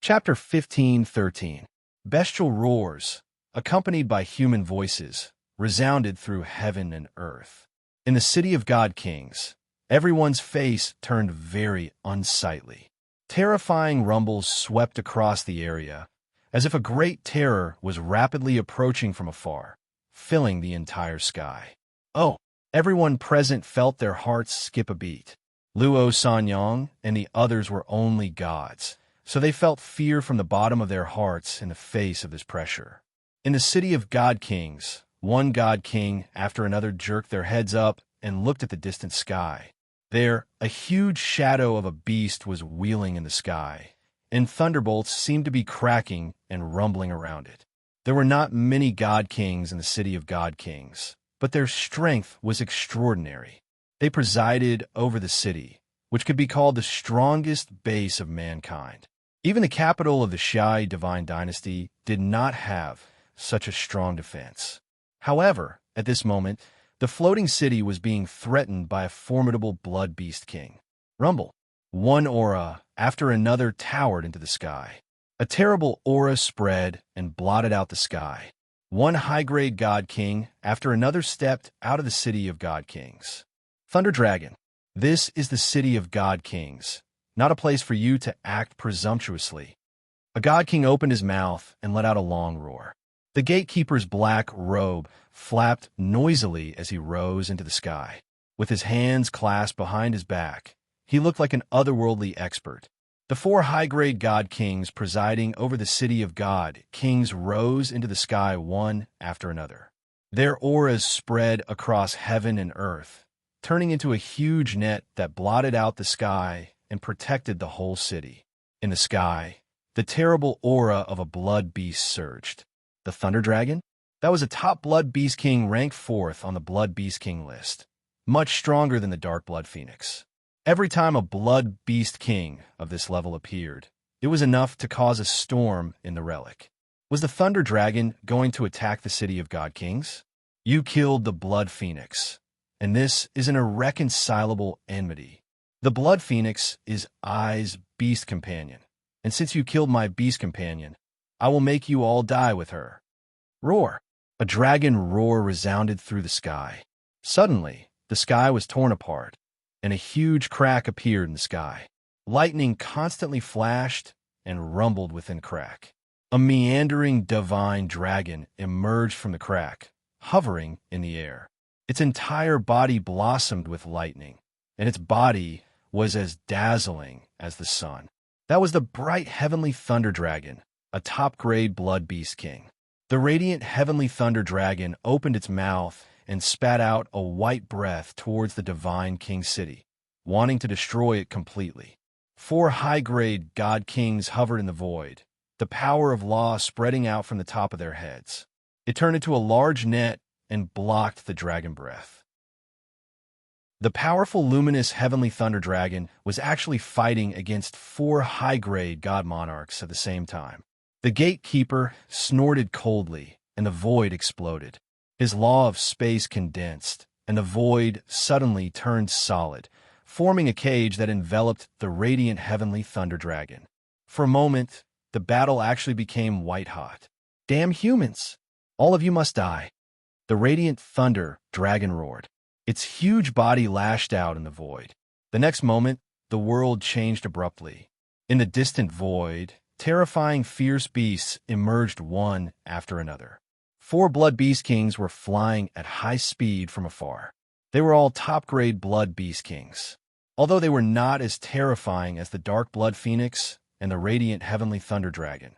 Chapter 15:13. Bestial roars, accompanied by human voices, resounded through heaven and earth. In the city of god-kings, everyone's face turned very unsightly. Terrifying rumbles swept across the area, as if a great terror was rapidly approaching from afar, filling the entire sky. Oh, everyone present felt their hearts skip a beat. Luo Sanyang and the others were only gods, so they felt fear from the bottom of their hearts in the face of this pressure. In the city of god-kings, one god-king after another jerked their heads up and looked at the distant sky. There, a huge shadow of a beast was wheeling in the sky, and thunderbolts seemed to be cracking and rumbling around it. There were not many god-kings in the city of god-kings, but their strength was extraordinary. They presided over the city, which could be called the strongest base of mankind. Even the capital of the Shai divine dynasty did not have such a strong defense. However, at this moment, the floating city was being threatened by a formidable blood beast king. Rumble. One aura after another towered into the sky. A terrible aura spread and blotted out the sky. One high-grade god king after another stepped out of the city of god kings. Thunder Dragon. This is the city of god kings, not a place for you to act presumptuously. A god king opened his mouth and let out a long roar. The gatekeeper's black robe flapped noisily as he rose into the sky. With his hands clasped behind his back, he looked like an otherworldly expert. The four high-grade god kings presiding over the city of god kings rose into the sky one after another. Their auras spread across heaven and earth, turning into a huge net that blotted out the sky and protected the whole city. In the sky, the terrible aura of a blood beast surged. The Thunder Dragon? That was a top Blood Beast King ranked 4th on the Blood Beast King list, much stronger than the Dark Blood Phoenix. Every time a Blood Beast King of this level appeared, it was enough to cause a storm in the relic. Was the Thunder Dragon going to attack the city of God Kings? You killed the Blood Phoenix, and this is an irreconcilable enmity. The Blood Phoenix is I's beast companion, and since you killed my beast companion, I will make you all die with her. Roar. A dragon roar resounded through the sky. Suddenly, the sky was torn apart, and a huge crack appeared in the sky. Lightning constantly flashed and rumbled within crack. A meandering divine dragon emerged from the crack, hovering in the air. Its entire body blossomed with lightning, and its body was as dazzling as the sun. That was the bright heavenly thunder dragon, a top-grade blood beast king. The radiant heavenly thunder dragon opened its mouth and spat out a white breath towards the divine king city, wanting to destroy it completely. 4 high-grade god kings hovered in the void, the power of law spreading out from the top of their heads. It turned into a large net and blocked the dragon breath. The powerful luminous heavenly thunder dragon was actually fighting against 4 high-grade god monarchs at the same time. The gatekeeper snorted coldly, and the void exploded. His law of space condensed, and the void suddenly turned solid, forming a cage that enveloped the radiant heavenly thunder dragon. For a moment, the battle actually became white-hot. Damn humans! All of you must die. The radiant thunder dragon roared. Its huge body lashed out in the void. The next moment, the world changed abruptly. In the distant void, terrifying fierce beasts emerged one after another. 4 blood beast kings were flying at high speed from afar. They were all top-grade blood beast kings. Although they were not as terrifying as the dark blood phoenix and the radiant heavenly thunder dragon,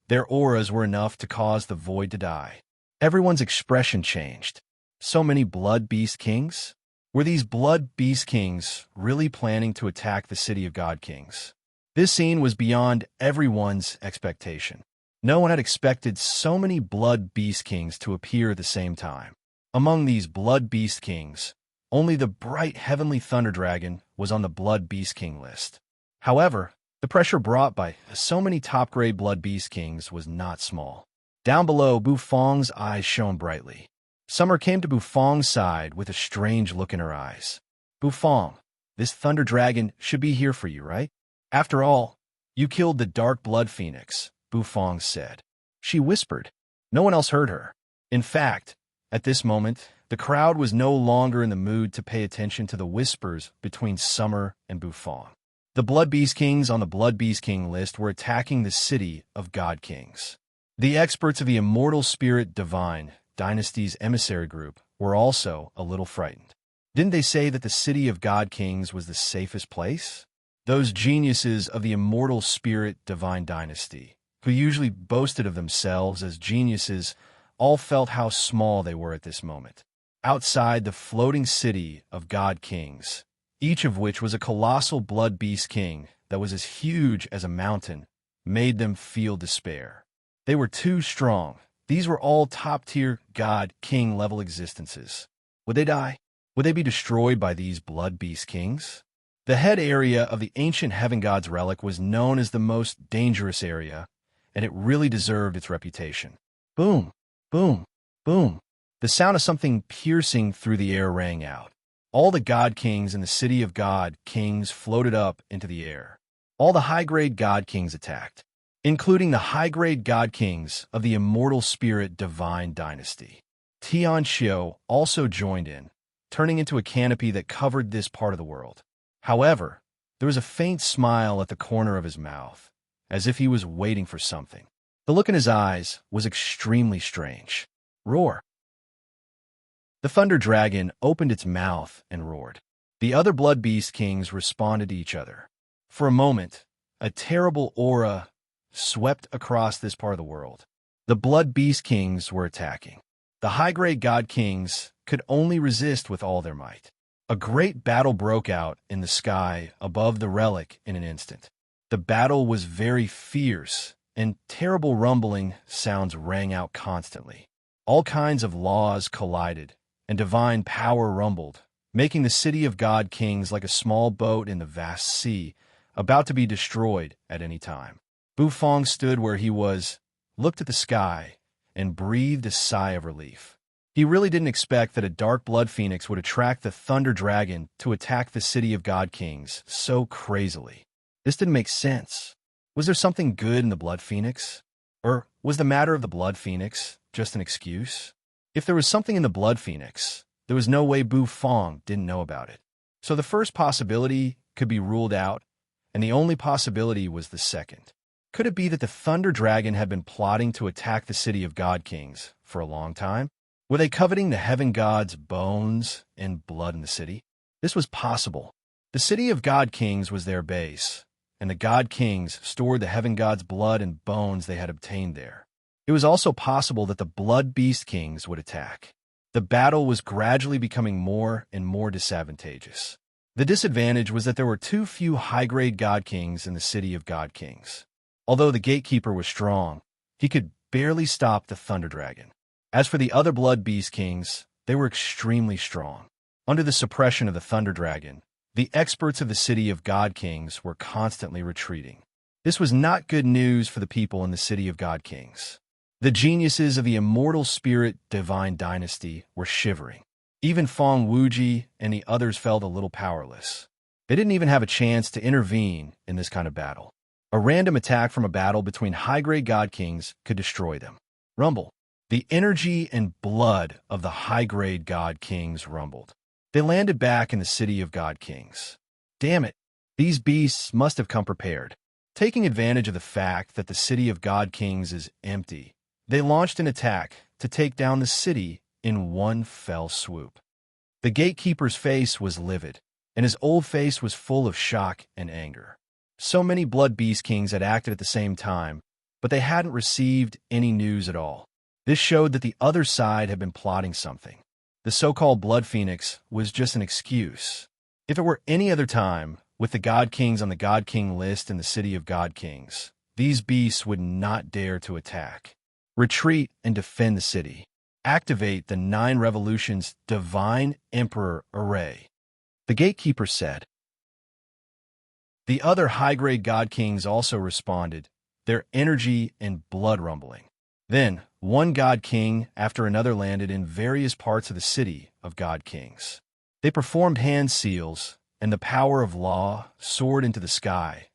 their auras were enough to cause the void to die. Everyone's expression changed. So many blood beast kings? Were these blood beast kings really planning to attack the city of god kings? This scene was beyond everyone's expectation. No one had expected so many blood beast kings to appear at the same time. Among these blood beast kings, only the bright heavenly thunder dragon was on the blood beast king list. However, the pressure brought by so many top-grade blood beast kings was not small. Down below, Bufong's eyes shone brightly. Summer came to Bufong's side with a strange look in her eyes. Bufong, this thunder dragon should be here for you, right? After all, "You killed the Dark Blood Phoenix," Bufong said. She whispered. No one else heard her. In fact, at this moment, the crowd was no longer in the mood to pay attention to the whispers between Summer and Bufong. The Blood Beast Kings on the Blood Beast King list were attacking the city of God Kings. The experts of the Immortal Spirit Divine Dynasty's emissary group were also a little frightened. Didn't they say that the city of God Kings was the safest place? Those geniuses of the Immortal Spirit Divine Dynasty, who usually boasted of themselves as geniuses, all felt how small they were at this moment. Outside the floating city of God Kings, each of which was a colossal blood beast king that was as huge as a mountain, made them feel despair. They were too strong. These were all top-tier God King level existences. Would they die? Would they be destroyed by these blood beast kings? The head area of the ancient heaven god's relic was known as the most dangerous area, and it really deserved its reputation. Boom, boom, boom. The sound of something piercing through the air rang out. All the God Kings in the city of God Kings floated up into the air. All the high-grade God Kings attacked, including the high-grade God Kings of the Immortal Spirit Divine Dynasty. Tian Xiu also joined in, turning into a canopy that covered this part of the world. However, there was a faint smile at the corner of his mouth, as if he was waiting for something. The look in his eyes was extremely strange. Roar. The Thunder Dragon opened its mouth and roared. The other Blood Beast Kings responded to each other. For a moment, a terrible aura swept across this part of the world. The Blood Beast Kings were attacking. The high-grade God Kings could only resist with all their might. A great battle broke out in the sky above the relic in an instant. The battle was very fierce, and terrible rumbling sounds rang out constantly. All kinds of laws collided, and divine power rumbled, making the city of God Kings like a small boat in the vast sea, about to be destroyed at any time. Bufong stood where he was, looked at the sky, and breathed a sigh of relief. He really didn't expect that a dark blood phoenix would attract the Thunder Dragon to attack the city of God Kings so crazily. This didn't make sense. Was there something good in the Blood Phoenix? Or was the matter of the Blood Phoenix just an excuse? If there was something in the Blood Phoenix, there was no way Bufong didn't know about it. So the first possibility could be ruled out, and the only possibility was the second. Could it be that the Thunder Dragon had been plotting to attack the city of God Kings for a long time? Were they coveting the heaven god's bones and blood in the city? This was possible. The city of God Kings was their base, and the God Kings stored the heaven god's blood and bones they had obtained there. It was also possible that the Blood Beast Kings would attack. The battle was gradually becoming more and more disadvantageous. The disadvantage was that there were too few high-grade God Kings in the city of God Kings. Although the gatekeeper was strong, he could barely stop the Thunder Dragon. As for the other Blood Beast Kings, they were extremely strong. Under the suppression of the Thunder Dragon, the experts of the city of God Kings were constantly retreating. This was not good news for the people in the city of God Kings. The geniuses of the Immortal Spirit Divine Dynasty were shivering. Even Fong Wuji and the others felt a little powerless. They didn't even have a chance to intervene in this kind of battle. A random attack from a battle between high-grade God Kings could destroy them. Rumble. The energy and blood of the high-grade God Kings rumbled. They landed back in the city of God Kings. Damn it, these beasts must have come prepared. Taking advantage of the fact that the city of God Kings is empty, they launched an attack to take down the city in one fell swoop. The gatekeeper's face was livid, and his old face was full of shock and anger. So many Blood Beast Kings had acted at the same time, but they hadn't received any news at all. This showed that the other side had been plotting something. The so-called Blood Phoenix was just an excuse. If it were any other time, with the God Kings on the God King list in the city of God Kings, these beasts would not dare to attack. Retreat and defend the city. Activate the 9 Revolutions Divine Emperor Array, the gatekeeper said. The other high-grade God Kings also responded, their energy and blood rumbling. Then, one God King after another landed in various parts of the city of God Kings. They performed hand seals, and the power of law soared into the sky,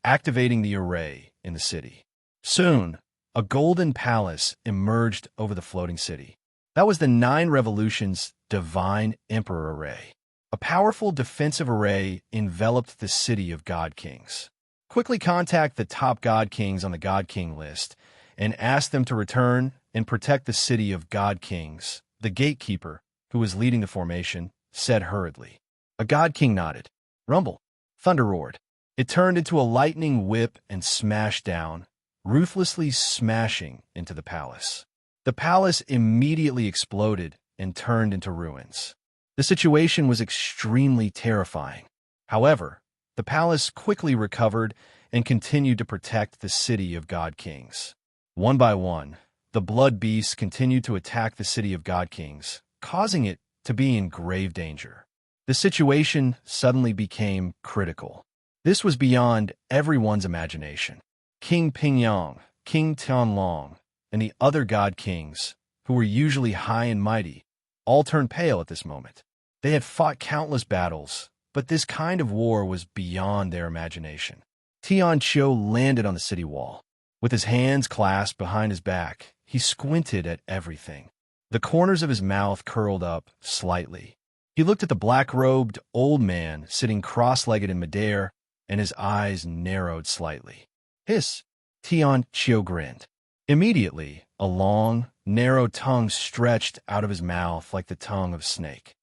activating the array in the city. Soon, a golden palace emerged over the floating city. That was the 9 Revolutions Divine Emperor Array. A powerful defensive array enveloped the city of God Kings. Quickly contact the top God Kings on the God King list and ask them to return and protect the city of God Kings. The gatekeeper, who was leading the formation, said hurriedly. A God King nodded. Rumble. Thunder roared. It turned into a lightning whip and smashed down, ruthlessly smashing into the palace. The palace immediately exploded and turned into ruins. The situation was extremely terrifying. However, the palace quickly recovered and continued to protect the city of God Kings. One by one, the blood beasts continued to attack the city of God Kings, causing it to be in grave danger. The situation suddenly became critical. This was beyond everyone's imagination. King Pingyang, King Tianlong, and the other God Kings, who were usually high and mighty, all turned pale at this moment. They had fought countless battles, but this kind of war was beyond their imagination. Tian Qiu landed on the city wall. With his hands clasped behind his back, he squinted at everything. The corners of his mouth curled up slightly. He looked at the black-robed old man sitting cross-legged in midair, and his eyes narrowed slightly. Hiss! Tian Qiu grinned. Immediately, a long, narrow tongue stretched out of his mouth like the tongue of a snake.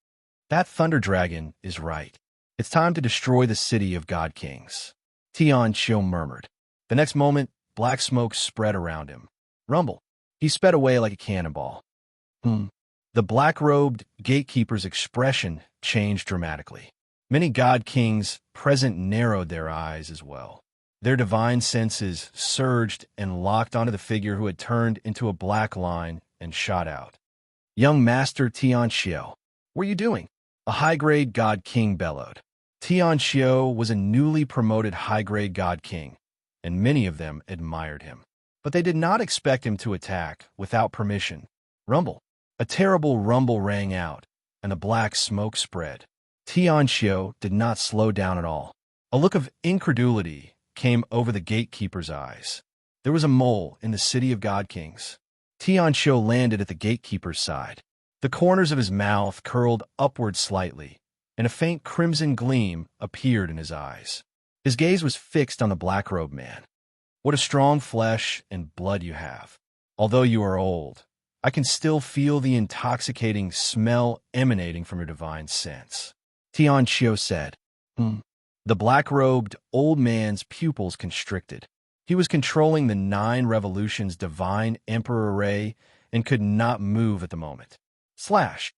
That thunder dragon is right. It's time to destroy the city of God Kings. Tian Qiu murmured. The next moment, black smoke spread around him. Rumble. He sped away like a cannonball. The black-robed gatekeeper's expression changed dramatically. Many God Kings present narrowed their eyes as well. Their divine senses surged and locked onto the figure who had turned into a black line and shot out. Young Master Tian Qiu, what are you doing? A high-grade God King bellowed. Tian Qiu was a newly promoted high-grade God King, and many of them admired him. But they did not expect him to attack without permission. Rumble. A terrible rumble rang out, and the black smoke spread. Tian Qiu did not slow down at all. A look of incredulity came over the gatekeeper's eyes. There was a mole in the city of God Kings. Tian Qiu landed at the gatekeeper's side. The corners of his mouth curled upward slightly, and a faint crimson gleam appeared in his eyes. His gaze was fixed on the black-robed man. What a strong flesh and blood you have. Although you are old, I can still feel the intoxicating smell emanating from your divine sense. Tian Qiu said. The black-robed old man's pupils constricted. He was controlling the 9 Revolutions Divine Emperor Array and could not move at the moment. Slash!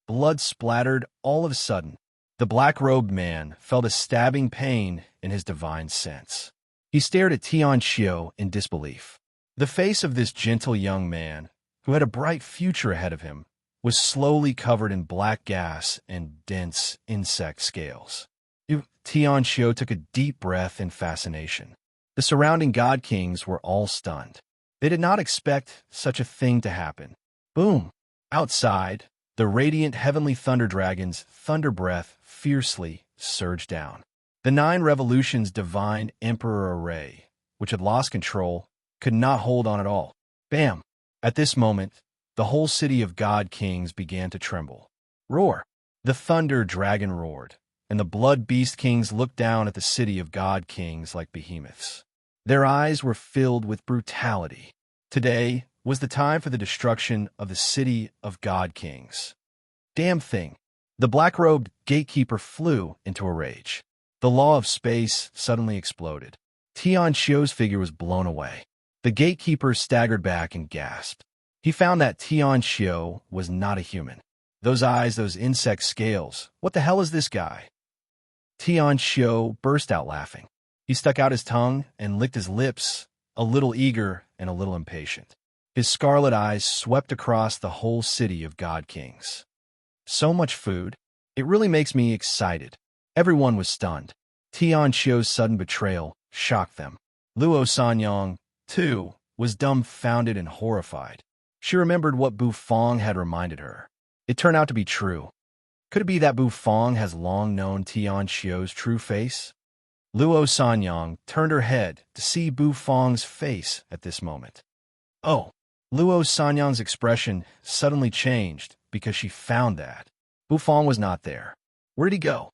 Blood splattered all of a sudden. The black-robed man felt a stabbing pain in his divine sense. He stared at Tian Qiu in disbelief. The face of this gentle young man, who had a bright future ahead of him, was slowly covered in black gas and dense insect scales. Tian Qiu took a deep breath in fascination. The surrounding God Kings were all stunned. They did not expect such a thing to happen. Boom! Outside, the radiant heavenly thunder dragon's thunder breath fiercely surged down. The 9 Revolutions Divine Emperor Array, which had lost control, could not hold on at all. Bam! At this moment, the whole city of God Kings began to tremble. Roar! The thunder dragon roared, and the blood beast kings looked down at the city of God Kings like behemoths. Their eyes were filled with brutality. Today was the time for the destruction of the city of God Kings. Damn thing! The black-robed gatekeeper flew into a rage. The law of space suddenly exploded. Tian Qiu's figure was blown away. The gatekeeper staggered back and gasped. He found that Tian Qiu was not a human. Those eyes, those insect scales, what the hell is this guy? Tian Qiu burst out laughing. He stuck out his tongue and licked his lips, a little eager and a little impatient. His scarlet eyes swept across the whole city of God Kings. So much food. It really makes me excited. Everyone was stunned. Tian Qiu's sudden betrayal shocked them. Luo Sanyang, too, was dumbfounded and horrified. She remembered what Bu Fong had reminded her. It turned out to be true. Could it be that Bu Fong has long known Tian Qiu's true face? Luo Sanyang turned her head to see Bu Fong's face at this moment. Oh! Luo Sanyang's expression suddenly changed because she found that Bu Fong was not there. Where'd he go?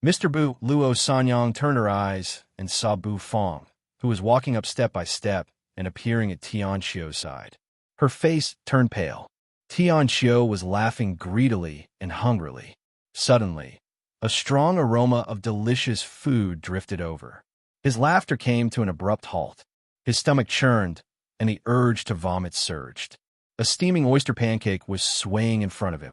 Mr. Bu, Luo Sanyang turned her eyes and saw Bu Fong, who was walking up step by step and appearing at Tian Xio's side. Her face turned pale. Tian Xio was laughing greedily and hungrily. Suddenly, a strong aroma of delicious food drifted over. His laughter came to an abrupt halt. His stomach churned, and the urge to vomit surged. A steaming oyster pancake was swaying in front of him.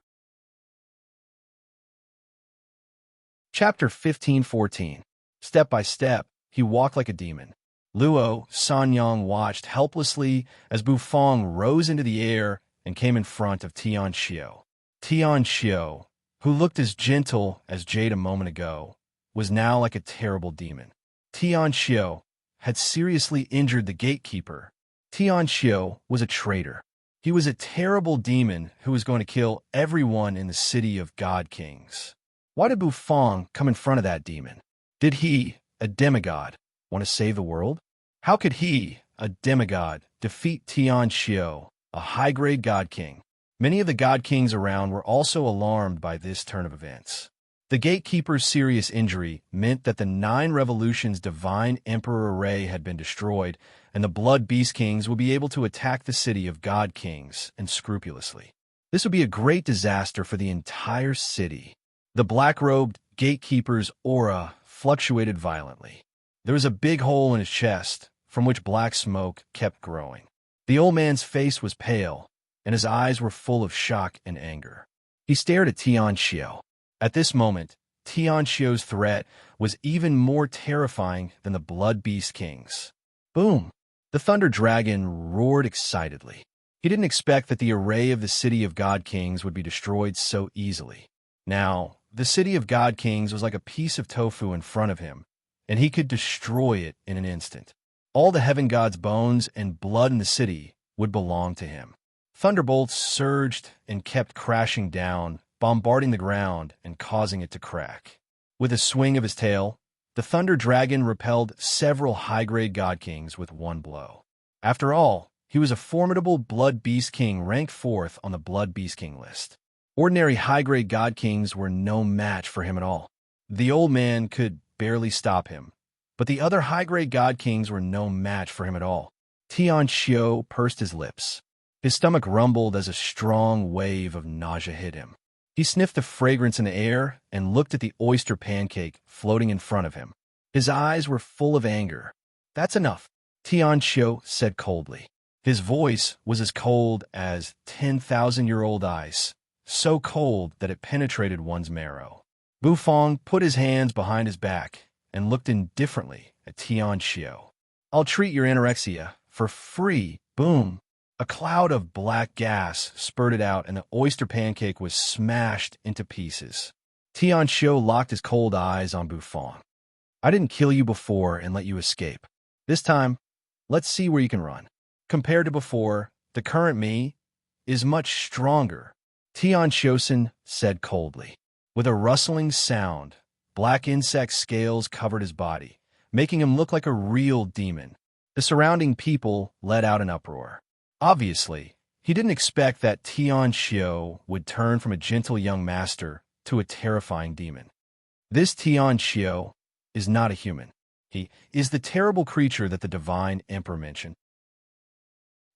Chapter 15:14. Step by step, he walked like a demon. Luo Sanyang watched helplessly as Bu Fong rose into the air and came in front of Tian Xio. Tian Xio, who looked as gentle as jade a moment ago, was now like a terrible demon. Tian Xio had seriously injured the gatekeeper. Tian Xio was a traitor. He was a terrible demon who was going to kill everyone in the city of God Kings. Why did Bu Fong come in front of that demon? Did he, a demigod, want to save the world? How could he, a demigod, defeat Tian Xio, a high-grade God King? Many of the God Kings around were also alarmed by this turn of events. The gatekeeper's serious injury meant that the 9 revolutions divine emperor array had been destroyed, and the blood beast kings would be able to attack the city of God Kings unscrupulously. This would be a great disaster for the entire city. The black-robed gatekeeper's aura fluctuated violently. There was a big hole in his chest, from which black smoke kept growing. The old man's face was pale, and his eyes were full of shock and anger. He stared at Tian Xio. At this moment, Tian Xio's threat was even more terrifying than the Blood Beast Kings. Boom! The Thunder Dragon roared excitedly. He didn't expect that the array of the City of God Kings would be destroyed so easily. Now, the City of God Kings was like a piece of tofu in front of him, and he could destroy it in an instant. All the heaven gods' bones and blood in the city would belong to him. Thunderbolts surged and kept crashing down, bombarding the ground and causing it to crack. With a swing of his tail, the Thunder Dragon repelled several high-grade God Kings with one blow. After all, he was a formidable Blood Beast King ranked 4th on the Blood Beast King list. Ordinary high-grade God Kings were no match for him at all. The old man could barely stop him, but the other high-grade God Kings were no match for him at all. Tian Xio pursed his lips. His stomach rumbled as a strong wave of nausea hit him. He sniffed the fragrance in the air and looked at the oyster pancake floating in front of him. His eyes were full of anger. "That's enough," Tian Xio said coldly. His voice was as cold as 10,000-year-old ice, so cold that it penetrated one's marrow. Bu Fong put his hands behind his back and looked indifferently at Tian Xio. "I'll treat your anorexia for free." Boom! A cloud of black gas spurted out and the oyster pancake was smashed into pieces. Tian Xio locked his cold eyes on Bu Fong. "I didn't kill you before and let you escape. This time, let's see where you can run." Compared to before, the current me is much stronger, Tian Xiosin said coldly. With a rustling sound, black insect scales covered his body, making him look like a real demon. The surrounding people let out an uproar. Obviously, he didn't expect that Tian Xio would turn from a gentle young master to a terrifying demon. This Tian Xio is not a human. He is the terrible creature that the divine emperor mentioned.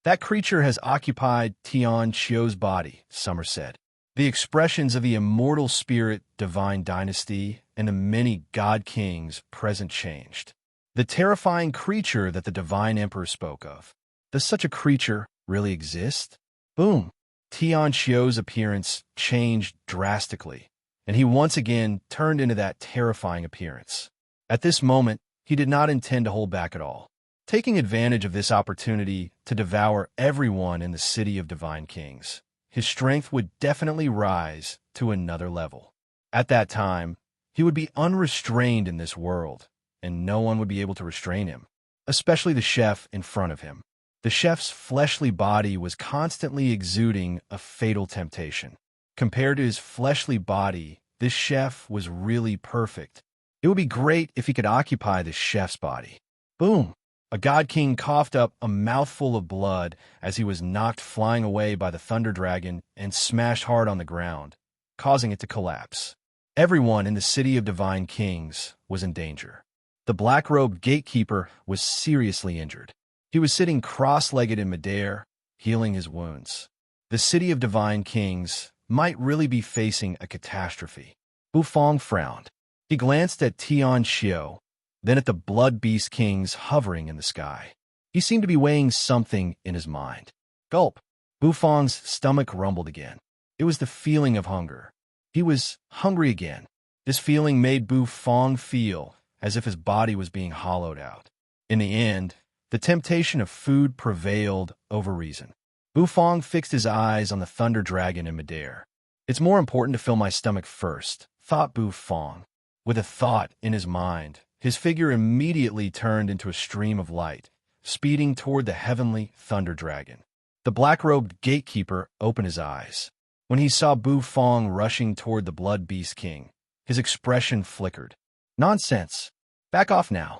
That creature has occupied Tian Xio's body, Summer said. The expressions of the immortal spirit divine dynasty and the many god kings present changed. The terrifying creature that the divine emperor spoke of. Does such a creature really exist? Boom! Tian Xio's appearance changed drastically, and he once again turned into that terrifying appearance. At this moment, he did not intend to hold back at all, taking advantage of this opportunity to devour everyone in the city of divine kings. His strength would definitely rise to another level. At that time, he would be unrestrained in this world, and no one would be able to restrain him, especially the chef in front of him. The chef's fleshly body was constantly exuding a fatal temptation. Compared to his fleshly body, this chef was really perfect, It would be great if he could occupy the chef's body. Boom! A god king coughed up a mouthful of blood as he was knocked flying away by the thunder dragon and smashed hard on the ground, causing it to collapse. Everyone in the city of divine kings was in danger. The black-robed gatekeeper was seriously injured. He was sitting cross-legged in midair, healing his wounds. The city of divine kings might really be facing a catastrophe. Bufong frowned. He glanced at Tian Xiu, then at the blood beast kings hovering in the sky. He seemed to be weighing something in his mind. Gulp! Bufong's stomach rumbled again. It was the feeling of hunger. He was hungry again. This feeling made Bufong feel as if his body was being hollowed out. In the end, the temptation of food prevailed over reason. Bufong fixed his eyes on the thunder dragon in midair. It's more important to fill my stomach first, thought Bufong. With a thought in his mind, his figure immediately turned into a stream of light, speeding toward the heavenly thunder dragon. The black-robed gatekeeper opened his eyes. When he saw Bufong rushing toward the blood beast king, his expression flickered. Nonsense! Back off now!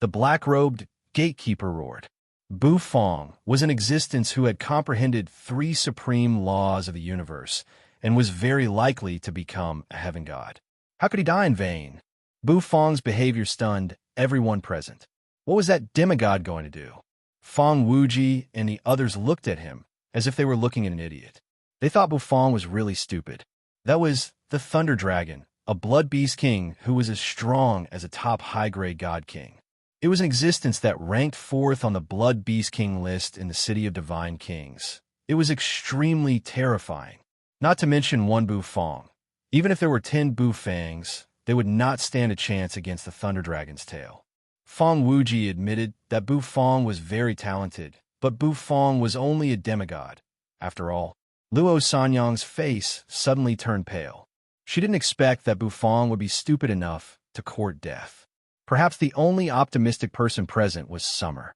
The black-robed gatekeeper roared. Bufong was an existence who had comprehended 3 supreme laws of the universe and was very likely to become a heaven god. How could he die in vain? Bufong's behavior stunned everyone present. What was that demigod going to do? Fong Wuji and the others looked at him as if they were looking at an idiot. They thought Bufong was really stupid. That was the Thunder Dragon, a blood beast king who was as strong as a top high-grade god king. It was an existence that ranked 4th on the blood beast king list in the city of divine kings. It was extremely terrifying. Not to mention one Bufong. Even if there were 10 Bufangs, they would not stand a chance against the Thunder Dragon's tail. Fong Wuji admitted that Bufong was very talented, but Bufong was only a demigod. After all, Luo Sanyang's face suddenly turned pale. She didn't expect that Bufong would be stupid enough to court death. Perhaps the only optimistic person present was Summer.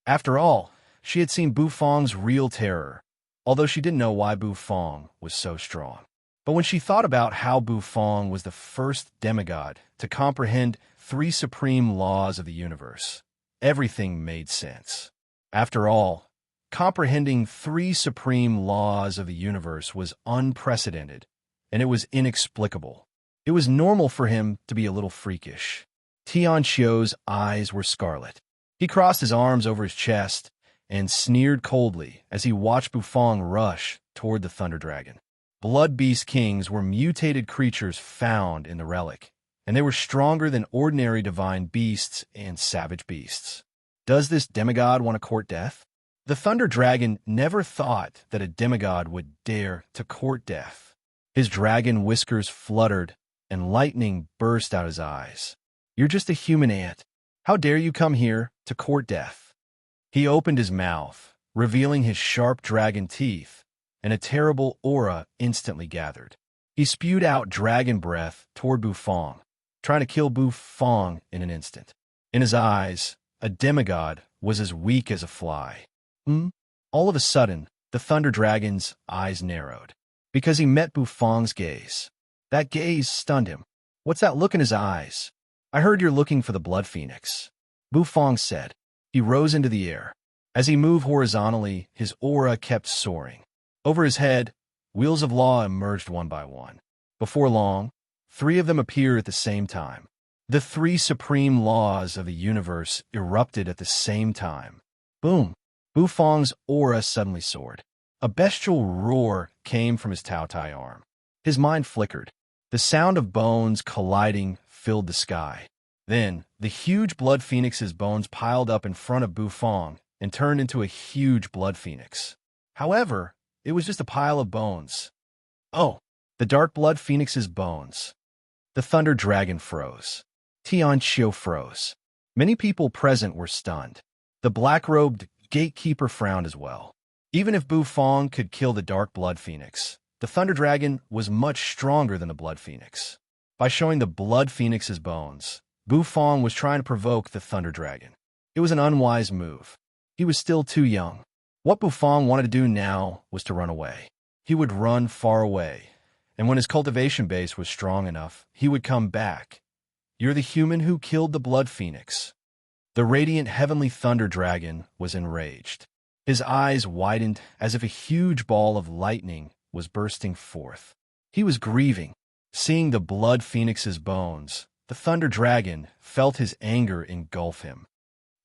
After all, she had seen Bufong's real terror, although she didn't know why Bufong was so strong. But when she thought about how Bufong was the first demigod to comprehend 3 supreme laws of the universe, everything made sense. After all, comprehending 3 supreme laws of the universe was unprecedented, and it was inexplicable. It was normal for him to be a little freakish. Tian Xiu's eyes were scarlet. He crossed his arms over his chest and sneered coldly as he watched Bufong rush toward the Thunder Dragon. Blood Beast Kings were mutated creatures found in the relic, and they were stronger than ordinary divine beasts and savage beasts. Does this demigod want to court death? The Thunder Dragon never thought that a demigod would dare to court death. His dragon whiskers fluttered, and lightning burst out his eyes. You're just a human ant. How dare you come here to court death? He opened his mouth, revealing his sharp dragon teeth, and a terrible aura instantly gathered. He spewed out dragon breath toward Bufong, trying to kill Bufong in an instant. In his eyes, a demigod was as weak as a fly. All of a sudden, the Thunder Dragon's eyes narrowed, because he met Bufong's gaze. That gaze stunned him. What's that look in his eyes? I heard you're looking for the Blood Phoenix, Bufong said. He rose into the air. As he moved horizontally, his aura kept soaring. Over his head, wheels of law emerged one by one. Before long, 3 of them appeared at the same time. The 3 supreme laws of the universe erupted at the same time. Boom! Bufong's aura suddenly soared. A bestial roar came from his Taotai arm. His mind flickered. The sound of bones colliding filled the sky. Then, the huge Blood Phoenix's bones piled up in front of Bufong and turned into a huge Blood Phoenix. However, it was just a pile of bones. Oh, the Dark Blood Phoenix's bones. The Thunder Dragon froze. Tian Xiu froze. Many people present were stunned. The black-robed gatekeeper frowned as well. Even if Bufong could kill the Dark Blood Phoenix, the Thunder Dragon was much stronger than the Blood Phoenix. By showing the Blood Phoenix's bones, Bufong was trying to provoke the Thunder Dragon. It was an unwise move. He was still too young. What Bufong wanted to do now was to run away. He would run far away, and when his cultivation base was strong enough, he would come back. You're the human who killed the blood phoenix. The radiant heavenly thunder dragon was enraged. His eyes widened as if a huge ball of lightning was bursting forth. He was grieving. Seeing the blood phoenix's bones, the thunder dragon felt his anger engulf him.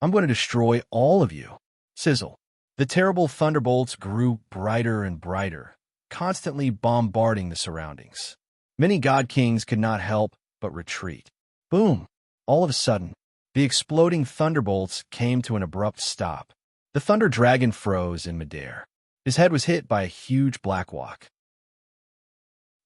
I'm going to destroy all of you. Sizzle. The terrible thunderbolts grew brighter and brighter, constantly bombarding the surroundings. Many god kings could not help but retreat. Boom! All of a sudden, the exploding thunderbolts came to an abrupt stop. The thunder dragon froze in midair. His head was hit by a huge black walk.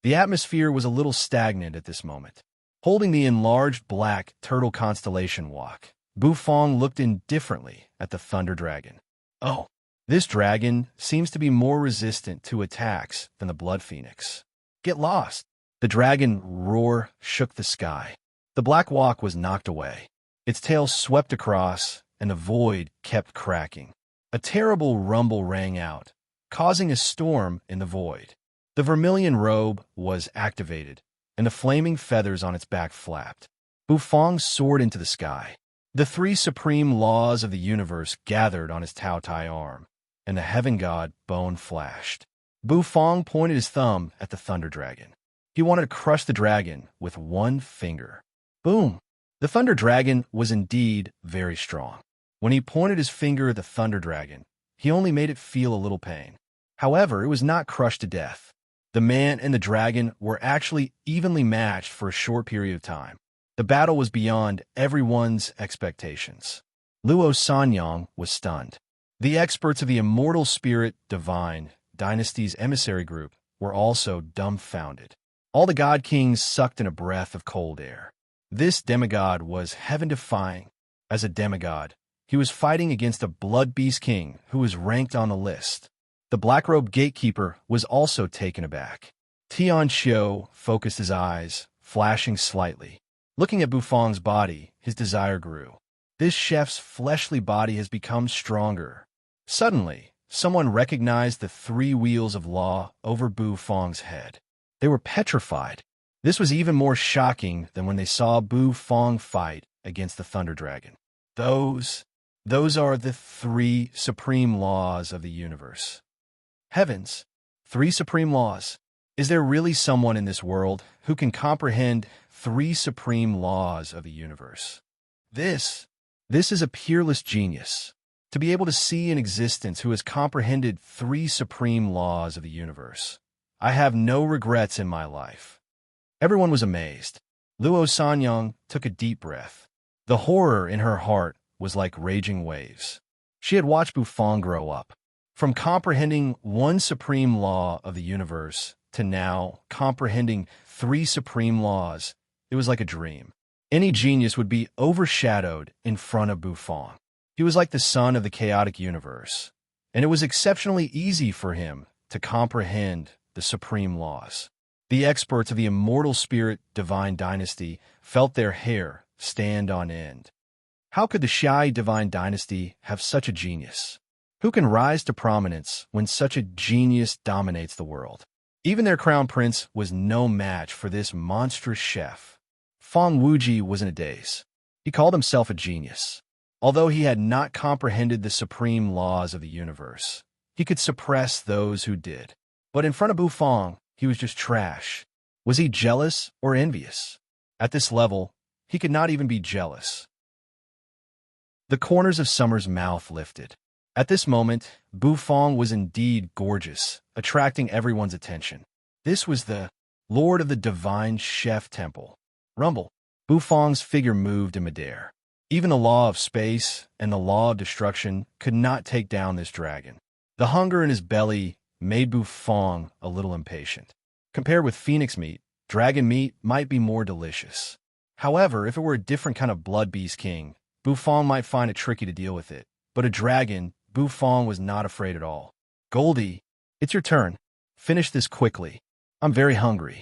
The atmosphere was a little stagnant at this moment. Holding the enlarged black turtle constellation walk, Bufong looked indifferently at the thunder dragon. Oh, this dragon seems to be more resistant to attacks than the blood phoenix. Get lost! The dragon roar shook the sky. The black walk was knocked away. Its tail swept across, and the void kept cracking. A terrible rumble rang out, causing a storm in the void. The vermilion robe was activated, and the flaming feathers on its back flapped. Bufong soared into the sky. The three supreme laws of the universe gathered on his Tao Tai arm, and the heaven god bone flashed. Bufong pointed his thumb at the thunder dragon. He wanted to crush the dragon with one finger. Boom! The thunder dragon was indeed very strong. When he pointed his finger at the thunder dragon, he only made it feel a little pain. However, it was not crushed to death. The man and the dragon were actually evenly matched for a short period of time. The battle was beyond everyone's expectations. Luo Sanyang was stunned. The experts of the Immortal Spirit Divine Dynasty's emissary group were also dumbfounded. All the god kings sucked in a breath of cold air. This demigod was heaven-defying. As a demigod, he was fighting against a blood beast king who was ranked on the list. The black-robed gatekeeper was also taken aback. Tian Xiu focused his eyes, flashing slightly. Looking at Bufong's body, his desire grew. This chef's fleshly body has become stronger. Suddenly, someone recognized the three wheels of law over Bufong's head. They were petrified. This was even more shocking than when they saw Bufong fight against the Thunder Dragon. Those are the three supreme laws of the universe. Heavens, three supreme laws. Is there really someone in this world who can comprehend three supreme laws of the universe? This is a peerless genius. To be able to see an existence who has comprehended three supreme laws of the universe. I have no regrets in my life. Everyone was amazed. Luo Sanyang took a deep breath. The horror in her heart was like raging waves. She had watched Bufong grow up. From comprehending one supreme law of the universe to now comprehending three supreme laws, it was like a dream. Any genius would be overshadowed in front of Bufong. He was like the sun of the chaotic universe, and it was exceptionally easy for him to comprehend the supreme laws. The experts of the Immortal Spirit Divine Dynasty felt their hair stand on end. How could the Shai Divine Dynasty have such a genius? Who can rise to prominence when such a genius dominates the world? Even their crown prince was no match for this monstrous chef. Feng Wuji was in a daze. He called himself a genius. Although he had not comprehended the supreme laws of the universe, he could suppress those who did. But in front of Bufong, he was just trash. Was he jealous or envious? At this level, he could not even be jealous. The corners of Summer's mouth lifted. At this moment, Bufong was indeed gorgeous, attracting everyone's attention. This was the Lord of the Divine Chef Temple. Rumble. Bufong's figure moved in midair. Even the law of space and the law of destruction could not take down this dragon. The hunger in his belly made Bufong a little impatient. Compared with phoenix meat, dragon meat might be more delicious. However, if it were a different kind of blood beast king, Bufong might find it tricky to deal with it. But a dragon, Bufong was not afraid at all. Goldie, it's your turn. Finish this quickly. I'm very hungry.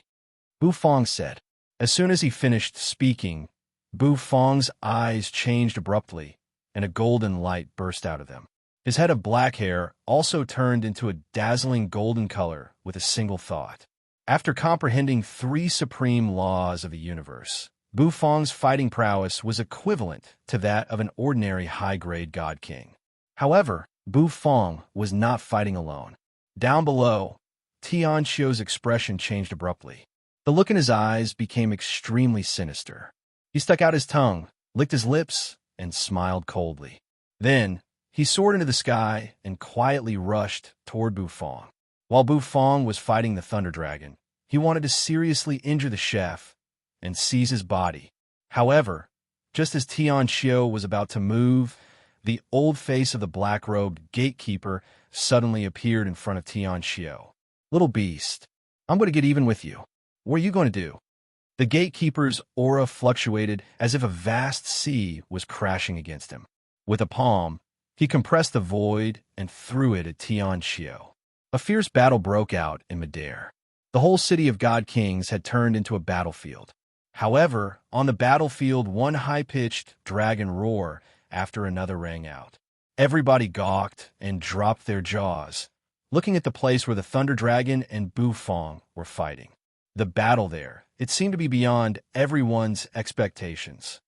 Bufong said. As soon as he finished speaking, Bufong's eyes changed abruptly, and a golden light burst out of them. His head of black hair also turned into a dazzling golden color with a single thought. After comprehending three supreme laws of the universe, Bufong's fighting prowess was equivalent to that of an ordinary high-grade god king. However, Bufong was not fighting alone. Down below, Tianqiu's expression changed abruptly. The look in his eyes became extremely sinister. He stuck out his tongue, licked his lips, and smiled coldly. Then, he soared into the sky and quietly rushed toward Bufong. While Bufong was fighting the Thunder Dragon, he wanted to seriously injure the chef and seize his body. However, just as Tianqiu was about to move, the old face of the black-robed gatekeeper suddenly appeared in front of Tianqiu. "Little beast, I'm going to get even with you. What are you going to do?" The gatekeeper's aura fluctuated as if a vast sea was crashing against him. With a palm, he compressed the void and threw it at Tianqiu. A fierce battle broke out in midair. The whole city of God Kings had turned into a battlefield. However, on the battlefield, one high-pitched dragon roar after another rang out. Everybody gawked and dropped their jaws, looking at the place where the Thunder Dragon and Bufong were fighting. The battle there, it seemed to be beyond everyone's expectations.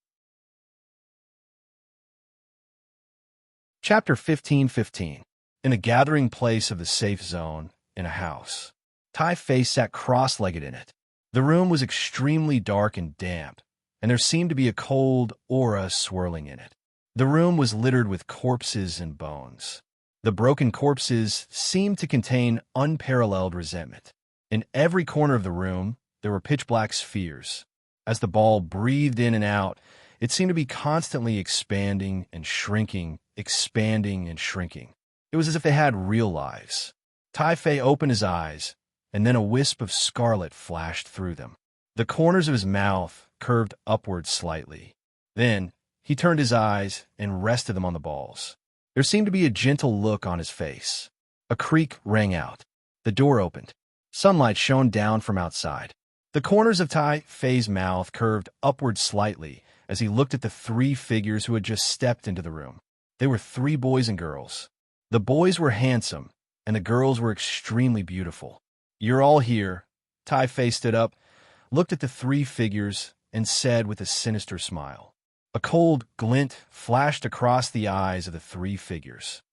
Chapter 15:15. In a gathering place of the safe zone, in a house, Tai Fei sat cross-legged in it. The room was extremely dark and damp, and there seemed to be a cold aura swirling in it. The room was littered with corpses and bones. The broken corpses seemed to contain unparalleled resentment. In every corner of the room, there were pitch-black spheres. As the ball breathed in and out, it seemed to be constantly expanding and shrinking, expanding and shrinking. It was as if they had real lives. Tai Fei opened his eyes, and then a wisp of scarlet flashed through them. The corners of his mouth curved upward slightly. Then, he turned his eyes and rested them on the balls. There seemed to be a gentle look on his face. A creak rang out. The door opened. Sunlight shone down from outside. The corners of Tai Fei's mouth curved upward slightly as he looked at the three figures who had just stepped into the room. They were three boys and girls. The boys were handsome, and the girls were extremely beautiful. "You're all here." Tai Fei stood up, looked at the three figures, and said with a sinister smile. A cold glint flashed across the eyes of the three figures.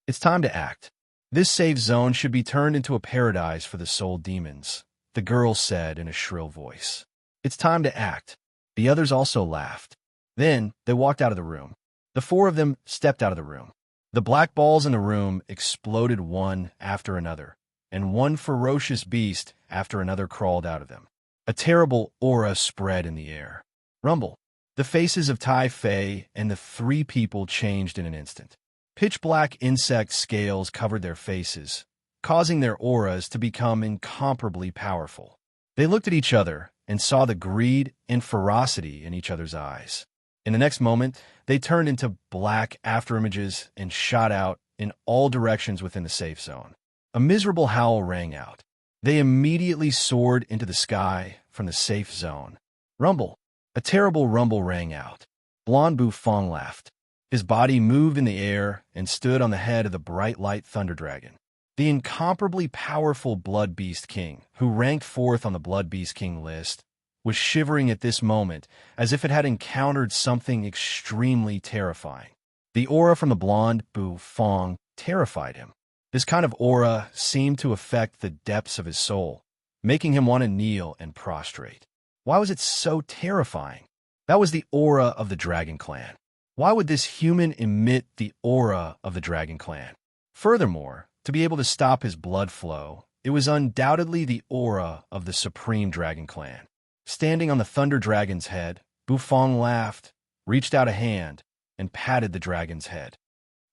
"It's time to act. This safe zone should be turned into a paradise for the soul demons," the girl said in a shrill voice. "It's time to act." The others also laughed. Then they walked out of the room. The four of them stepped out of the room. The black balls in the room exploded one after another, and one ferocious beast after another crawled out of them. A terrible aura spread in the air. Rumble. The faces of Tai Fei and the three people changed in an instant. Pitch-black insect scales covered their faces, causing their auras to become incomparably powerful. They looked at each other and saw the greed and ferocity in each other's eyes. In the next moment, they turned into black afterimages and shot out in all directions within the safe zone. A miserable howl rang out. They immediately soared into the sky from the safe zone. Rumble. A terrible rumble rang out. Blonde Bufong laughed. His body moved in the air and stood on the head of the bright light Thunder Dragon. The incomparably powerful Blood Beast King, who ranked fourth on the Blood Beast King list, was shivering at this moment as if it had encountered something extremely terrifying. The aura from the blonde Bufong terrified him. This kind of aura seemed to affect the depths of his soul, making him want to kneel and prostrate. Why was it so terrifying? That was the aura of the Dragon Clan. Why would this human emit the aura of the Dragon Clan? Furthermore, to be able to stop his blood flow, it was undoubtedly the aura of the Supreme Dragon Clan. Standing on the Thunder Dragon's head, Bufong laughed, reached out a hand, and patted the dragon's head.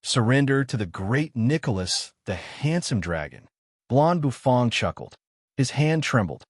"Surrender to the great Nicholas, the handsome dragon." Blonde Bufong chuckled. His hand trembled.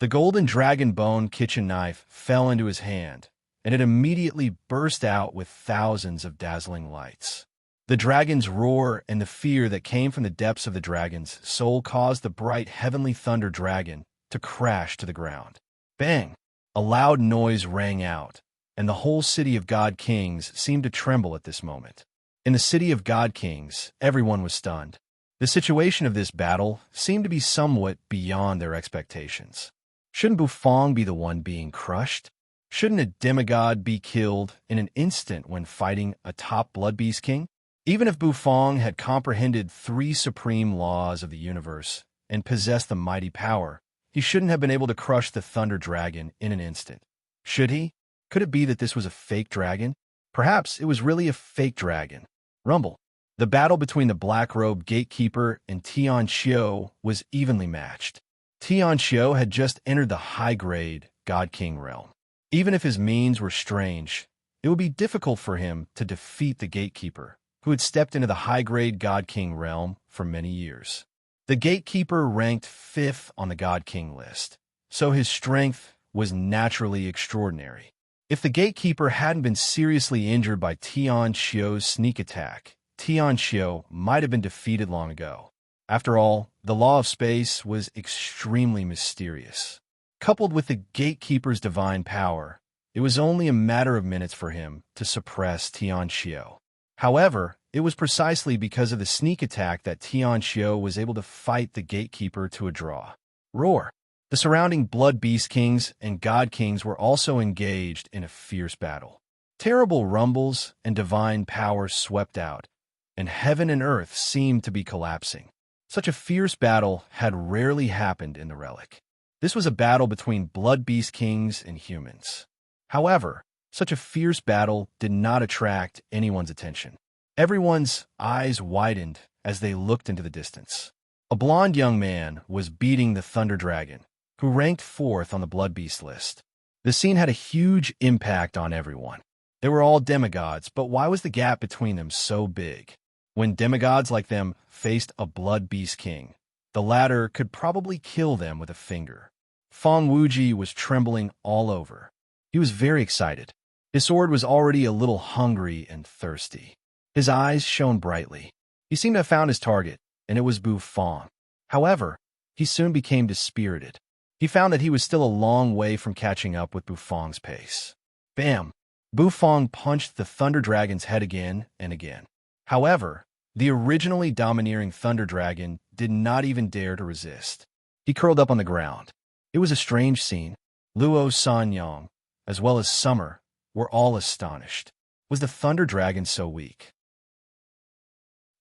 The golden dragon bone kitchen knife fell into his hand, and it immediately burst out with thousands of dazzling lights. The dragon's roar and the fear that came from the depths of the dragon's soul caused the bright heavenly thunder dragon to crash to the ground. Bang! A loud noise rang out, and the whole city of God Kings seemed to tremble at this moment. In the city of God Kings, everyone was stunned. The situation of this battle seemed to be somewhat beyond their expectations. Shouldn't Bufong be the one being crushed? Shouldn't a demigod be killed in an instant when fighting a top Blood Beast King? Even if Bufong had comprehended 3 supreme laws of the universe and possessed the mighty power, he shouldn't have been able to crush the Thunder Dragon in an instant. Should he? Could it be that this was a fake dragon? Perhaps it was really a fake dragon. Rumble. The battle between the black-robed gatekeeper and Tian Xiu was evenly matched. Tian Xiu had just entered the high-grade God King realm. Even if his means were strange, it would be difficult for him to defeat the gatekeeper, who had stepped into the high-grade God King realm for many years. The gatekeeper ranked 5th on the God King list, so his strength was naturally extraordinary. If the gatekeeper hadn't been seriously injured by Tian Xiu's sneak attack, Tian Xiu might have been defeated long ago. After all, the law of space was extremely mysterious. Coupled with the gatekeeper's divine power, it was only a matter of minutes for him to suppress Tian Xiu. However, it was precisely because of the sneak attack that Tian Xiu was able to fight the gatekeeper to a draw. Roar! The surrounding Blood Beast Kings and God Kings were also engaged in a fierce battle. Terrible rumbles and divine power swept out, and heaven and earth seemed to be collapsing. Such a fierce battle had rarely happened in the relic. This was a battle between Blood Beast Kings and humans. However, such a fierce battle did not attract anyone's attention. Everyone's eyes widened as they looked into the distance. A blond young man was beating the Thunder Dragon, who ranked 4th on the Blood Beast list. The scene had a huge impact on everyone. They were all demigods, but why was the gap between them so big? When demigods like them faced a Blood Beast King, the latter could probably kill them with a finger. Feng Wuji was trembling all over. He was very excited. His sword was already a little hungry and thirsty. His eyes shone brightly. He seemed to have found his target, and it was Bufong. However, he soon became dispirited. He found that he was still a long way from catching up with Bufong's pace. Bam! Bufong punched the Thunder Dragon's head again and again. However, the originally domineering Thunder Dragon did not even dare to resist. He curled up on the ground. It was a strange scene. Luo Sanyang, as well as Summer, were all astonished. Was the Thunder Dragon so weak?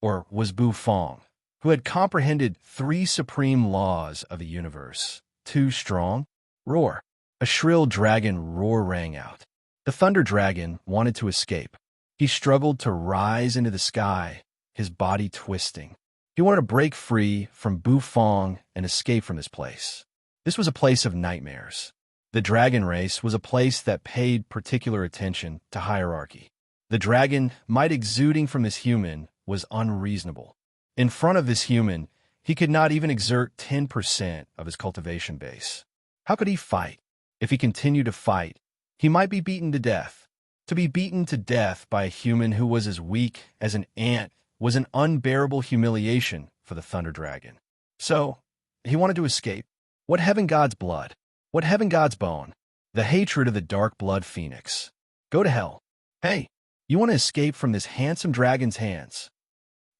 Or was Bufong, who had comprehended 3 supreme laws of the universe, too strong? Roar! A shrill dragon roar rang out. The Thunder Dragon wanted to escape. He struggled to rise into the sky, his body twisting. He wanted to break free from Bufong and escape from this place. This was a place of nightmares. The dragon race was a place that paid particular attention to hierarchy. The dragon might exuding from this human was unreasonable. In front of this human, he could not even exert 10% of his cultivation base. How could he fight? If he continued to fight, he might be beaten to death. To be beaten to death by a human who was as weak as an ant was an unbearable humiliation for the Thunder Dragon. So, he wanted to escape. What heaven god's blood? What heaven god's bone? The hatred of the dark blood phoenix. Go to hell. Hey, you want to escape from this handsome dragon's hands?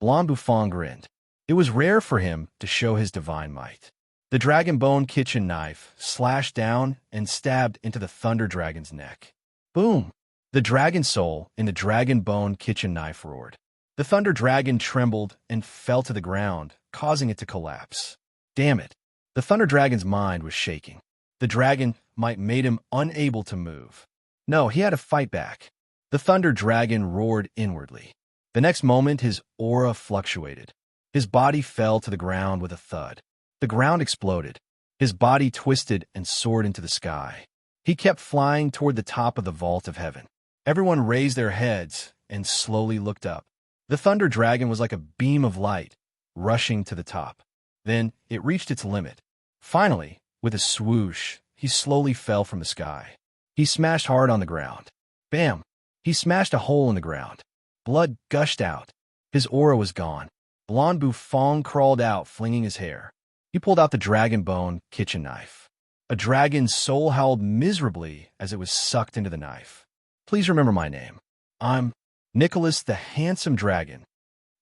Blond Bufong grinned. It was rare for him to show his divine might. The dragon bone kitchen knife slashed down and stabbed into the Thunder Dragon's neck. Boom! The dragon soul in the dragon bone kitchen knife roared. The Thunder Dragon trembled and fell to the ground, causing it to collapse. Damn it! The Thunder Dragon's mind was shaking. The dragon might made him unable to move. No, he had to fight back. The Thunder Dragon roared inwardly. The next moment, his aura fluctuated. His body fell to the ground with a thud. The ground exploded. His body twisted and soared into the sky. He kept flying toward the top of the vault of heaven. Everyone raised their heads and slowly looked up. The Thunder Dragon was like a beam of light, rushing to the top. Then it reached its limit. Finally, with a swoosh, he slowly fell from the sky. He smashed hard on the ground. Bam! He smashed a hole in the ground. Blood gushed out. His aura was gone. Blond Bufong crawled out, flinging his hair. He pulled out the dragon bone kitchen knife. A dragon's soul howled miserably as it was sucked into the knife. Please remember my name. I'm Nicholas the Handsome Dragon.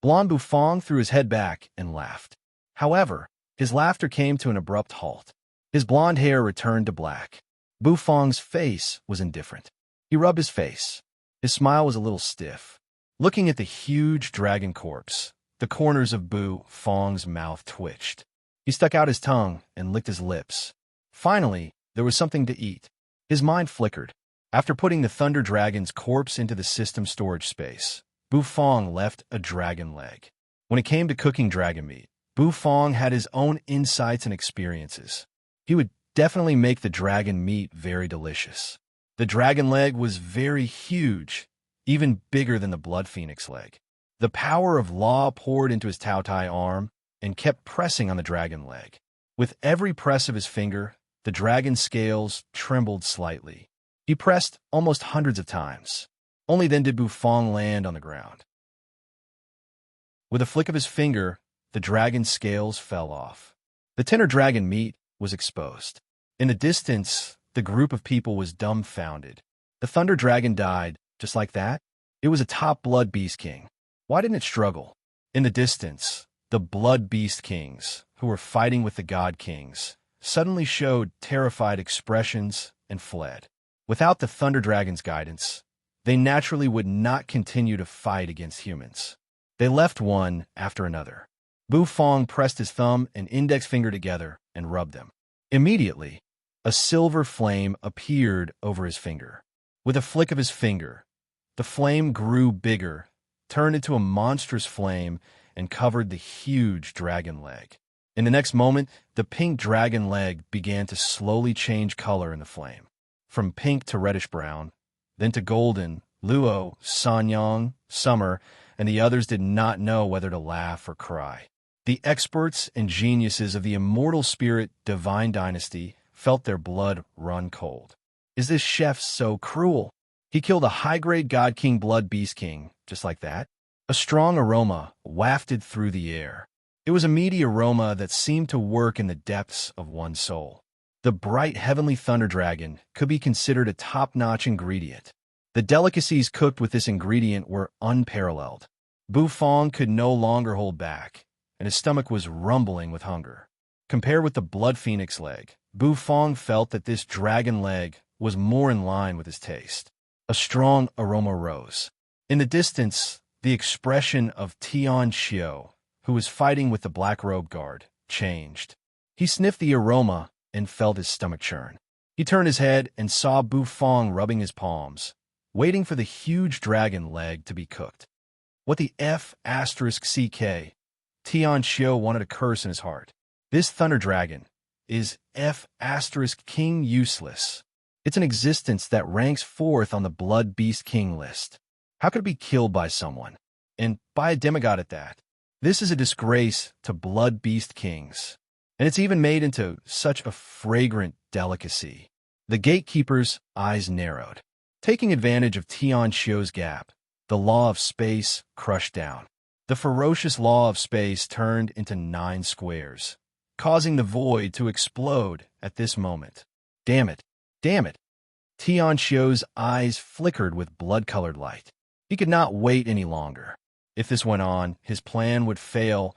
Blond Bufong threw his head back and laughed. However, his laughter came to an abrupt halt. His blonde hair returned to black. Bufong's face was indifferent. He rubbed his face. His smile was a little stiff. Looking at the huge dragon corpse, the corners of Bufong's mouth twitched. He stuck out his tongue and licked his lips. Finally, there was something to eat. His mind flickered. After putting the Thunder Dragon's corpse into the system storage space, Bufong left a dragon leg. When it came to cooking dragon meat, Bufong had his own insights and experiences. He would definitely make the dragon meat very delicious. The dragon leg was very huge, even bigger than the blood phoenix leg. The power of law poured into his Tao Tai arm and kept pressing on the dragon leg. With every press of his finger, the dragon's scales trembled slightly. He pressed almost hundreds of times. Only then did Bufong land on the ground. With a flick of his finger, the dragon's scales fell off. The tender dragon meat was exposed. In the distance, the group of people was dumbfounded. The Thunder Dragon died, just like that? It was a top Blood Beast King. Why didn't it struggle? In the distance, the Blood Beast Kings, who were fighting with the God Kings, suddenly showed terrified expressions and fled. Without the Thunder Dragon's guidance, they naturally would not continue to fight against humans. They left one after another. Bufong pressed his thumb and index finger together and rubbed them. Immediately, a silver flame appeared over his finger. With a flick of his finger, the flame grew bigger, turned into a monstrous flame, and covered the huge dragon leg. In the next moment, the pink dragon leg began to slowly change color in the flame. From pink to reddish-brown, then to golden. Luo, Sanyong, Summer, and the others did not know whether to laugh or cry. The experts and geniuses of the immortal spirit divine dynasty felt their blood run cold. Is this chef so cruel? He killed a high-grade God King Blood Beast King, just like that. A strong aroma wafted through the air. It was a meaty aroma that seemed to work in the depths of one's soul. The bright heavenly thunder dragon could be considered a top-notch ingredient. The delicacies cooked with this ingredient were unparalleled. Bufong could no longer hold back, and his stomach was rumbling with hunger. Compared with the blood phoenix leg, Bufong felt that this dragon leg was more in line with his taste. A strong aroma rose. In the distance, the expression of Tian Xiao, who was fighting with the black robe guard, changed. He sniffed the aroma and felt his stomach churn. He turned his head and saw Bufong rubbing his palms, waiting for the huge dragon leg to be cooked. What the F***CK? Tian Xiao wanted to curse in his heart. This thunder dragon is F***King useless. It's an existence that ranks fourth on the Blood Beast King list. How could it be killed by someone? And by a demigod at that. This is a disgrace to Blood Beast Kings. And it's even made into such a fragrant delicacy. The gatekeeper's eyes narrowed. Taking advantage of Tian Xiao's gap, the law of space crushed down. The ferocious law of space turned into 9 squares, causing the void to explode at this moment. Damn it! Damn it! Tian Xiao's eyes flickered with blood-colored light. He could not wait any longer. If this went on, his plan would fail.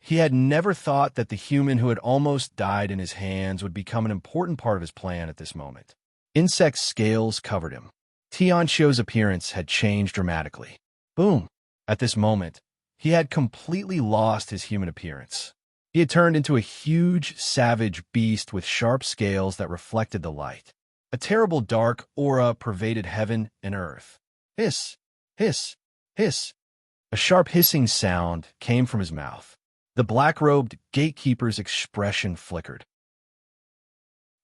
He had never thought that the human who had almost died in his hands would become an important part of his plan at this moment. Insect scales covered him. Tian Xiao's appearance had changed dramatically. Boom! At this moment, he had completely lost his human appearance. He had turned into a huge, savage beast with sharp scales that reflected the light. A terrible dark aura pervaded heaven and earth. Hiss! Hiss! Hiss! A sharp hissing sound came from his mouth. The black-robed gatekeeper's expression flickered.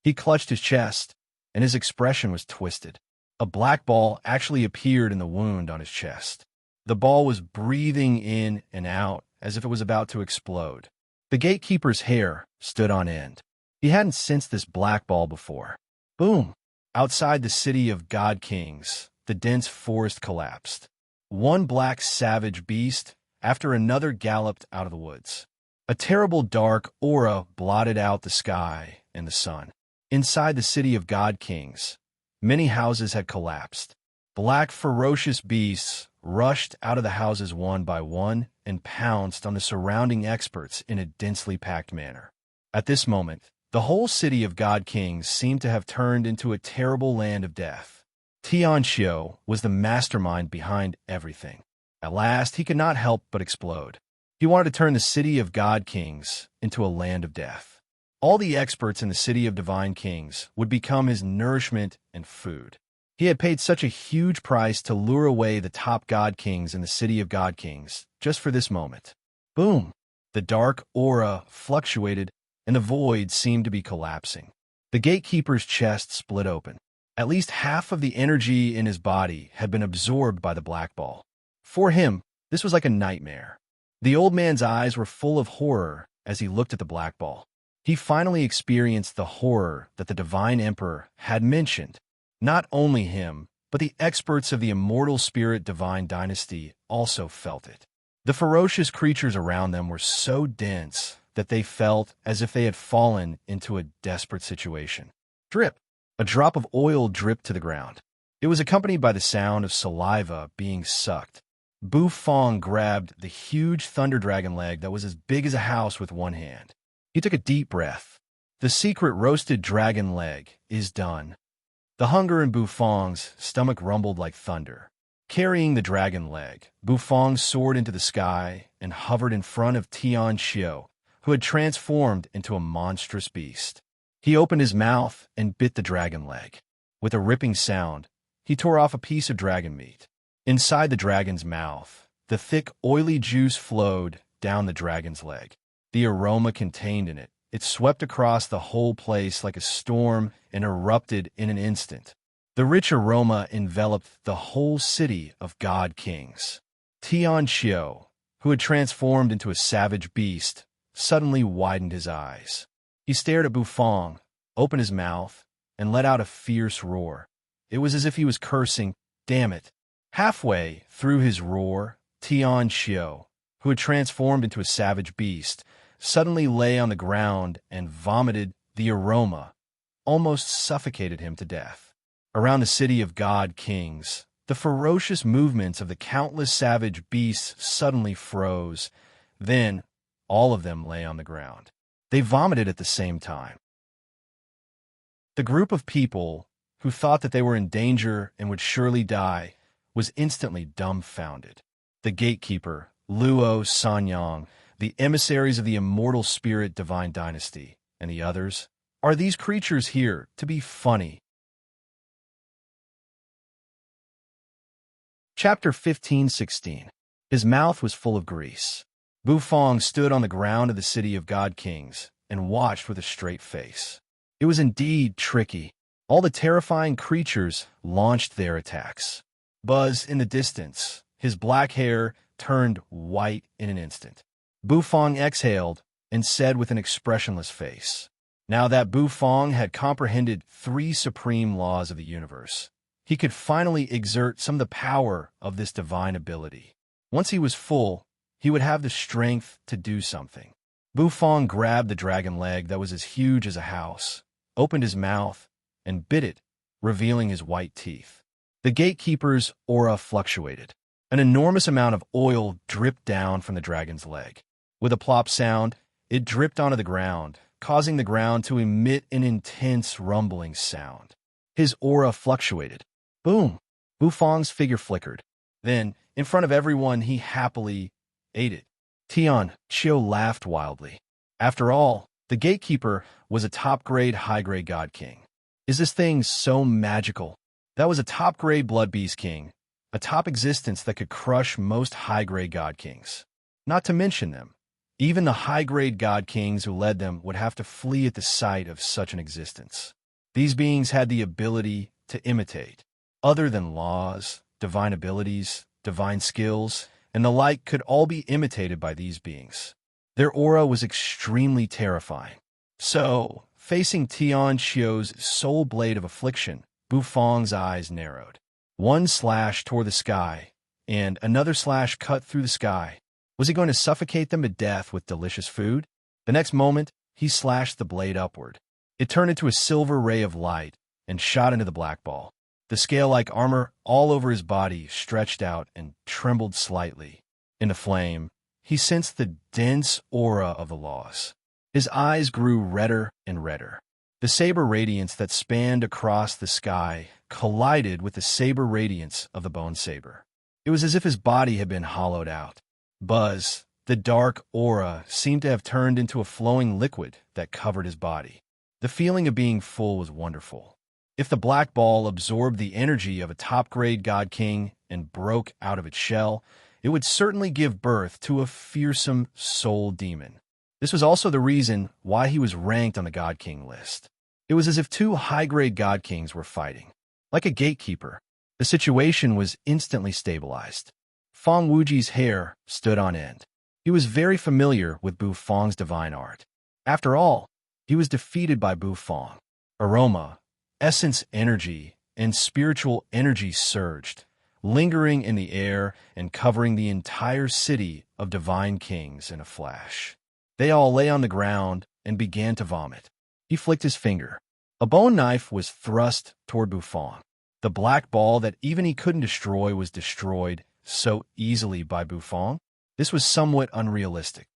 He clutched his chest, and his expression was twisted. A black ball actually appeared in the wound on his chest. The ball was breathing in and out as if it was about to explode. The gatekeeper's hair stood on end. He hadn't sensed this black ball before. Boom! Outside the city of God Kings, the dense forest collapsed. One black savage beast after another galloped out of the woods. A terrible dark aura blotted out the sky and the sun. Inside the city of God Kings, many houses had collapsed. Black ferocious beasts rushed out of the houses one by one and pounced on the surrounding experts in a densely packed manner. At this moment, the whole city of God Kings seemed to have turned into a terrible land of death. Tian Xiu was the mastermind behind everything. At last, he could not help but explode. He wanted to turn the city of God Kings into a land of death. All the experts in the city of Divine Kings would become his nourishment and food. He had paid such a huge price to lure away the top God Kings in the city of God Kings just for this moment. Boom! The dark aura fluctuated, and the void seemed to be collapsing. The gatekeeper's chest split open. At least half of the energy in his body had been absorbed by the black ball. For him, this was like a nightmare. The old man's eyes were full of horror as he looked at the black ball. He finally experienced the horror that the Divine Emperor had mentioned. Not only him, but the experts of the immortal spirit divine dynasty also felt it. The ferocious creatures around them were so dense that they felt as if they had fallen into a desperate situation. Drip! A drop of oil dripped to the ground. It was accompanied by the sound of saliva being sucked. Bu Fong grabbed the huge thunder dragon leg that was as big as a house with one hand. He took a deep breath. The secret roasted dragon leg is done. The hunger in Bu Fong's stomach rumbled like thunder. Carrying the dragon leg, Bu Fong soared into the sky and hovered in front of Tian Xiu, who had transformed into a monstrous beast. He opened his mouth and bit the dragon leg. With a ripping sound, he tore off a piece of dragon meat. Inside the dragon's mouth, the thick, oily juice flowed down the dragon's leg. The aroma contained in it, it swept across the whole place like a storm and erupted in an instant. The rich aroma enveloped the whole city of God Kings. Tian Xiu, who had transformed into a savage beast, suddenly widened his eyes. He stared at Bu Fong, opened his mouth, and let out a fierce roar. It was as if he was cursing, "Damn it." Halfway through his roar, Tian Xiu, who had transformed into a savage beast, suddenly lay on the ground and vomited. The aroma almost suffocated him to death. Around the city of God Kings, the ferocious movements of the countless savage beasts suddenly froze. Then, all of them lay on the ground. They vomited at the same time. The group of people who thought that they were in danger and would surely die was instantly dumbfounded. The gatekeeper, Luo Sanyang, the emissaries of the immortal spirit divine dynasty, and the others. Are these creatures here to be funny? Chapter 15:16. His mouth was full of grease. Bu Fong stood on the ground of the city of God Kings and watched with a straight face. It was indeed tricky. All the terrifying creatures launched their attacks. Buzz in the distance, his black hair turned white in an instant. Bu Fong exhaled and said with an expressionless face, now that Bu Fong had comprehended 3 supreme laws of the universe, he could finally exert some of the power of this divine ability. Once he was full, he would have the strength to do something. Bu Fong grabbed the dragon leg that was as huge as a house, opened his mouth, and bit it, revealing his white teeth. The gatekeeper's aura fluctuated. An enormous amount of oil dripped down from the dragon's leg. With a plop sound, it dripped onto the ground, causing the ground to emit an intense rumbling sound. His aura fluctuated. Boom! Bu Fong's figure flickered. Then, in front of everyone, he happily ate it. Tian Xiu laughed wildly. After all, the gatekeeper was a top-grade, high-grade god king. Is this thing so magical? That was a top-grade blood beast king, a top existence that could crush most high-grade god kings. Not to mention them. Even the high-grade god kings who led them would have to flee at the sight of such an existence. These beings had the ability to imitate. Other than laws, divine abilities, divine skills, and the like could all be imitated by these beings. Their aura was extremely terrifying. So, facing Tian Xiu's soul blade of affliction, Bu Fong's eyes narrowed. One slash tore the sky, and another slash cut through the sky. Was he going to suffocate them to death with delicious food? The next moment, he slashed the blade upward. It turned into a silver ray of light and shot into the black ball. The scale-like armor all over his body stretched out and trembled slightly. In the flame, he sensed the dense aura of the laws. His eyes grew redder and redder. The saber radiance that spanned across the sky collided with the saber radiance of the bone saber. It was as if his body had been hollowed out. Buzz, the dark aura, seemed to have turned into a flowing liquid that covered his body. The feeling of being full was wonderful. If the black ball absorbed the energy of a top-grade God King and broke out of its shell, it would certainly give birth to a fearsome soul demon. This was also the reason why he was ranked on the God King list. It was as if two high-grade God Kings were fighting. Like a gatekeeper, the situation was instantly stabilized. Feng Wuji's hair stood on end. He was very familiar with Bu Feng's divine art. After all, he was defeated by Bu Feng. Aroma, essence energy, and spiritual energy surged, lingering in the air and covering the entire city of divine kings in a flash. They all lay on the ground and began to vomit. He flicked his finger. A bone knife was thrust toward Bu Feng. The black ball that even he couldn't destroy was destroyed so easily by Bu Feng. This was somewhat unrealistic.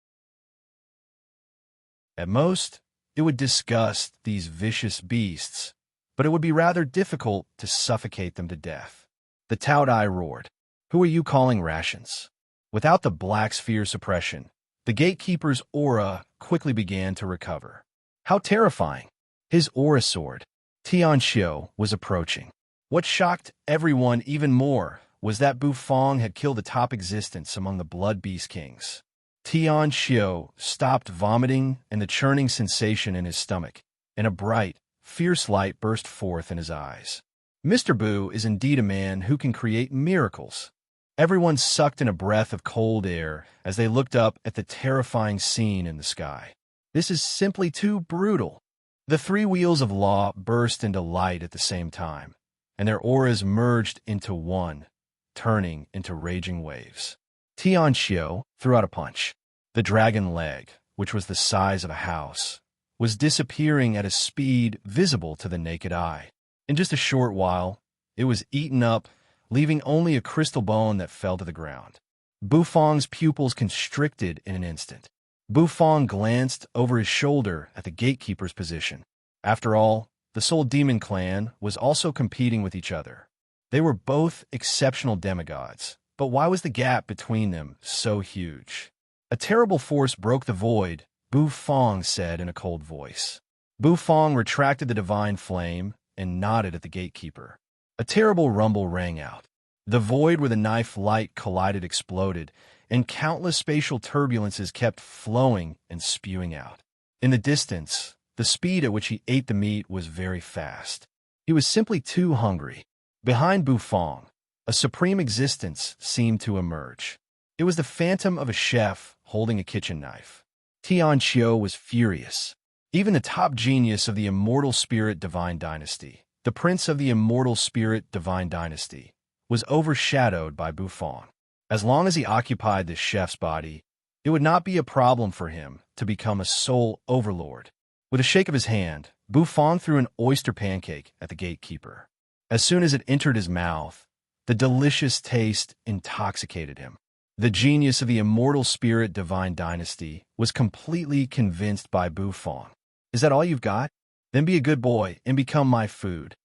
At most, it would disgust these vicious beasts, but it would be rather difficult to suffocate them to death. The Taodai roared, "Who are you calling rations?" Without the black sphere suppression, the gatekeeper's aura quickly began to recover. How terrifying! His aura sword, Tianxiu, was approaching. What shocked everyone even more was that Bu Feng had killed the top existence among the Blood Beast Kings. Tianxiu stopped vomiting and the churning sensation in his stomach, and a bright, fierce light burst forth in his eyes. Mr. Bu is indeed a man who can create miracles. Everyone sucked in a breath of cold air as they looked up at the terrifying scene in the sky. This is simply too brutal. The three wheels of law burst into light at the same time, and their auras merged into one, turning into raging waves. Tianxiu threw out a punch. The dragon leg, which was the size of a house, was disappearing at a speed visible to the naked eye. In just a short while, it was eaten up, leaving only a crystal bone that fell to the ground. Bu Feng's pupils constricted in an instant. Bu Feng glanced over his shoulder at the gatekeeper's position. After all, the Soul Demon clan was also competing with each other. They were both exceptional demigods, but why was the gap between them so huge? A terrible force broke the void, Bu Feng said in a cold voice. Bu Feng retracted the divine flame and nodded at the gatekeeper. A terrible rumble rang out. The void where the knife light collided exploded, and countless spatial turbulences kept flowing and spewing out. In the distance, the speed at which he ate the meat was very fast. He was simply too hungry. Behind Bu Feng, a supreme existence seemed to emerge. It was the phantom of a chef holding a kitchen knife. Tianxiu was furious. Even the top genius of the Immortal Spirit Divine Dynasty, the Prince of the Immortal Spirit Divine Dynasty, was overshadowed by Bu Feng. As long as he occupied this chef's body, it would not be a problem for him to become a soul overlord. With a shake of his hand, Bu Feng threw an oyster pancake at the gatekeeper. As soon as it entered his mouth, the delicious taste intoxicated him. The genius of the Immortal Spirit Divine Dynasty was completely convinced by Bu Feng. "Is that all you've got? Then be a good boy and become my food."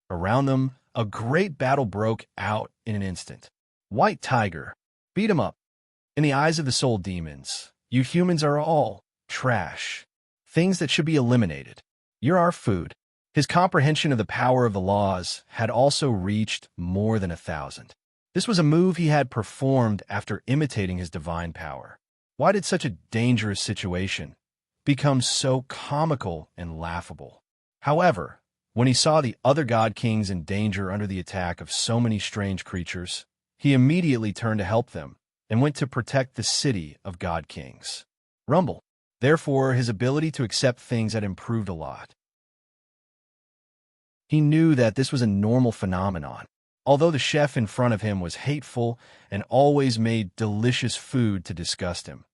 Around them, a great battle broke out in an instant. White Tiger, beat him up. In the eyes of the soul demons, you humans are all trash. Things that should be eliminated. You're our food. His comprehension of the power of the laws had also reached more than 1,000. This was a move he had performed after imitating his divine power. Why did such a dangerous situation become so comical and laughable? However, when he saw the other god kings in danger under the attack of so many strange creatures, he immediately turned to help them and went to protect the city of god kings. Rumble. Therefore, his ability to accept things had improved a lot. He knew that this was a normal phenomenon. Although the chef in front of him was hateful and always made delicious food to disgust him,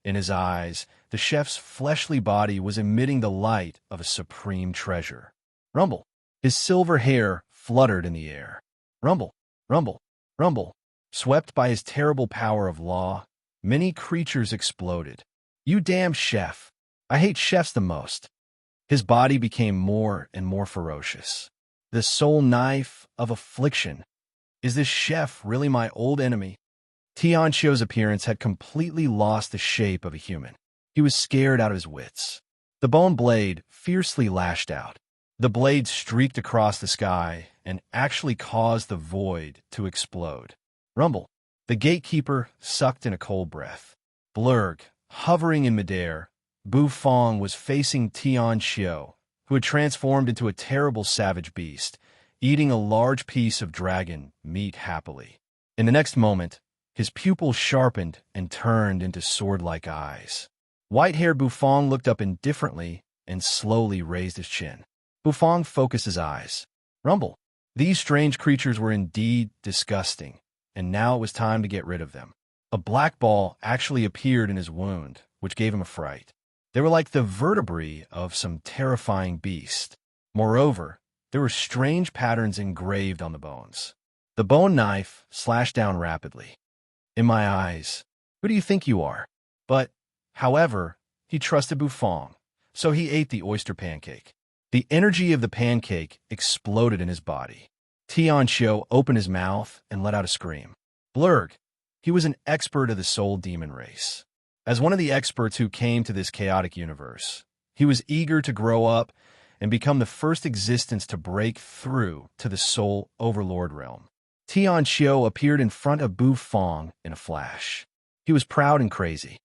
in his eyes, the chef's fleshly body was emitting the light of a supreme treasure. Rumble. His silver hair fluttered in the air. Rumble, rumble, rumble. Swept by his terrible power of law, many creatures exploded. You damn chef. I hate chefs the most. His body became more and more ferocious. The soul knife of affliction. Is this chef really my old enemy? Tianxio's appearance had completely lost the shape of a human. He was scared out of his wits. The bone blade fiercely lashed out. The blade streaked across the sky and actually caused the void to explode. Rumble. The gatekeeper sucked in a cold breath. Blurg, hovering in midair, Bu Fong was facing Tianxio, who had transformed into a terrible savage beast, eating a large piece of dragon meat happily. In the next moment, his pupils sharpened and turned into sword-like eyes. White-haired Bu Fong looked up indifferently and slowly raised his chin. Bu Fong focused his eyes. Rumble. These strange creatures were indeed disgusting, and now it was time to get rid of them. A black ball actually appeared in his wound, which gave him a fright. They were like the vertebrae of some terrifying beast. Moreover, there were strange patterns engraved on the bones. The bone knife slashed down rapidly. In my eyes, who do you think you are? But, however, he trusted Bu Fong, so he ate the oyster pancake. The energy of the pancake exploded in his body. Tianxio opened his mouth and let out a scream. Blurg. He was an expert of the soul demon race. As one of the experts who came to this chaotic universe, he was eager to grow up and become the first existence to break through to the soul overlord realm. Tianxio appeared in front of Bu Fong in a flash. He was proud and crazy.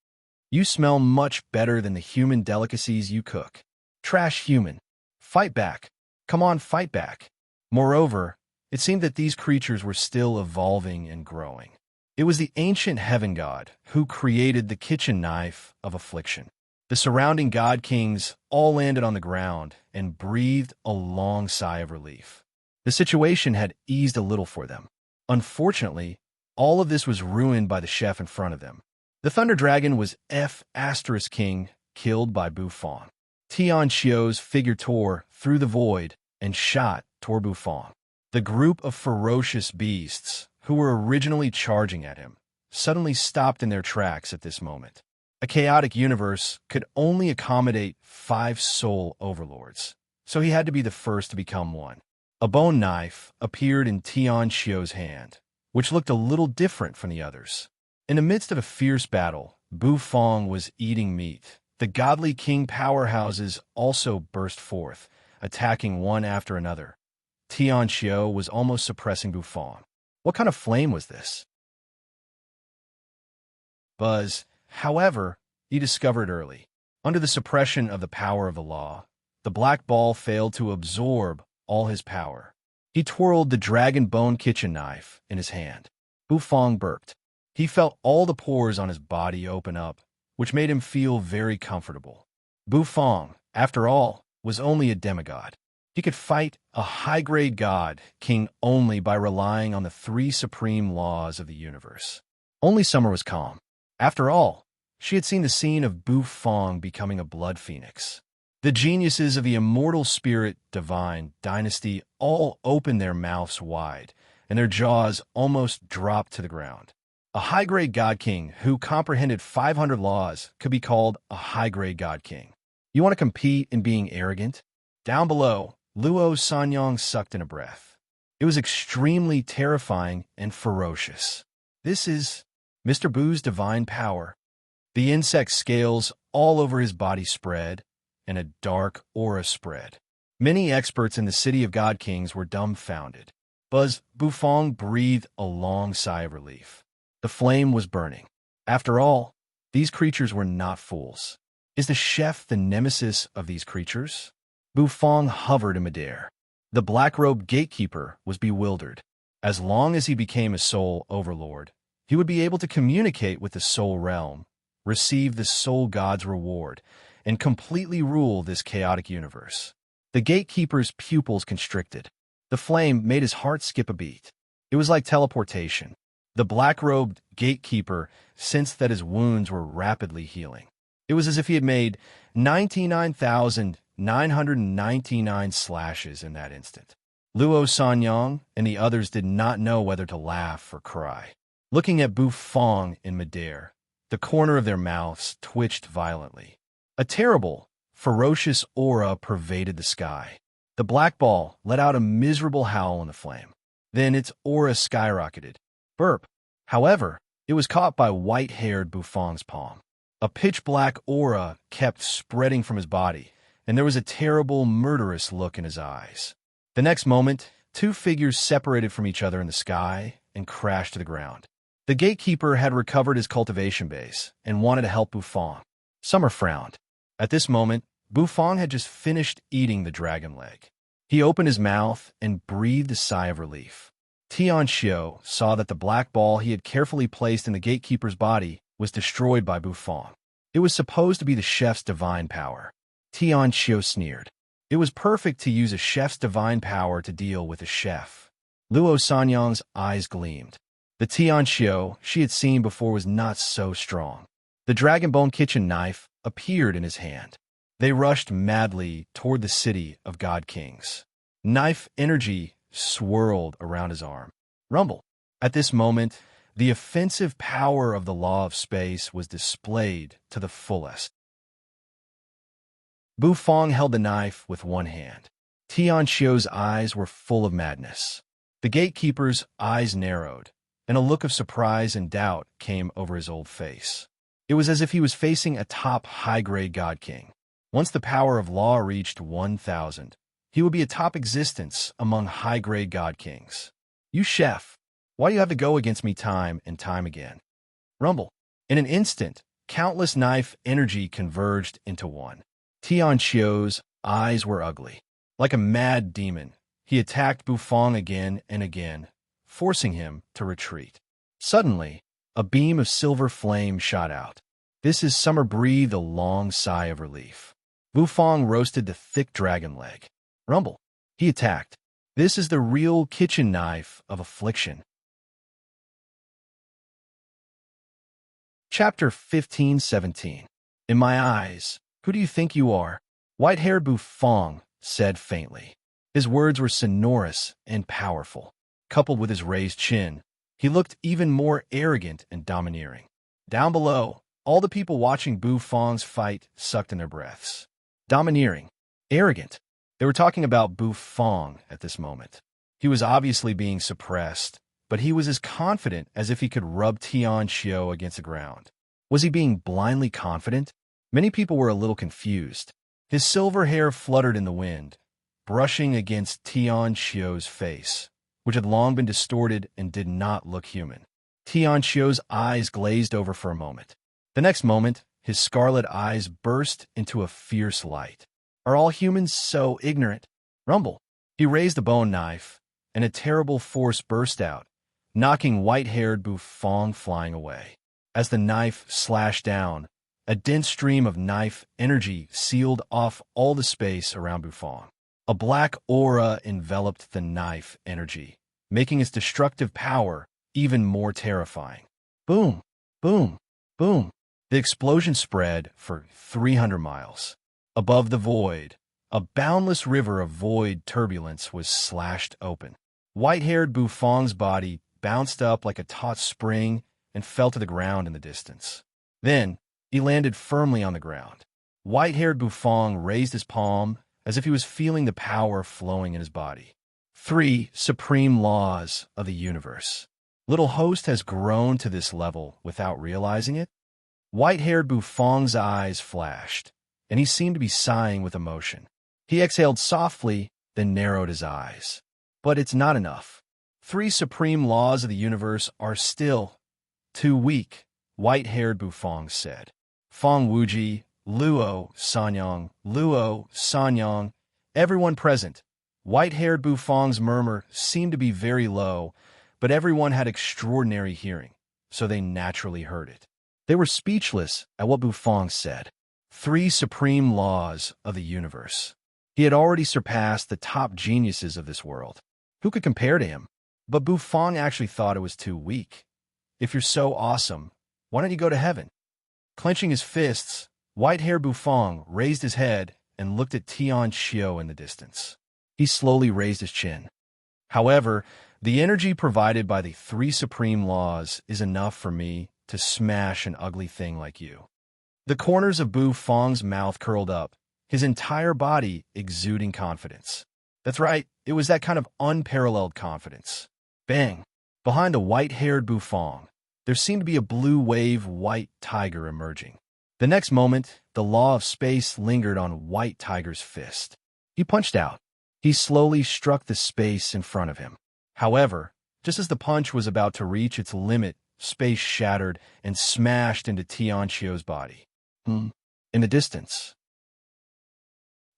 You smell much better than the human delicacies you cook. Trash human. Fight back. Come on, fight back. Moreover, it seemed that these creatures were still evolving and growing. It was the ancient heaven god who created the kitchen knife of affliction. The surrounding god kings all landed on the ground and breathed a long sigh of relief. The situation had eased a little for them. Unfortunately, all of this was ruined by the chef in front of them. The Thunder Dragon was King, killed by Bu Fong. Tianxio's figure tore through the void and shot toward Bu Fong. The group of ferocious beasts who were originally charging at him suddenly stopped in their tracks at this moment. A chaotic universe could only accommodate 5 soul overlords, so he had to be the first to become one. A bone knife appeared in Tianxio's hand, which looked a little different from the others. In the midst of a fierce battle, Bu Fong was eating meat. The godly king powerhouses also burst forth, attacking one after another. Tianxio was almost suppressing Bu Fong. What kind of flame was this? Buzz, however, he discovered early. Under the suppression of the power of the law, the black ball failed to absorb all his power. He twirled the dragon bone kitchen knife in his hand. Bu Fong burped. He felt all the pores on his body open up, which made him feel very comfortable. Bu Fong, after all, was only a demigod. He could fight a high-grade god king only by relying on the 3 supreme laws of the universe. Only Summer was calm. After all, she had seen the scene of Bu Fong becoming a blood phoenix. The geniuses of the immortal spirit divine dynasty all opened their mouths wide, and their jaws almost dropped to the ground. A high-grade god king who comprehended 500 laws could be called a high-grade god king. You want to compete in being arrogant? Down below, Luo Sanyong sucked in a breath. It was extremely terrifying and ferocious. This is Mr. Bu's divine power. The insect scales all over his body spread, and a dark aura spread. Many experts in the city of God Kings were dumbfounded. Bu Fong breathed a long sigh of relief. The flame was burning. After all, these creatures were not fools. Is the chef the nemesis of these creatures? Bu Fong hovered in midair. The black-robed gatekeeper was bewildered. As long as he became a soul overlord, he would be able to communicate with the soul realm, receive the soul god's reward, and completely rule this chaotic universe. The gatekeeper's pupils constricted. The flame made his heart skip a beat. It was like teleportation. The black-robed gatekeeper sensed that his wounds were rapidly healing. It was as if he had made 99,999 slashes in that instant. Luo Sanyang and the others did not know whether to laugh or cry. Looking at Bu Fong in midair, the corner of their mouths twitched violently. A terrible, ferocious aura pervaded the sky. The black ball let out a miserable howl in the flame. Then its aura skyrocketed. Burp. However, it was caught by white-haired Bufong's palm. A pitch-black aura kept spreading from his body, and there was a terrible, murderous look in his eyes. The next moment, two figures separated from each other in the sky and crashed to the ground. The gatekeeper had recovered his cultivation base and wanted to help Bufong. Summer frowned. At this moment, Bufong had just finished eating the dragon leg. He opened his mouth and breathed a sigh of relief. Tian Xiu saw that the black ball he had carefully placed in the gatekeeper's body was destroyed by Bufong. It was supposed to be the chef's divine power. Tian Xiu sneered. It was perfect to use a chef's divine power to deal with a chef. Luo Sanyang's eyes gleamed. The Tian Xiu she had seen before was not so strong. The dragon bone kitchen knife appeared in his hand. They rushed madly toward the city of God Kings. Knife energy swirled around his arm. Rumble. At this moment, the offensive power of the law of space was displayed to the fullest. Bufong held the knife with one hand. Tian Xiu's eyes were full of madness. The gatekeeper's eyes narrowed, and a look of surprise and doubt came over his old face. It was as if he was facing a top high-grade God King. Once the power of law reached 1,000, he would be a top existence among high-grade God Kings. You chef, why do you have to go against me time and time again? Rumble. In an instant, countless knife energy converged into one. Tian Xiu's eyes were ugly. Like a mad demon, he attacked Bufong again and again, forcing him to retreat. Suddenly, a beam of silver flame shot out. This is Summer breathed a long sigh of relief. Bufong roasted the thick dragon leg. Rumble. He attacked. This is the real kitchen knife of affliction. Chapter 15-17. In my eyes, who do you think you are? White-haired Bufong said faintly. His words were sonorous and powerful. Coupled with his raised chin, he looked even more arrogant and domineering. Down below, all the people watching Bufong's fight sucked in their breaths. Domineering. Arrogant. They were talking about Bufong at this moment. He was obviously being suppressed, but he was as confident as if he could rub Tian Xiu against the ground. Was he being blindly confident? Many people were a little confused. His silver hair fluttered in the wind, brushing against Tian Xiu's face, which had long been distorted and did not look human. Tian Xiu's eyes glazed over for a moment. The next moment, his scarlet eyes burst into a fierce light. Are all humans so ignorant? Rumble. He raised the bone knife, and a terrible force burst out, knocking white-haired Bufong flying away. As the knife slashed down, a dense stream of knife energy sealed off all the space around Bufong. A black aura enveloped the knife energy, making its destructive power even more terrifying. Boom, boom, boom. The explosion spread for 300 miles. Above the void, a boundless river of void turbulence was slashed open. White-haired Bufong's body bounced up like a taut spring and fell to the ground in the distance. Then, he landed firmly on the ground. White-haired Bufong raised his palm as if he was feeling the power flowing in his body. 3 supreme laws of the universe. Little Host has grown to this level without realizing it. White-haired Bufong's eyes flashed, and he seemed to be sighing with emotion. He exhaled softly, then narrowed his eyes. But it's not enough. 3 supreme laws of the universe are still too weak, white-haired Bufong said. Fong Wuji, Luo Sanyang, everyone present. White-haired Bufong's murmur seemed to be very low, but everyone had extraordinary hearing, so they naturally heard it. They were speechless at what Bufong said. 3 supreme laws of the universe. He had already surpassed the top geniuses of this world. Who could compare to him? But Bufong actually thought it was too weak. If you're so awesome, why don't you go to heaven? Clenching his fists, white-haired Bufong raised his head and looked at Tian Xiu in the distance. He slowly raised his chin. However, the energy provided by the three supreme laws is enough for me to smash an ugly thing like you. The corners of Bu Fong's mouth curled up, his entire body exuding confidence. That's right, it was that kind of unparalleled confidence. Bang! Behind the white-haired Bu Fong, there seemed to be a blue wave white tiger emerging. The next moment, the law of space lingered on White Tiger's fist. He punched out. He slowly struck the space in front of him. However, just as the punch was about to reach its limit, space shattered and smashed into Tianqiu's body. In the distance,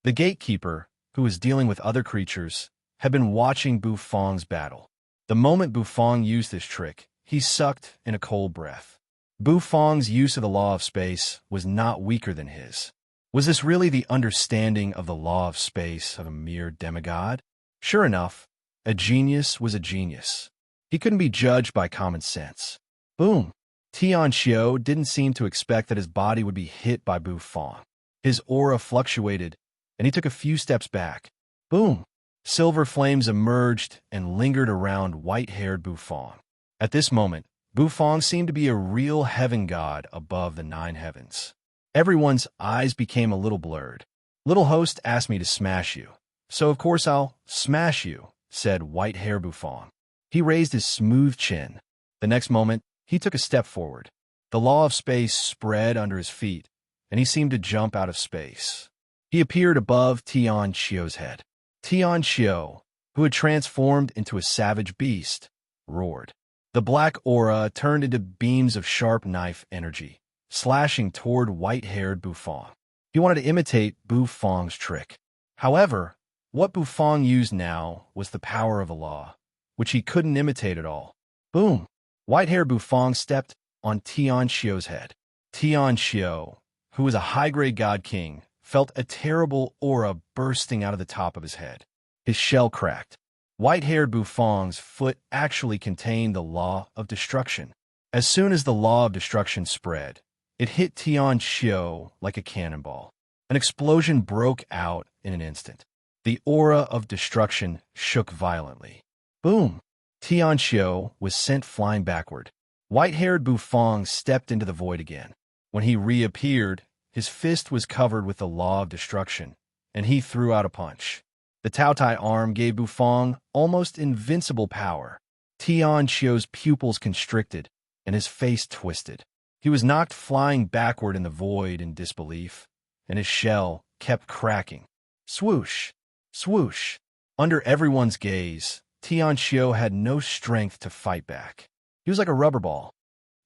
the gatekeeper, who was dealing with other creatures, had been watching Bu Fong's battle. The moment Bu Fong used this trick, he sucked in a cold breath. Bu Fong's use of the law of space was not weaker than his. Was this really the understanding of the law of space of a mere demigod? Sure enough, a genius was a genius. He couldn't be judged by common sense. Boom! Tianqiu didn't seem to expect that his body would be hit by Bu Fong. His aura fluctuated, and he took a few steps back. Boom! Silver flames emerged and lingered around white-haired Bu Fong. At this moment, Bu Fong seemed to be a real heaven god above the 9 heavens. Everyone's eyes became a little blurred. Little host asked me to smash you, so of course I'll smash you, said white-haired Bu Fong. He raised his smooth chin. The next moment, he took a step forward. The law of space spread under his feet, and he seemed to jump out of space. He appeared above Tianqiu's head. Tianqiu, who had transformed into a savage beast, roared. The black aura turned into beams of sharp knife energy, slashing toward white-haired Bu Fong. He wanted to imitate Bu Fong's trick. However, what Bu Fong used now was the power of the law, which he couldn't imitate at all. Boom! White-haired Bu Fong stepped on Tianqiu's head. Tianqiu, who was a high-grade god king, felt a terrible aura bursting out of the top of his head. His shell cracked. White-haired Bu Fong's foot actually contained the law of destruction. As soon as the law of destruction spread, it hit Tianqiu like a cannonball. An explosion broke out in an instant. The aura of destruction shook violently. Boom! Tianqiu was sent flying backward. White-haired Bu Fong stepped into the void again. When he reappeared, his fist was covered with the law of destruction, and he threw out a punch. The Taotai arm gave Bu Fong almost invincible power. Tianqiu's pupils constricted, and his face twisted. He was knocked flying backward in the void in disbelief, and his shell kept cracking. Swoosh! Swoosh! Under everyone's gaze, Tianqiu had no strength to fight back. He was like a rubber ball.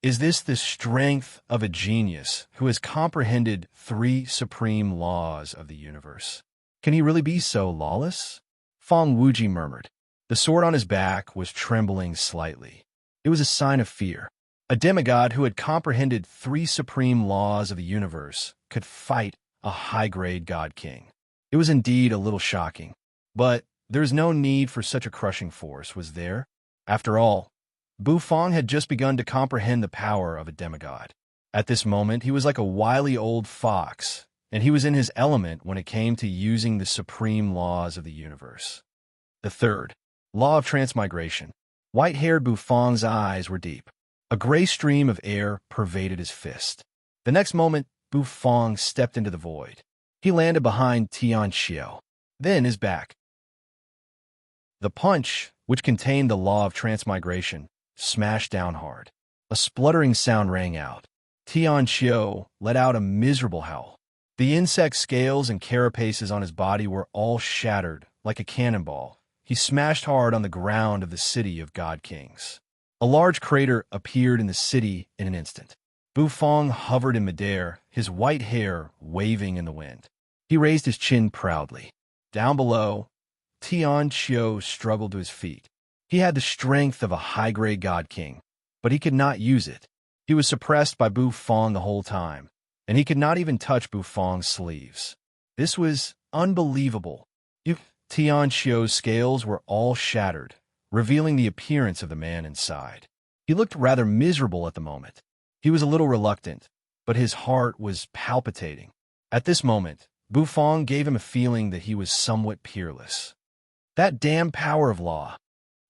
Is this the strength of a genius who has comprehended 3 supreme laws of the universe? Can he really be so lawless? Fong Wuji murmured. The sword on his back was trembling slightly. It was a sign of fear. A demigod who had comprehended 3 supreme laws of the universe could fight a high-grade god king. It was indeed a little shocking. But there's no need for such a crushing force, was there? After all, Bu Fong had just begun to comprehend the power of a demigod. At this moment, he was like a wily old fox, and he was in his element when it came to using the supreme laws of the universe. The third, law of transmigration. White-haired Bu Fong's eyes were deep. A gray stream of air pervaded his fist. The next moment, Bu Fong stepped into the void. He landed behind Tianqiu, then his back. The punch, which contained the law of transmigration, smashed down hard. A spluttering sound rang out. Tianqiu let out a miserable howl. The insect scales and carapaces on his body were all shattered like a cannonball. He smashed hard on the ground of the city of God Kings. A large crater appeared in the city in an instant. Bu Fong hovered in midair, his white hair waving in the wind. He raised his chin proudly. Down below, Tianqiu struggled to his feet. He had the strength of a high-grade god king, but he could not use it. He was suppressed by Bu Fong the whole time, and he could not even touch Bu Fong's sleeves. This was unbelievable. Tianqiu's scales were all shattered, revealing the appearance of the man inside. He looked rather miserable at the moment. He was a little reluctant, but his heart was palpitating. At this moment, Bu Fong gave him a feeling that he was somewhat peerless. That damn power of law.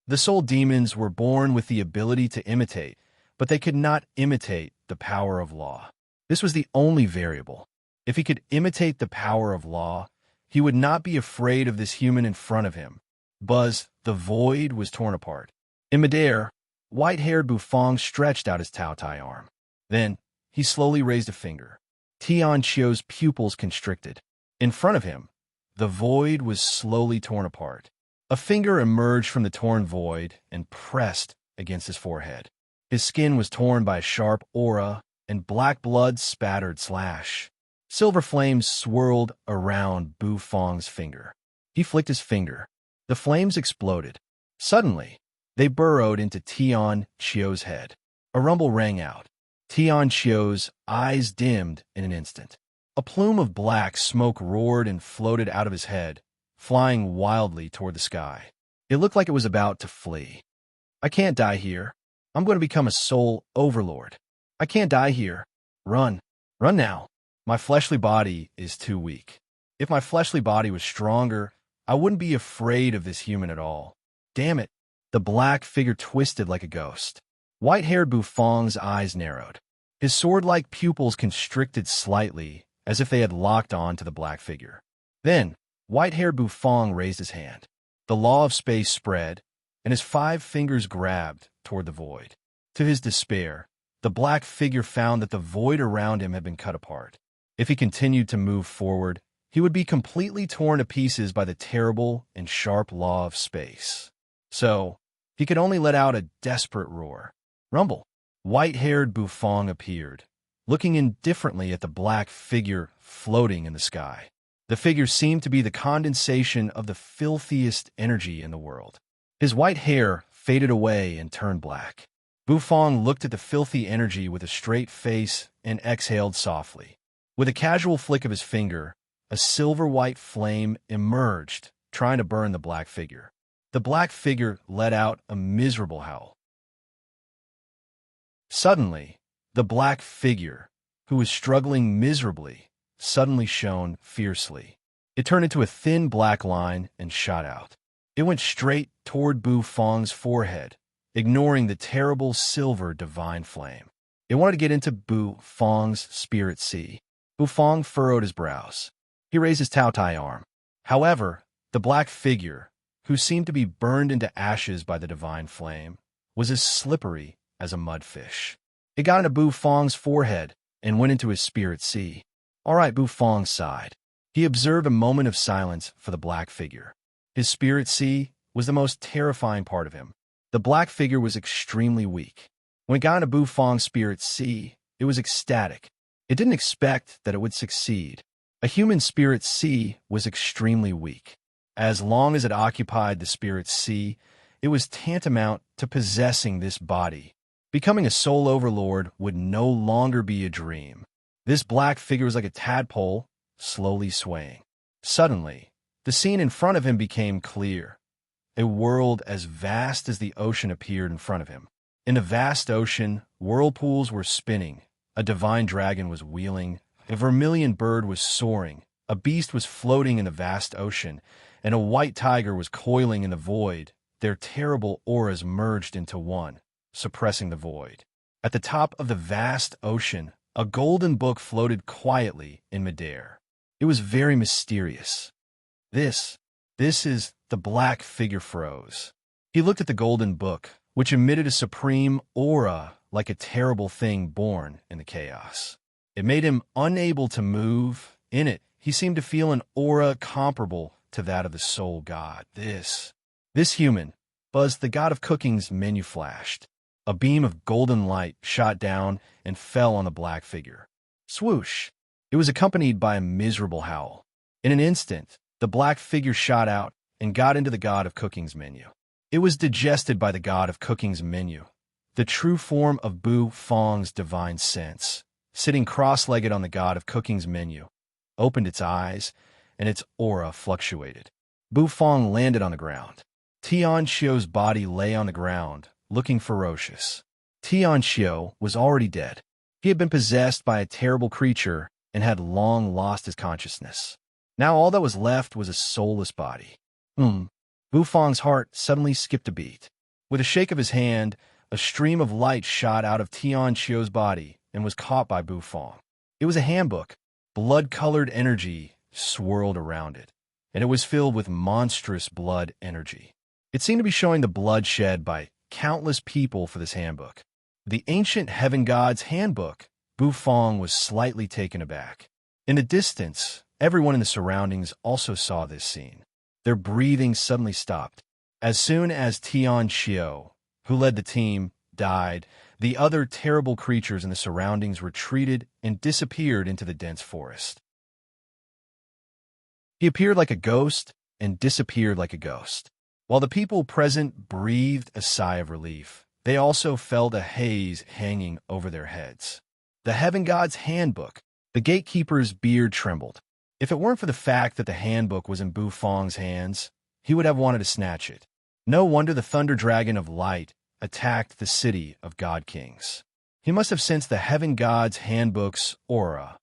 The soul demons were born with the ability to imitate, but they could not imitate the power of law. This was the only variable. If he could imitate the power of law, he would not be afraid of this human in front of him. Buzz, the void, was torn apart. In midair, white-haired Bufong stretched out his Taotai arm. Then, he slowly raised a finger. Tian Chio's pupils constricted. In front of him, the void was slowly torn apart. A finger emerged from the torn void and pressed against his forehead. His skin was torn by a sharp aura, and black blood spattered slash. Silver flames swirled around Bufong's finger. He flicked his finger. The flames exploded. Suddenly, they burrowed into Tian Chio's head. A rumble rang out. Tian Chio's eyes dimmed in an instant. A plume of black smoke roared and floated out of his head, flying wildly toward the sky. It looked like it was about to flee. I can't die here. I'm going to become a soul overlord. I can't die here. Run. Run now. My fleshly body is too weak. If my fleshly body was stronger, I wouldn't be afraid of this human at all. Damn it. The black figure twisted like a ghost. White-haired Bufong's eyes narrowed. His sword-like pupils constricted slightly, as if they had locked on to the black figure. Then, white-haired Bufong raised his hand. The law of space spread, and his 5 fingers grabbed toward the void. To his despair, the black figure found that the void around him had been cut apart. If he continued to move forward, he would be completely torn to pieces by the terrible and sharp law of space. So, he could only let out a desperate roar. Rumble. White-haired Bufong appeared, looking indifferently at the black figure floating in the sky. The figure seemed to be the condensation of the filthiest energy in the world. His white hair faded away and turned black. Bufong looked at the filthy energy with a straight face and exhaled softly. With a casual flick of his finger, a silver-white flame emerged, trying to burn the black figure. The black figure let out a miserable howl. Suddenly, the black figure, who was struggling miserably, suddenly shone fiercely. It turned into a thin black line and shot out. It went straight toward Bufong's forehead, ignoring the terrible silver divine flame. It wanted to get into Bufong's spirit sea. Bufong furrowed his brows. He raised his Taotai arm. However, the black figure, who seemed to be burned into ashes by the divine flame, was as slippery as a mudfish. It got into Bufong's forehead and went into his spirit sea. All right, Bufong sighed. He observed a moment of silence for the black figure. His spirit sea was the most terrifying part of him. The black figure was extremely weak. When it got into Bufong's spirit sea, it was ecstatic. It didn't expect that it would succeed. A human spirit sea was extremely weak. As long as it occupied the spirit sea, it was tantamount to possessing this body. Becoming a soul overlord would no longer be a dream. This black figure was like a tadpole, slowly swaying. Suddenly, the scene in front of him became clear. A world as vast as the ocean appeared in front of him. In the vast ocean, whirlpools were spinning, a divine dragon was wheeling, a vermilion bird was soaring, a beast was floating in the vast ocean, and a white tiger was coiling in the void. Their terrible auras merged into one, suppressing the void. At the top of the vast ocean, a golden book floated quietly in midair. It was very mysterious. This is the black figure froze. He looked at the golden book, which emitted a supreme aura like a terrible thing born in the chaos. It made him unable to move. In it, he seemed to feel an aura comparable to that of the soul god. This human, Buzz, the god of cooking's menu flashed. A beam of golden light shot down and fell on the black figure. Swoosh! It was accompanied by a miserable howl. In an instant, the black figure shot out and got into the god of cooking's menu. It was digested by the god of cooking's menu, the true form of Bufong's divine sense, sitting cross-legged on the god of cooking's menu, opened its eyes, and its aura fluctuated. Bufong landed on the ground. Tian Chio's body lay on the ground, looking ferocious. Tian Chio was already dead. He had been possessed by a terrible creature and had long lost his consciousness. Now all that was left was a soulless body. Bufong's heart suddenly skipped a beat. With a shake of his hand, a stream of light shot out of Tian Chio's body and was caught by Bu Fong. It was a handbook. Blood-colored energy swirled around it, and it was filled with monstrous blood energy. It seemed to be showing the blood shed by countless people for this handbook. The ancient heaven god's handbook. Bu Fong was slightly taken aback. In the distance, everyone in the surroundings also saw this scene. Their breathing suddenly stopped. As soon as Tian Chio, who led the team, died, the other terrible creatures in the surroundings retreated and disappeared into the dense forest. He appeared like a ghost and disappeared like a ghost. While the people present breathed a sigh of relief, they also felt a haze hanging over their heads. The heaven god's handbook. The gatekeeper's beard trembled. If it weren't for the fact that the handbook was in Bu Fong's hands, he would have wanted to snatch it. No wonder the thunder dragon of light attacked the city of god kings. He must have sensed the heaven god's handbook's aura.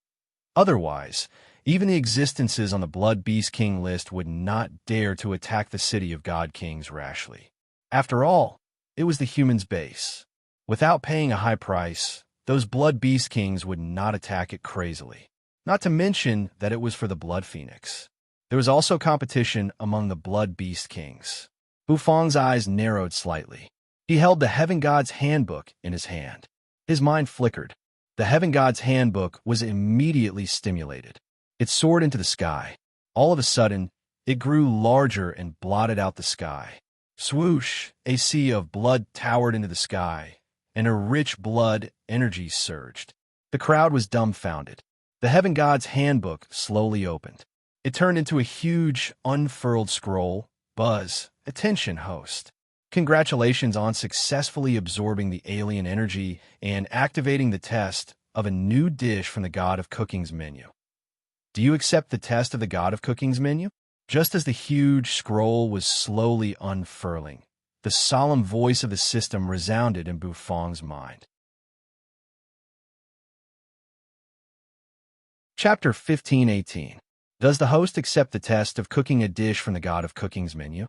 Otherwise, even the existences on the Blood Beast King list would not dare to attack the city of god kings rashly. After all, it was the human's base. Without paying a high price, those Blood Beast Kings would not attack it crazily. Not to mention that it was for the Blood Phoenix. There was also competition among the Blood Beast Kings. Bu Fong's eyes narrowed slightly. He held the Heaven God's handbook in his hand. His mind flickered. The Heaven God's handbook was immediately stimulated. It soared into the sky. All of a sudden, it grew larger and blotted out the sky. Swoosh! A sea of blood towered into the sky, and a rich blood energy surged. The crowd was dumbfounded. The Heaven God's handbook slowly opened. It turned into a huge, unfurled scroll. Buzz, attention, host. Congratulations on successfully absorbing the alien energy and activating the test of a new dish from the God of Cooking's menu. Do you accept the test of the God of Cooking's menu? Just as the huge scroll was slowly unfurling, the solemn voice of the system resounded in Bu Fong's mind. Chapter 15:18. Does the host accept the test of cooking a dish from the God of Cooking's menu?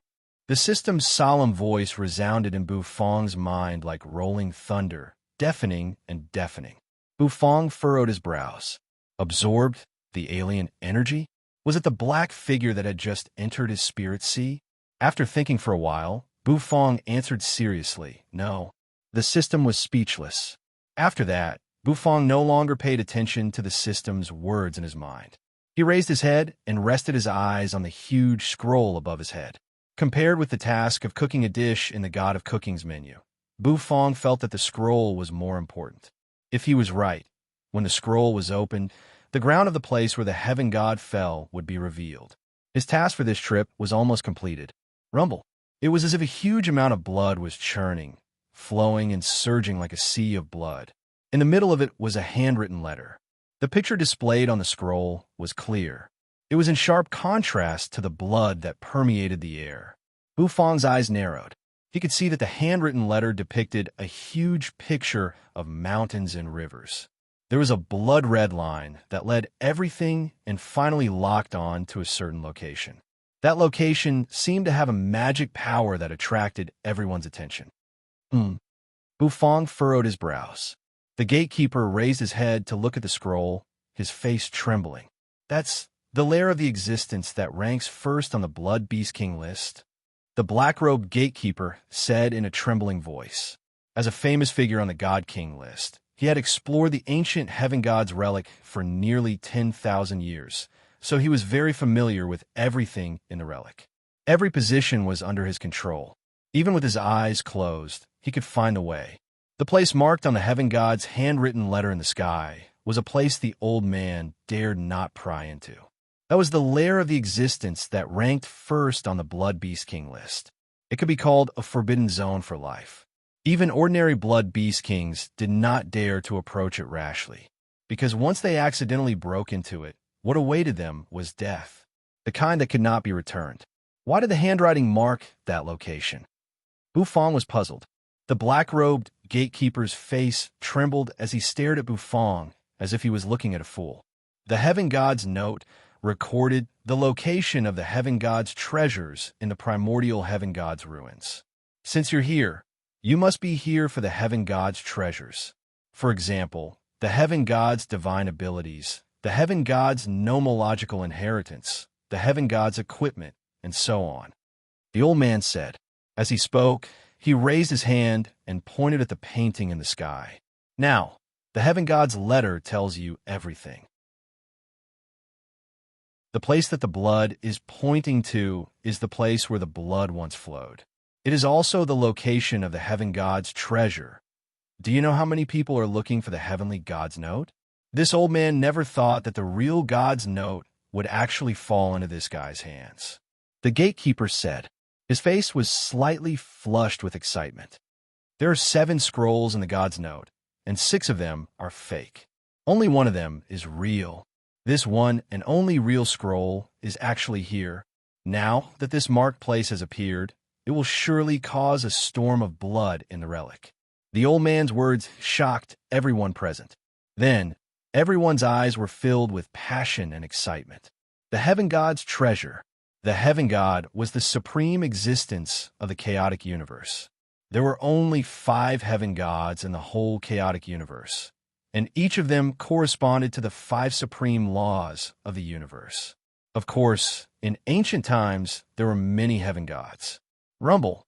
The system's solemn voice resounded in Bu Fong's mind like rolling thunder, deafening and deafening. Bu Fong furrowed his brows. Absorbed the alien energy? Was it the black figure that had just entered his spirit sea? After thinking for a while, Bu Fong answered seriously, no. The system was speechless. After that, Bu Fong no longer paid attention to the system's words in his mind. He raised his head and rested his eyes on the huge scroll above his head. Compared with the task of cooking a dish in the God of Cooking's menu, Bu Fong felt that the scroll was more important. If he was right, when the scroll was opened, the ground of the place where the heaven god fell would be revealed. His task for this trip was almost completed. Rumble. It was as if a huge amount of blood was churning, flowing and surging like a sea of blood. In the middle of it was a handwritten letter. The picture displayed on the scroll was clear. It was in sharp contrast to the blood that permeated the air. Bu Fong's eyes narrowed. He could see that the handwritten letter depicted a huge picture of mountains and rivers. There was a blood-red line that led everything and finally locked on to a certain location. That location seemed to have a magic power that attracted everyone's attention. Bu Fong furrowed his brows. The gatekeeper raised his head to look at the scroll, his face trembling. That's the layer of the existence that ranks first on the Blood Beast King list. The black-robed gatekeeper said in a trembling voice. As a famous figure on the God King list, he had explored the ancient heaven god's relic for nearly 10,000 years, so he was very familiar with everything in the relic. Every position was under his control. Even with his eyes closed, he could find the way. The place marked on the heaven god's handwritten letter in the sky was a place the old man dared not pry into. That was the layer of the existence that ranked first on the Blood Beast King list. It could be called a forbidden zone for life. Even ordinary Blood Beast Kings did not dare to approach it rashly, because once they accidentally broke into it, what awaited them was death, the kind that could not be returned. Why did the handwriting mark that location? Bu Fong was puzzled. The black-robed gatekeeper's face trembled as he stared at Bu Fong as if he was looking at a fool. The heaven god's note recorded the location of the heaven god's treasures in the primordial heaven god's ruins. Since you're here, you must be here for the heaven god's treasures. For example, the heaven god's divine abilities, the heaven god's nomological inheritance, the heaven god's equipment, and so on. The old man said. As he spoke, he raised his hand and pointed at the painting in the sky. Now, the heaven god's letter tells you everything. The place that the blood is pointing to is the place where the blood once flowed. It is also the location of the heaven god's treasure. Do you know how many people are looking for the heavenly god's note? This old man never thought that the real god's note would actually fall into this guy's hands. The gatekeeper said. His face was slightly flushed with excitement. There are 7 scrolls in the god's note, and 6 of them are fake. Only one of them is real. This one and only real scroll is actually here. Now that this marked place has appeared, it will surely cause a storm of blood in the relic. The old man's words shocked everyone present. Then, everyone's eyes were filled with passion and excitement. The heaven god's treasure. The heaven god was the supreme existence of the chaotic universe. There were only 5 heaven gods in the whole chaotic universe, and each of them corresponded to the 5 supreme laws of the universe. Of course, in ancient times, there were many heaven gods. Rumble,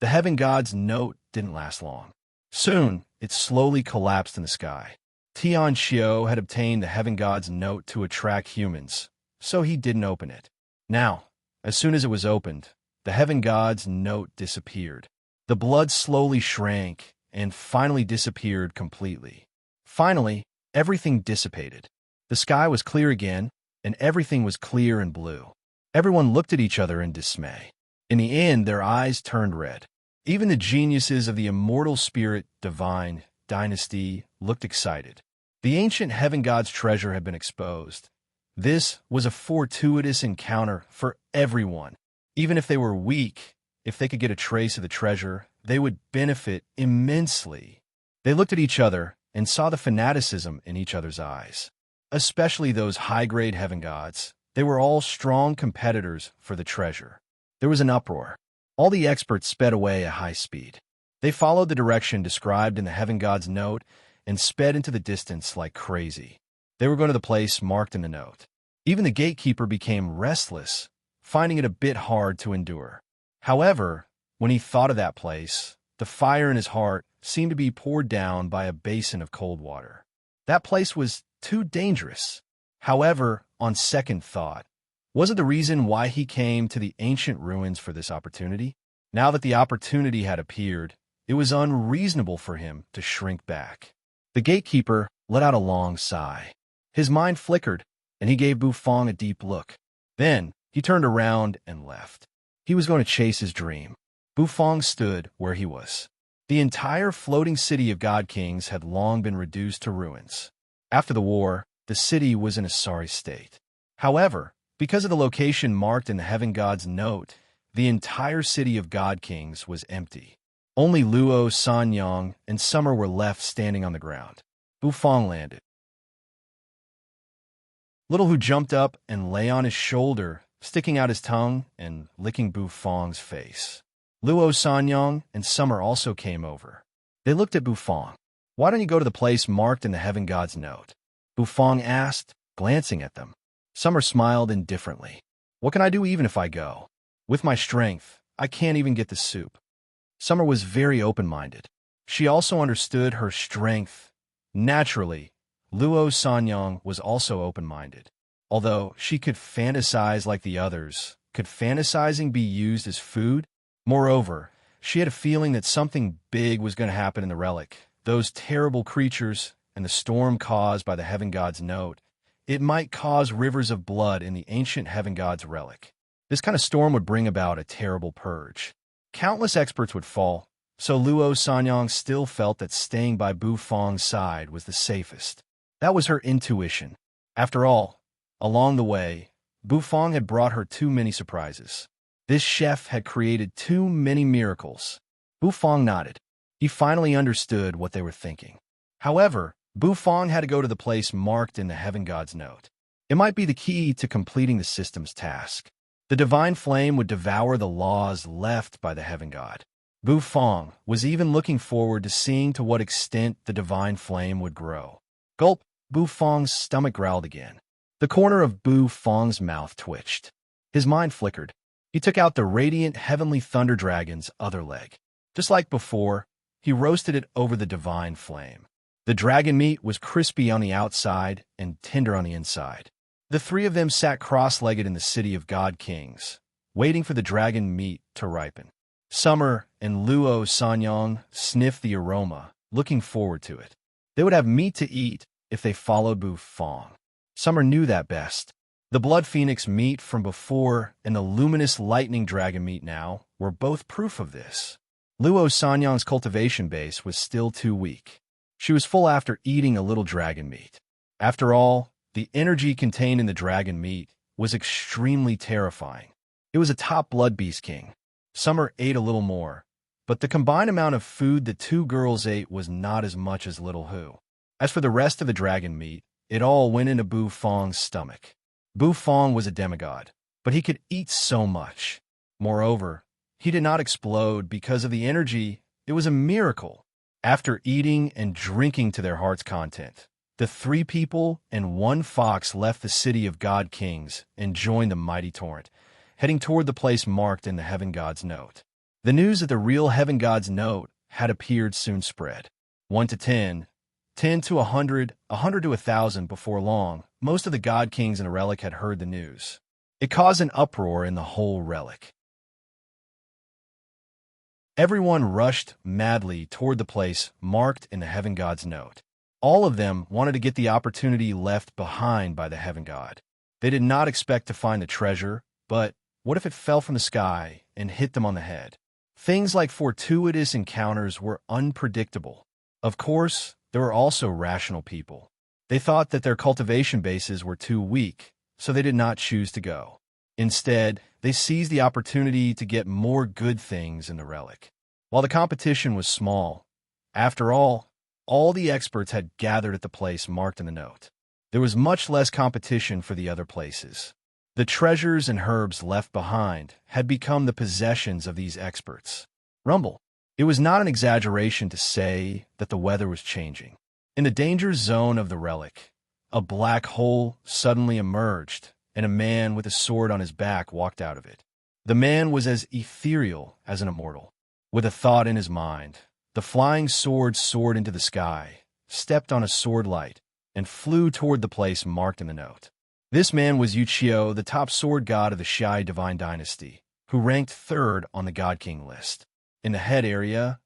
the heaven god's note didn't last long. Soon, it slowly collapsed in the sky. Tian Xiao had obtained the heaven god's note to attract humans, so he didn't open it. Now, as soon as it was opened, the heaven god's note disappeared. The blood slowly shrank and finally disappeared completely. Finally, everything dissipated. The sky was clear again, and everything was clear and blue. Everyone looked at each other in dismay. In the end, their eyes turned red. Even the geniuses of the immortal spirit, divine, dynasty looked excited. The ancient heaven god's treasure had been exposed. This was a fortuitous encounter for everyone. Even if they were weak, if they could get a trace of the treasure, they would benefit immensely. They looked at each other and saw the fanaticism in each other's eyes. Especially those high-grade heaven gods. They were all strong competitors for the treasure. There was an uproar. All the experts sped away at high speed. They followed the direction described in the heaven god's note and sped into the distance like crazy. They were going to the place marked in the note. Even the gatekeeper became restless, finding it a bit hard to endure. However, when he thought of that place, the fire in his heart seemed to be poured down by a basin of cold water. That place was too dangerous. However, on second thought, was it the reason why he came to the ancient ruins for this opportunity? Now that the opportunity had appeared, it was unreasonable for him to shrink back. The gatekeeper let out a long sigh. His mind flickered, and he gave Bufang a deep look. Then, he turned around and left. He was going to chase his dream. Bufang stood where he was. The entire floating city of God Kings had long been reduced to ruins. After the war, the city was in a sorry state. However, because of the location marked in the heaven god's note, the entire city of God Kings was empty. Only Luo, Sanyang, and Summer were left standing on the ground. Bufang landed. Little Hu jumped up and lay on his shoulder, sticking out his tongue and licking Bufang's face. Luo, Sanyang, and Summer also came over. They looked at Bufang. "Why don't you go to the place marked in the heaven god's note?" Bufang asked, glancing at them. Summer smiled indifferently. "What can I do even if I go? With my strength, I can't even get the soup." Summer was very open-minded. She also understood her strength. Naturally, Luo Sanyang was also open-minded. Although she could fantasize like the others, could fantasizing be used as food? Moreover, she had a feeling that something big was going to happen in the relic. Those terrible creatures and the storm caused by the heaven god's note. It might cause rivers of blood in the ancient heaven god's relic. This kind of storm would bring about a terrible purge. Countless experts would fall, so Luo Sanyang still felt that staying by Bufang's side was the safest. That was her intuition. After all, along the way, Bufang had brought her too many surprises. This chef had created too many miracles. Bufang nodded. He finally understood what they were thinking. However, Bufang had to go to the place marked in the heaven god's note. It might be the key to completing the system's task. The divine flame would devour the laws left by the heaven god. Bu Fong was even looking forward to seeing to what extent the divine flame would grow. Gulp! Bu Fong's stomach growled again. The corner of Bu Fong's mouth twitched. His mind flickered. He took out the radiant heavenly thunder dragon's other leg. Just like before, he roasted it over the divine flame. The dragon meat was crispy on the outside and tender on the inside. The three of them sat cross-legged in the city of God Kings, waiting for the dragon meat to ripen. Summer and Luo Sanyong sniffed the aroma, looking forward to it. They would have meat to eat if they followed Bu Fong. Summer knew that best. The blood phoenix meat from before and the luminous lightning dragon meat now were both proof of this. Luo Sanyong's cultivation base was still too weak. She was full after eating a little dragon meat. After all, the energy contained in the dragon meat was extremely terrifying. It was a top blood beast king. Summer ate a little more, but the combined amount of food the two girls ate was not as much as Little Hu. As for the rest of the dragon meat, it all went into Bu Fong's stomach. Bu Fong was a demigod, but he could eat so much. Moreover, he did not explode because of the energy. It was a miracle. After eating and drinking to their heart's content, the three people and one fox left the city of God Kings and joined the mighty torrent, heading toward the place marked in the Heaven God's note. The news that the real Heaven God's note had appeared soon spread. 1 to 10, 10 to 100, 100 to 1,000 before long. Most of the God Kings in the relic had heard the news. It caused an uproar in the whole relic. Everyone rushed madly toward the place marked in the Heaven God's note. All of them wanted to get the opportunity left behind by the Heaven God. They did not expect to find the treasure, but what if it fell from the sky and hit them on the head? Things like fortuitous encounters were unpredictable. Of course, there were also rational people. They thought that their cultivation bases were too weak, so they did not choose to go. Instead, they seized the opportunity to get more good things in the relic. While the competition was small, after all the experts had gathered at the place marked in the note. There was much less competition for the other places. The treasures and herbs left behind had become the possessions of these experts. Rumble. It was not an exaggeration to say that the weather was changing. In the danger zone of the relic, a black hole suddenly emerged, and a man with a sword on his back walked out of it. The man was as ethereal as an immortal. With a thought in his mind, the flying sword soared into the sky, stepped on a sword light, and flew toward the place marked in the note. This man was Yuchio, the top sword god of the Shai divine dynasty, who ranked third on the God King list. In the head area,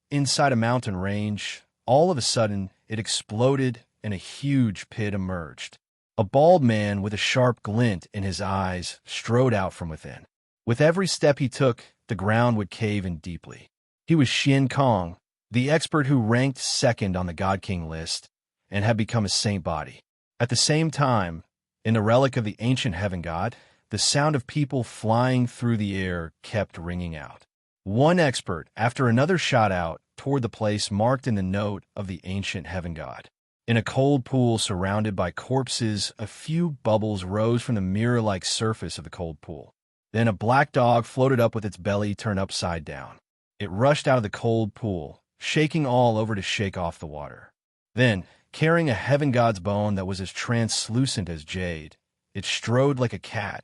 inside a mountain range, all of a sudden it exploded and a huge pit emerged. A bald man with a sharp glint in his eyes strode out from within. With every step he took, the ground would cave in deeply. He was Xian Kong, the expert who ranked second on the God King list and had become a saint body. At the same time, in the relic of the ancient Heaven God, the sound of people flying through the air kept ringing out. One expert after another shot out toward the place marked in the note of the ancient Heaven God. In a cold pool surrounded by corpses, a few bubbles rose from the mirror-like surface of the cold pool. Then a black dog floated up with its belly turned upside down. It rushed out of the cold pool, shaking all over to shake off the water. Then, carrying a Heaven God's bone that was as translucent as jade, it strode like a cat,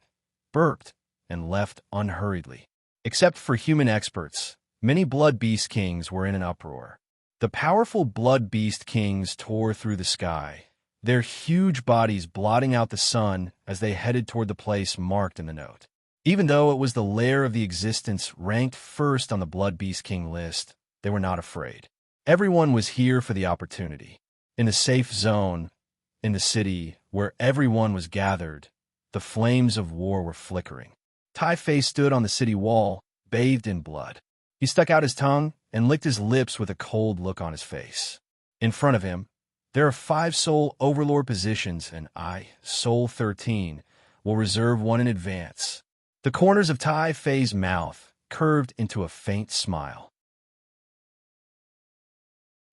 burped, and left unhurriedly. Except for human experts, many blood beast kings were in an uproar. The powerful blood beast kings tore through the sky, their huge bodies blotting out the sun as they headed toward the place marked in the note. Even though it was the lair of the existence ranked first on the blood beast king list, they were not afraid. Everyone was here for the opportunity. In the safe zone, in the city where everyone was gathered, the flames of war were flickering. Tai Fei stood on the city wall, bathed in blood. He stuck out his tongue and licked his lips with a cold look on his face. In front of him, there are 5 soul overlord positions, and I, Soul 13, will reserve one in advance. The corners of Tai Fei's mouth curved into a faint smile.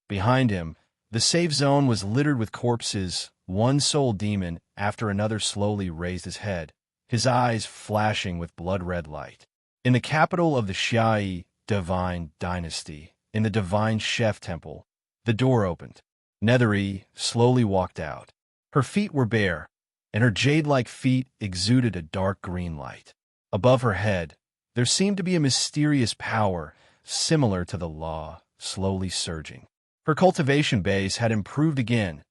Behind him, the safe zone was littered with corpses. One soul demon after another slowly raised his head, his eyes flashing with blood-red light. In the capital of the Xiai, divine dynasty, in the divine chef temple, the door opened. Nethery slowly walked out. Her feet were bare, and her jade-like feet exuded a dark green light. Above her head, there seemed to be a mysterious power, similar to the law, slowly surging. Her cultivation base had improved again.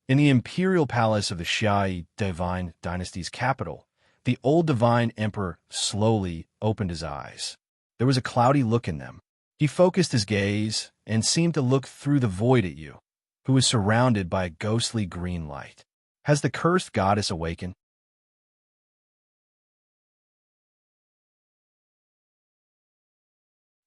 In the imperial palace of the Xiai divine dynasty's capital, the old divine emperor slowly opened his eyes. There was a cloudy look in them. He focused his gaze and seemed to look through the void at you, who was surrounded by a ghostly green light. Has the cursed goddess awakened?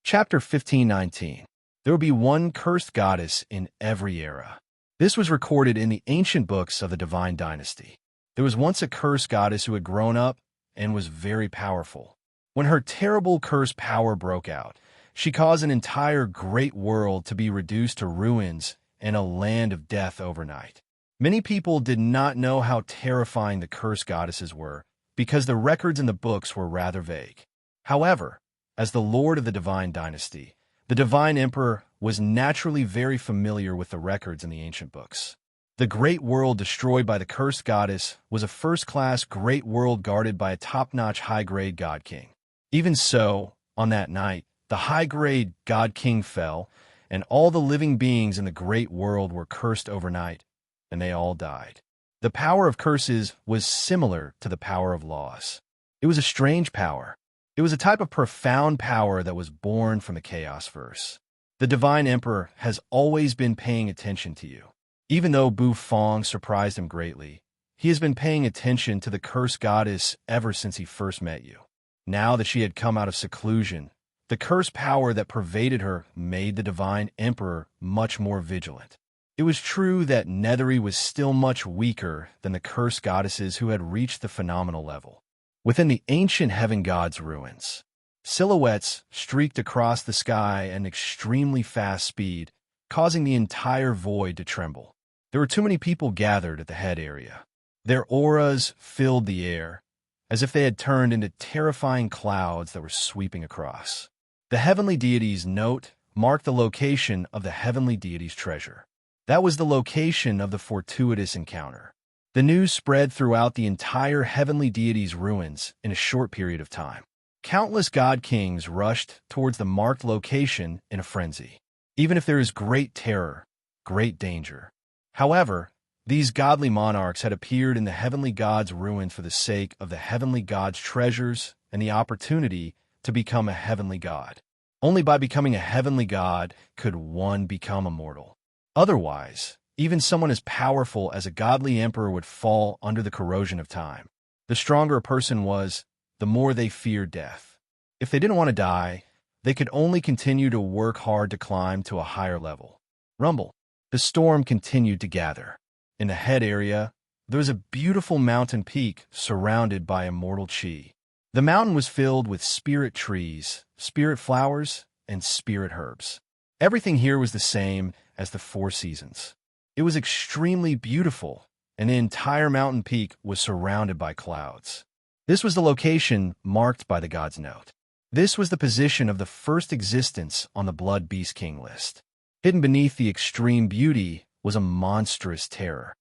Chapter 1519. There will be one cursed goddess in every era. This was recorded in the ancient books of the divine dynasty. There was once a cursed goddess who had grown up and was very powerful. When her terrible cursed power broke out, she caused an entire great world to be reduced to ruins and a land of death overnight. Many people did not know how terrifying the cursed goddesses were because the records in the books were rather vague. However, as the lord of the divine dynasty, the divine emperor was naturally very familiar with the records in the ancient books. The great world destroyed by the cursed goddess was a first-class great world guarded by a top-notch high-grade god king. Even so, on that night, the high-grade god king fell, and all the living beings in the great world were cursed overnight, and they all died. The power of curses was similar to the power of laws. It was a strange power. It was a type of profound power that was born from the chaos verse. The divine emperor has always been paying attention to you. Even though Bu Fong surprised him greatly, he has been paying attention to the cursed goddess ever since he first met you. Now that she had come out of seclusion, the cursed power that pervaded her made the divine emperor much more vigilant. It was true that Nethery was still much weaker than the cursed goddesses who had reached the phenomenal level. Within the ancient heaven god's ruins, silhouettes streaked across the sky at an extremely fast speed, causing the entire void to tremble. There were too many people gathered at the head area. Their auras filled the air, as if they had turned into terrifying clouds that were sweeping across. The heavenly deity's note marked the location of the heavenly deity's treasure. That was the location of the fortuitous encounter. The news spread throughout the entire heavenly deity's ruins in a short period of time. Countless god kings rushed towards the marked location in a frenzy. Even if there is great terror, great danger. However, these godly monarchs had appeared in the heavenly god's ruins for the sake of the heavenly god's treasures and the opportunity to become a heavenly god. Only by becoming a heavenly god could one become immortal. Otherwise, even someone as powerful as a godly emperor would fall under the corrosion of time. The stronger a person was, the more they feared death. If they didn't want to die, they could only continue to work hard to climb to a higher level. Rumble. The storm continued to gather. In the head area, there was a beautiful mountain peak surrounded by immortal chi. The mountain was filled with spirit trees, spirit flowers, and spirit herbs. Everything here was the same as the four seasons. It was extremely beautiful, and the entire mountain peak was surrounded by clouds. This was the location marked by the god's note. This was the position of the first existence on the Blood Beast King list. Hidden beneath the extreme beauty was a monstrous terror.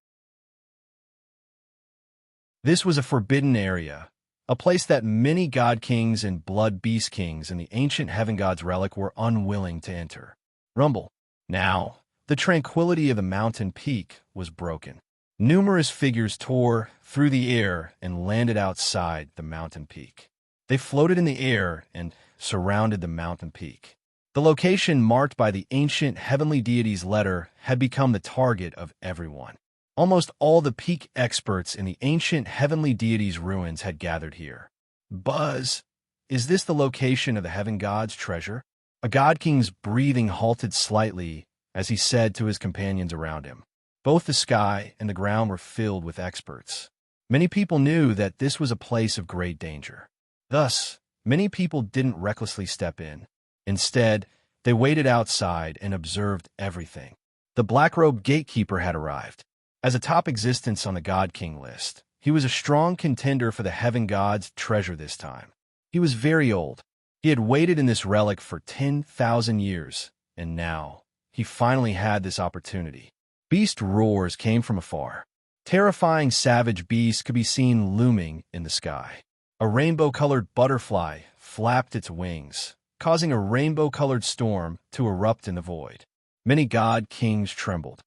This was a forbidden area, a place that many god kings and blood beast kings in the ancient heaven god's relic were unwilling to enter. Rumble. Now, the tranquility of the mountain peak was broken. Numerous figures tore through the air and landed outside the mountain peak. They floated in the air and surrounded the mountain peak. The location marked by the ancient heavenly deity's letter had become the target of everyone. Almost all the peak experts in the ancient heavenly deity's ruins had gathered here. Buzz, is this the location of the heaven god's treasure? A god king's breathing halted slightly as he said to his companions around him. Both the sky and the ground were filled with experts. Many people knew that this was a place of great danger. Thus, many people didn't recklessly step in. Instead, they waited outside and observed everything. The black-robed gatekeeper had arrived. As a top existence on the God King list, he was a strong contender for the heaven god's treasure this time. He was very old, He had waited in this relic for 10,000 years, and now he finally had this opportunity. Beast roars came from afar. Terrifying savage beasts could be seen looming in the sky. A rainbow-colored butterfly flapped its wings, causing a rainbow-colored storm to erupt in the void. Many god-kings trembled.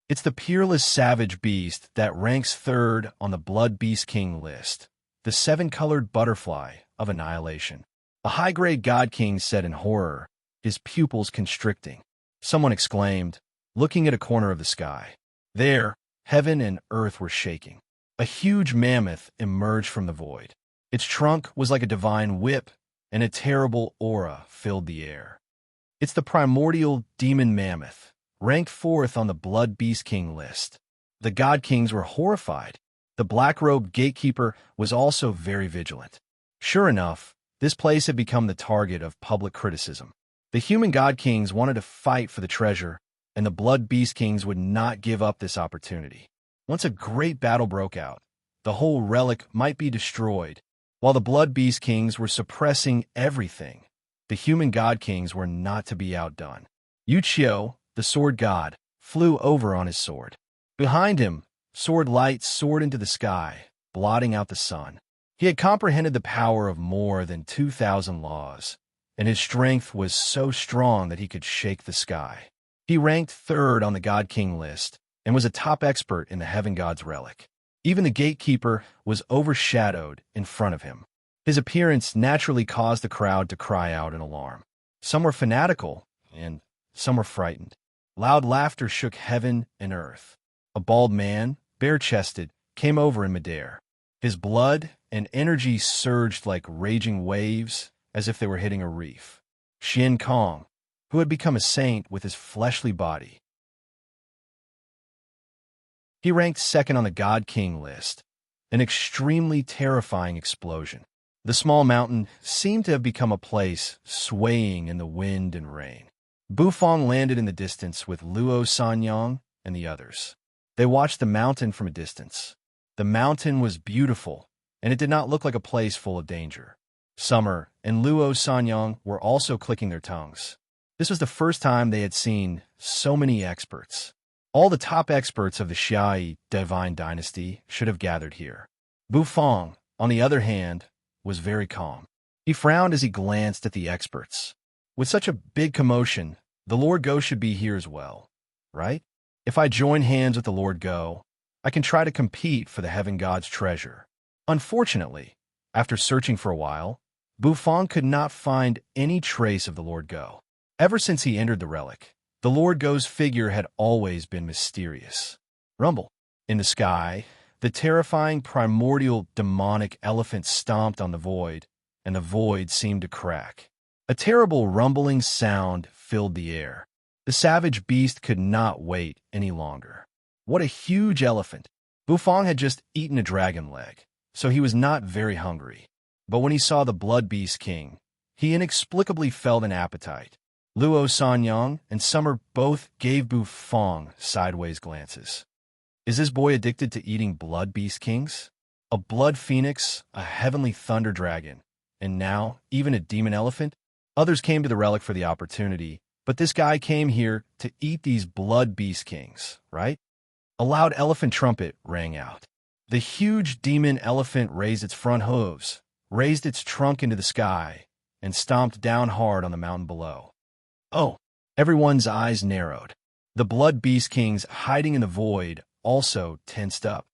It's the peerless savage beast that ranks third on the Blood Beast King list, the seven-colored butterfly of annihilation. A high-grade god-king said in horror, his pupils constricting. Someone exclaimed, looking at a corner of the sky. There, heaven and earth were shaking. A huge mammoth emerged from the void. Its trunk was like a divine whip, and a terrible aura filled the air. It's the primordial demon mammoth, ranked fourth on the Blood Beast King list. The god kings were horrified. The black-robed gatekeeper was also very vigilant. Sure enough, this place had become the target of public criticism. The human god kings wanted to fight for the treasure, and the Blood Beast Kings would not give up this opportunity. Once a great battle broke out, the whole relic might be destroyed. While the Blood Beast Kings were suppressing everything, the human god kings were not to be outdone. Yuchio, the sword god, flew over on his sword. Behind him, sword light soared into the sky, blotting out the sun. He had comprehended the power of more than 2,000 laws, and his strength was so strong that he could shake the sky. He ranked third on the God King list and was a top expert in the Heaven God's relic. Even the gatekeeper was overshadowed in front of him. His appearance naturally caused the crowd to cry out in alarm. Some were fanatical, and some were frightened. Loud laughter shook heaven and earth. A bald man, bare-chested, came over in midair. His blood and energy surged like raging waves, as if they were hitting a reef. Xian Kong, who had become a saint with his fleshly body. He ranked second on the God King list, an extremely terrifying explosion. The small mountain seemed to have become a place swaying in the wind and rain. Bufong landed in the distance with Luo Sanyang and the others. They watched the mountain from a distance. The mountain was beautiful, and it did not look like a place full of danger. Summer and Luo Sanyang were also clicking their tongues. This was the first time they had seen so many experts. All the top experts of the Xiai divine dynasty should have gathered here. Bufong, on the other hand, was very calm. He frowned as he glanced at the experts. With such a big commotion, the Lord Go should be here as well, right? If I join hands with the Lord Go, I can try to compete for the Heaven God's treasure. Unfortunately, after searching for a while, Bufong could not find any trace of the Lord Go. Ever since he entered the relic, the Lord Go's figure had always been mysterious. Rumble. In the sky, the terrifying primordial demonic elephant stomped on the void, and the void seemed to crack. A terrible rumbling sound filled the air. The savage beast could not wait any longer. What a huge elephant! Bufong had just eaten a dragon leg, so he was not very hungry. But when he saw the Blood Beast King, he inexplicably felt an appetite. Luo Sanyang and Summer both gave Bufong sideways glances. Is this boy addicted to eating Blood Beast Kings? A blood phoenix, a heavenly thunder dragon, and now even a demon elephant? Others came to the relic for the opportunity, but this guy came here to eat these Blood Beast Kings, right? A loud elephant trumpet rang out. The huge demon elephant raised its front hooves, raised its trunk into the sky, and stomped down hard on the mountain below. Oh, everyone's eyes narrowed. The Blood Beast Kings hiding in the void also tensed up.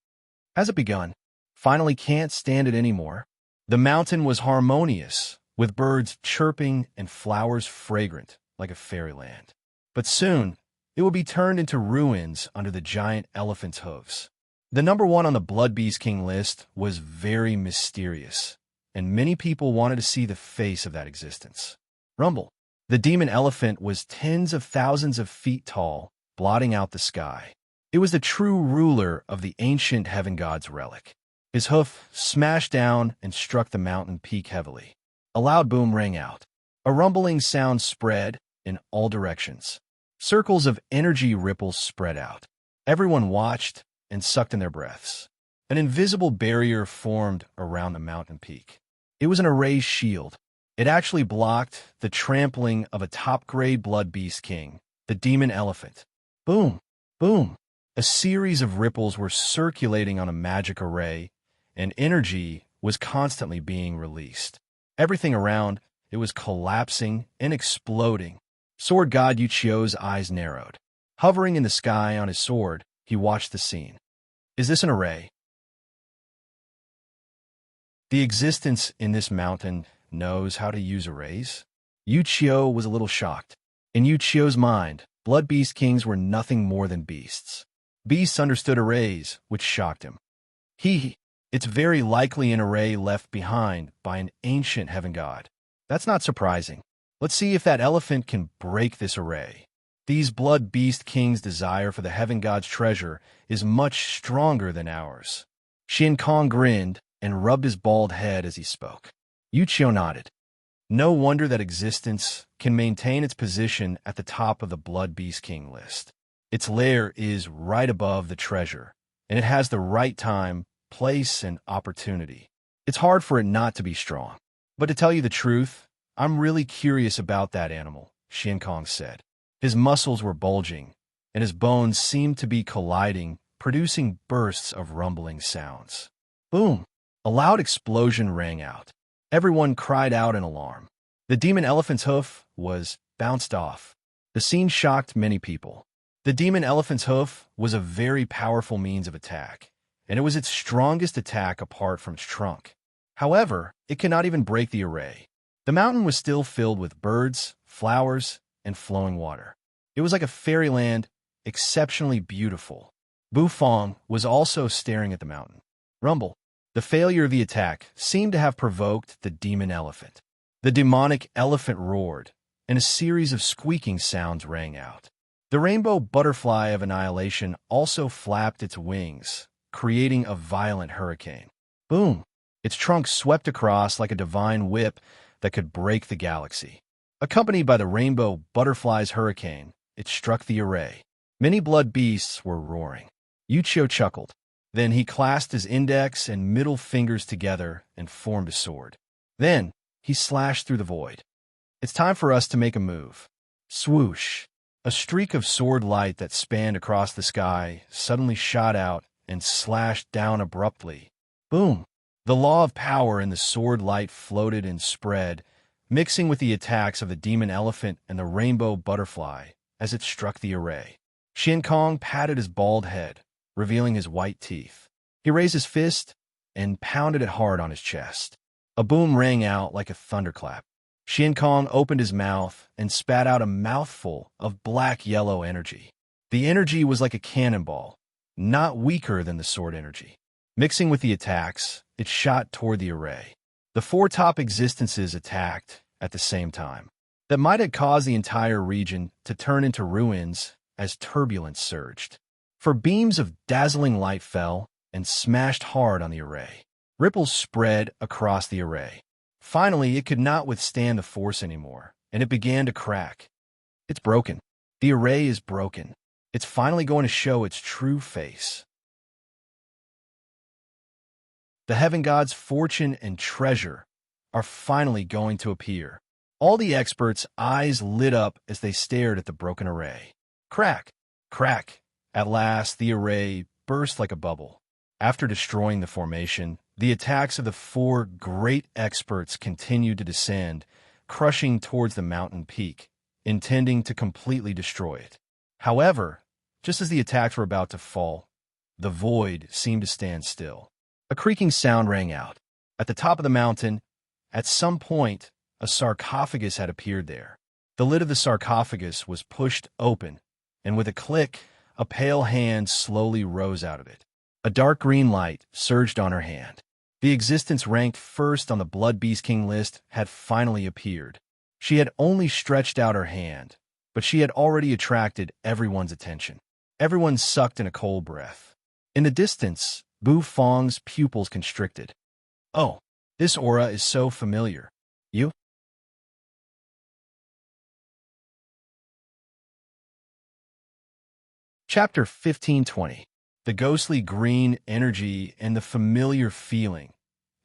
Has it begun? Finally can't stand it anymore. The mountain was harmonious, with birds chirping and flowers fragrant like a fairyland. But soon, it will be turned into ruins under the giant elephant's hooves. The number one on the Blood Beast King list was very mysterious, and many people wanted to see the face of that existence. Rumble. The demon elephant was tens of thousands of feet tall, blotting out the sky. It was the true ruler of the ancient Heaven God's relic. His hoof smashed down and struck the mountain peak heavily. A loud boom rang out. A rumbling sound spread in all directions. Circles of energy ripples spread out. Everyone watched and sucked in their breaths. An invisible barrier formed around the mountain peak. It was an erased shield. It actually blocked the trampling of a top-grade blood beast king, the demon elephant. Boom! Boom! A series of ripples were circulating on a magic array, and energy was constantly being released. Everything around, it was collapsing and exploding. Sword god Yuchio's eyes narrowed. Hovering in the sky on his sword, he watched the scene. Is this an array? The existence in this mountain knows how to use arrays? Yuchio was a little shocked. In Yuchio's mind, blood beast kings were nothing more than beasts. Beasts understood arrays, which shocked him. It's very likely an array left behind by an ancient heaven god. That's not surprising. Let's see if that elephant can break this array. These blood beast kings' desire for the heaven god's treasure is much stronger than ours. Shin Kong grinned and rubbed his bald head as he spoke. Yuchio nodded. No wonder that existence can maintain its position at the top of the blood beast king list. Its lair is right above the treasure, and it has the right time, place, and opportunity. It's hard for it not to be strong. But to tell you the truth, I'm really curious about that animal, Shin Kong said. His muscles were bulging, and his bones seemed to be colliding, producing bursts of rumbling sounds. Boom! A loud explosion rang out. Everyone cried out in alarm. The demon elephant's hoof was bounced off. The scene shocked many people. The demon elephant's hoof was a very powerful means of attack, and it was its strongest attack apart from its trunk. However, it could not even break the array. The mountain was still filled with birds, flowers, and flowing water. It was like a fairyland, exceptionally beautiful. Bufong was also staring at the mountain. Rumble. The failure of the attack seemed to have provoked the demon elephant. The demonic elephant roared, and a series of squeaking sounds rang out. The rainbow butterfly of annihilation also flapped its wings, creating a violent hurricane. Boom! Its trunk swept across like a divine whip that could break the galaxy. Accompanied by the rainbow butterfly's hurricane, it struck the array. Many blood beasts were roaring. Yuchio chuckled. Then he clasped his index and middle fingers together and formed a sword. Then he slashed through the void. It's time for us to make a move. Swoosh! A streak of sword light that spanned across the sky suddenly shot out and slashed down abruptly. Boom! The law of power in the sword light floated and spread, mixing with the attacks of the demon elephant and the rainbow butterfly as it struck the array. Shin Kong patted his bald head, revealing his white teeth. He raised his fist and pounded it hard on his chest. A boom rang out like a thunderclap. Shin Kong opened his mouth and spat out a mouthful of black-yellow energy. The energy was like a cannonball, not weaker than the sword energy. Mixing with the attacks, it shot toward the array. The four top existences attacked at the same time. That might have caused the entire region to turn into ruins as turbulence surged. For beams of dazzling light fell and smashed hard on the array. Ripples spread across the array. Finally, it could not withstand the force anymore, and it began to crack. It's broken. The array is broken. It's finally going to show its true face. The heaven god's fortune and treasure are finally going to appear. All the experts' eyes lit up as they stared at the broken array. Crack! Crack! At last, the array burst like a bubble. After destroying the formation, the attacks of the four great experts continued to descend, crushing towards the mountain peak, intending to completely destroy it. However, just as the attacks were about to fall, the void seemed to stand still. A creaking sound rang out. At the top of the mountain, at some point, a sarcophagus had appeared there. The lid of the sarcophagus was pushed open, and with a click, a pale hand slowly rose out of it. A dark green light surged on her hand. The existence ranked first on the Blood Beast King list had finally appeared. She had only stretched out her hand, but she had already attracted everyone's attention. Everyone sucked in a cold breath. In the distance, Bu Fong's pupils constricted. Oh, this aura is so familiar. You? Chapter 1520. The ghostly green energy and the familiar feeling.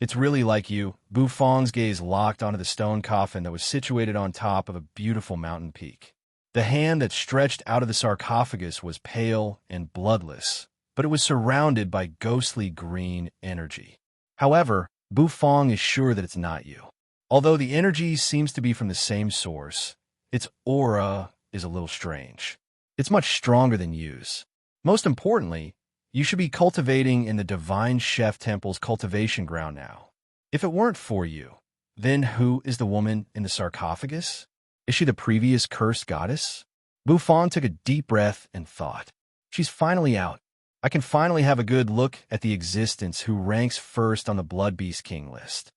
It's really like you. Bufong's gaze locked onto the stone coffin that was situated on top of a beautiful mountain peak. The hand that stretched out of the sarcophagus was pale and bloodless, but it was surrounded by ghostly green energy. However, Bufong is sure that it's not you. Although the energy seems to be from the same source, its aura is a little strange. It's much stronger than you's. Most importantly, you should be cultivating in the Divine Chef Temple's cultivation ground now. If it weren't for you, then who is the woman in the sarcophagus? Is she the previous cursed goddess? Bufong took a deep breath and thought. She's finally out. I can finally have a good look at the existence who ranks first on the Blood Beast King list.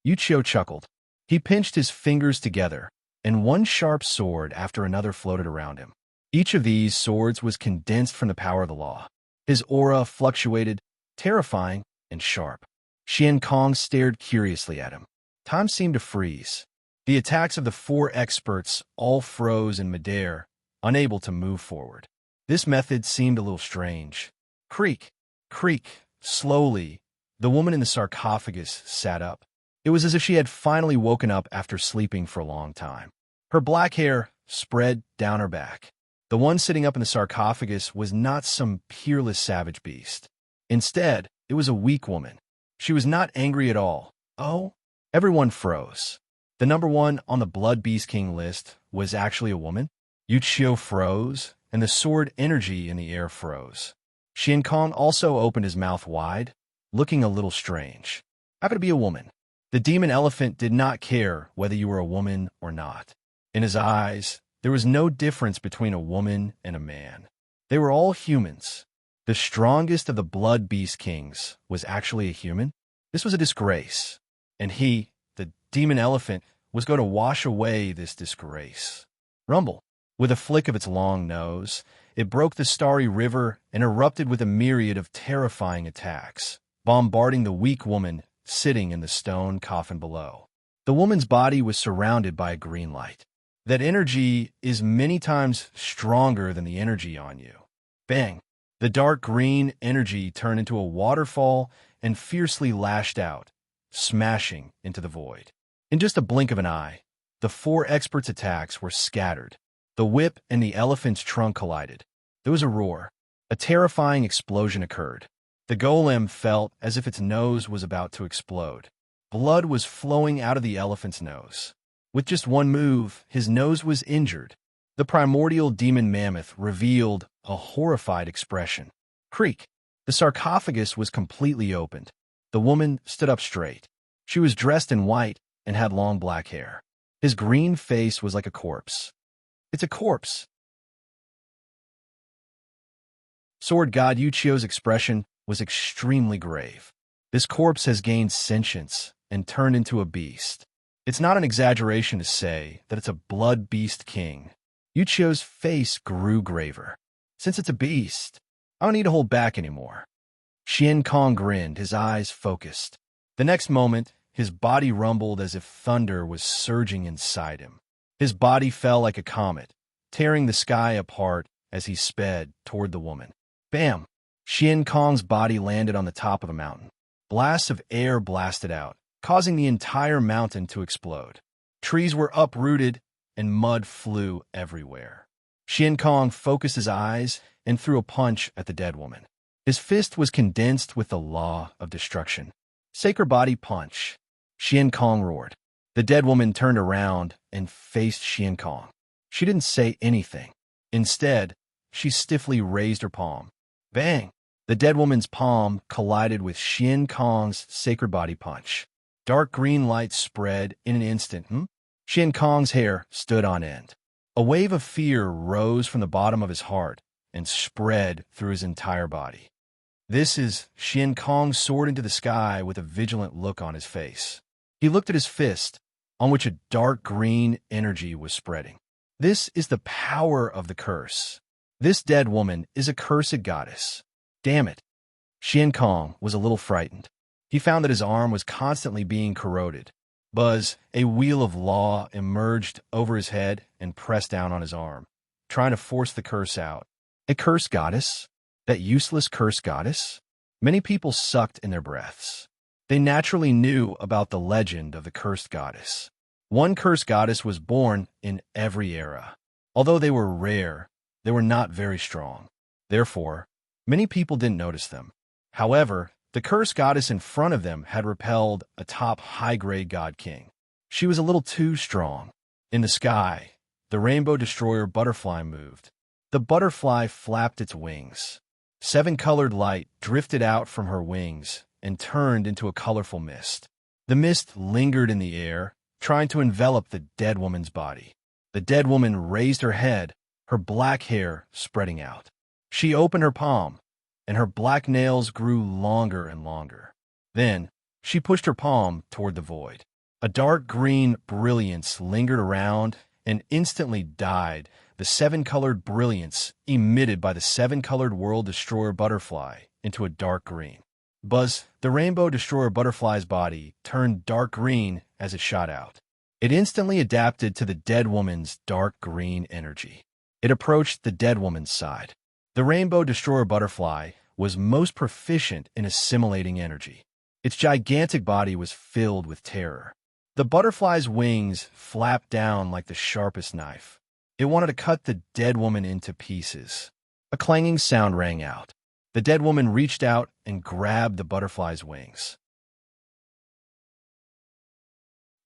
Yuchio chuckled. He pinched his fingers together, and one sharp sword after another floated around him. Each of these swords was condensed from the power of the law. His aura fluctuated, terrifying and sharp. Xian Kong stared curiously at him. Time seemed to freeze. The attacks of the 4 experts all froze in midair, unable to move forward. This method seemed a little strange. Creak, creak, slowly, the woman in the sarcophagus sat up. It was as if she had finally woken up after sleeping for a long time. Her black hair spread down her back. The one sitting up in the sarcophagus was not some peerless savage beast. Instead, it was a weak woman. She was not angry at all. Oh, everyone froze. The number 1 on the Blood Beast King list was actually a woman. Yuchio froze, and the sword energy in the air froze. Xian Kong also opened his mouth wide, looking a little strange. How could it be a woman? The demon elephant did not care whether you were a woman or not. In his eyes, there was no difference between a woman and a man. They were all humans. The strongest of the Blood Beast Kings was actually a human. This was a disgrace, and he, the demon elephant, was going to wash away this disgrace. Rumble. With a flick of its long nose, it broke the starry river and erupted with a myriad of terrifying attacks, bombarding the weak woman sitting in the stone coffin below. The woman's body was surrounded by a green light. That energy is many times stronger than the energy on you. Bang! The dark green energy turned into a waterfall and fiercely lashed out, smashing into the void. In just a blink of an eye, the 4 experts' attacks were scattered. The whip and the elephant's trunk collided. There was a roar. A terrifying explosion occurred. The golem felt as if its nose was about to explode. Blood was flowing out of the elephant's nose. With just one move, his nose was injured. The primordial demon mammoth revealed a horrified expression. Creak! The sarcophagus was completely opened. The woman stood up straight. She was dressed in white and had long black hair. His green face was like a corpse. It's a corpse. Sword God Yuchio's expression was extremely grave. This corpse has gained sentience and turned into a beast. It's not an exaggeration to say that it's a Blood Beast King. Yuchio's face grew graver. Since it's a beast, I don't need to hold back anymore. Xian Kong grinned, his eyes focused. The next moment, his body rumbled as if thunder was surging inside him. His body fell like a comet, tearing the sky apart as he sped toward the woman. Bam! Xian Kong's body landed on the top of a mountain. Blasts of air blasted out, causing the entire mountain to explode. Trees were uprooted, and mud flew everywhere. Xian Kong focused his eyes and threw a punch at the dead woman. His fist was condensed with the law of destruction. Sacred Body Punch. Xian Kong roared. The dead woman turned around and faced Xian Kong. She didn't say anything. Instead, she stiffly raised her palm. Bang! The dead woman's palm collided with Xian Kong's Sacred Body Punch. Dark green light spread in an instant. Xian Kong's hair stood on end. A wave of fear rose from the bottom of his heart and spread through his entire body. This is Xian Kong soared into the sky with a vigilant look on his face. He looked at his fist, on which a dark green energy was spreading. This is the power of the curse. This dead woman is a cursed goddess. Damn it. Xian Kong was a little frightened. He found that his arm was constantly being corroded. Buzz, a wheel of law, emerged over his head and pressed down on his arm, trying to force the curse out. A cursed goddess? That useless cursed goddess? Many people sucked in their breaths. They naturally knew about the legend of the cursed goddess. One cursed goddess was born in every era. Although they were rare, they were not very strong. Therefore, many people didn't notice them. However, the cursed goddess in front of them had repelled a top high-grade god king. She was a little too strong. In the sky, the rainbow destroyer butterfly moved. The butterfly flapped its wings. 7-colored light drifted out from her wings and turned into a colorful mist. The mist lingered in the air, trying to envelop the dead woman's body. The dead woman raised her head, her black hair spreading out. She opened her palm, and her black nails grew longer and longer. Then, she pushed her palm toward the void. A dark green brilliance lingered around and instantly died, the 7-colored brilliance emitted by the 7-colored world destroyer butterfly into a dark green. Buzz, the rainbow destroyer butterfly's body, turned dark green as it shot out. It instantly adapted to the dead woman's dark green energy. It approached the dead woman's side. The rainbow destroyer butterfly was most proficient in assimilating energy. Its gigantic body was filled with terror. The butterfly's wings flapped down like the sharpest knife. It wanted to cut the dead woman into pieces. A clanging sound rang out. The dead woman reached out and grabbed the butterfly's wings.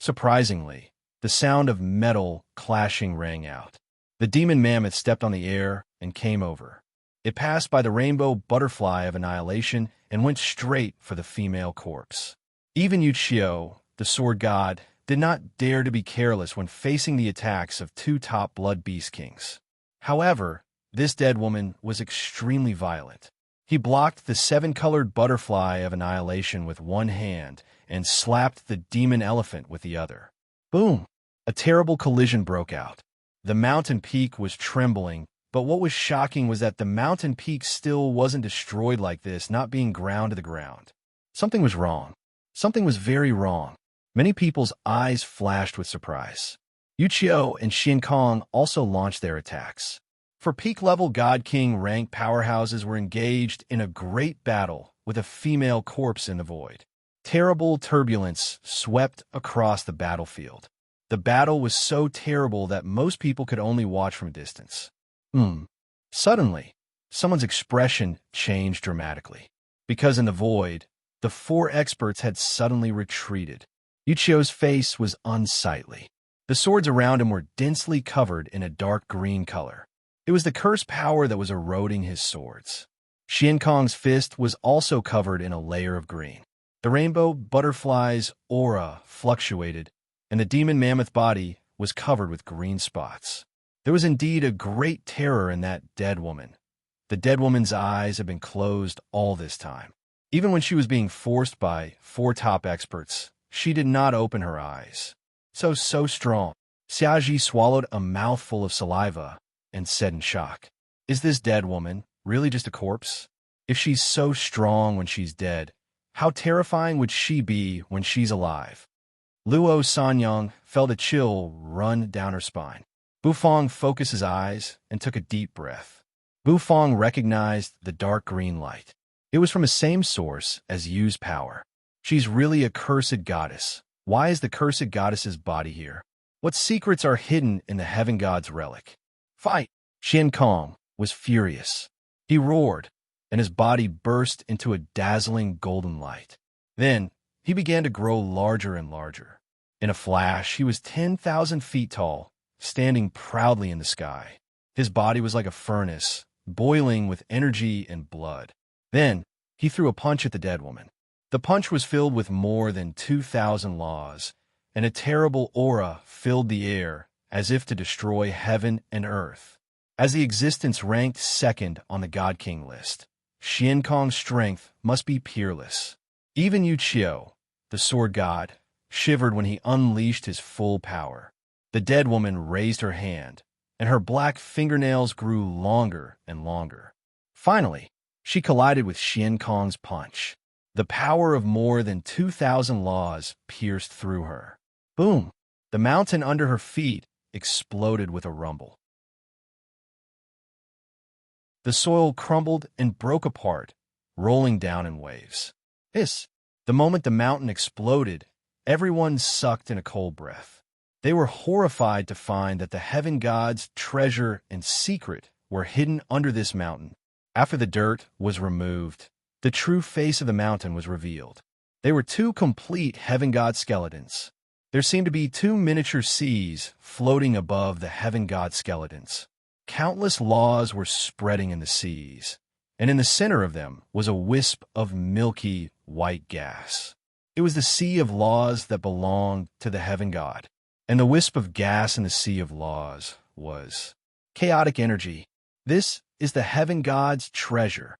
Surprisingly, the sound of metal clashing rang out. The demon mammoth stepped on the air and came over. It passed by the rainbow butterfly of annihilation and went straight for the female corpse. Even Uchiyo, the sword god, did not dare to be careless when facing the attacks of 2 top blood beast kings. However, this dead woman was extremely violent. He blocked the 7-colored butterfly of annihilation with one hand and slapped the demon elephant with the other. Boom! A terrible collision broke out. The mountain peak was trembling, but what was shocking was that the mountain peak still wasn't destroyed like this, not being ground to the ground. Something was wrong. Something was very wrong. Many people's eyes flashed with surprise. Uchiyo and Xiankong also launched their attacks. For peak-level God King rank powerhouses were engaged in a great battle with a female corpse in the void. Terrible turbulence swept across the battlefield. The battle was so terrible that most people could only watch from a distance. Suddenly, someone's expression changed dramatically. Because in the void, the 4 experts had suddenly retreated. Uchiyo's face was unsightly. The swords around him were densely covered in a dark green color. It was the cursed power that was eroding his swords. Xiankong's fist was also covered in a layer of green. The rainbow butterfly's aura fluctuated, and the demon mammoth body was covered with green spots. There was indeed a great terror in that dead woman. The dead woman's eyes had been closed all this time. Even when she was being forced by 4 top experts, she did not open her eyes. So strong. Xiaji swallowed a mouthful of saliva and said in shock, "Is this dead woman really just a corpse? If she's so strong when she's dead, how terrifying would she be when she's alive?" Luo Sanyang felt a chill run down her spine. Bufang focused his eyes and took a deep breath. Bufang recognized the dark green light. It was from the same source as Yu's power. She's really a cursed goddess. Why is the cursed goddess's body here? What secrets are hidden in the heaven god's relic? Fight! Xiankong was furious. He roared, and his body burst into a dazzling golden light. Then, he began to grow larger and larger. In a flash, he was 10,000 feet tall, standing proudly in the sky. His body was like a furnace, boiling with energy and blood. Then, he threw a punch at the dead woman. The punch was filled with more than 2,000 laws, and a terrible aura filled the air as if to destroy heaven and earth. As the existence ranked second on the God King list, Xiankong's strength must be peerless. Even Uchiyo, the sword god, shivered when he unleashed his full power. The dead woman raised her hand, and her black fingernails grew longer and longer. Finally, she collided with Xiankong's punch. The power of more than 2,000 laws pierced through her. Boom! The mountain under her feet exploded with a rumble. The soil crumbled and broke apart, rolling down in waves. Hiss! The moment the mountain exploded, everyone sucked in a cold breath. They were horrified to find that the heaven god's treasure and secret were hidden under this mountain. After the dirt was removed, the true face of the mountain was revealed. They were two complete heaven god skeletons. There seemed to be two miniature seas floating above the heaven god skeletons. Countless laws were spreading in the seas, and in the center of them was a wisp of milky white gas. It was the sea of laws that belonged to the heaven god, and the wisp of gas in the sea of laws was chaotic energy. This is the heaven god's treasure.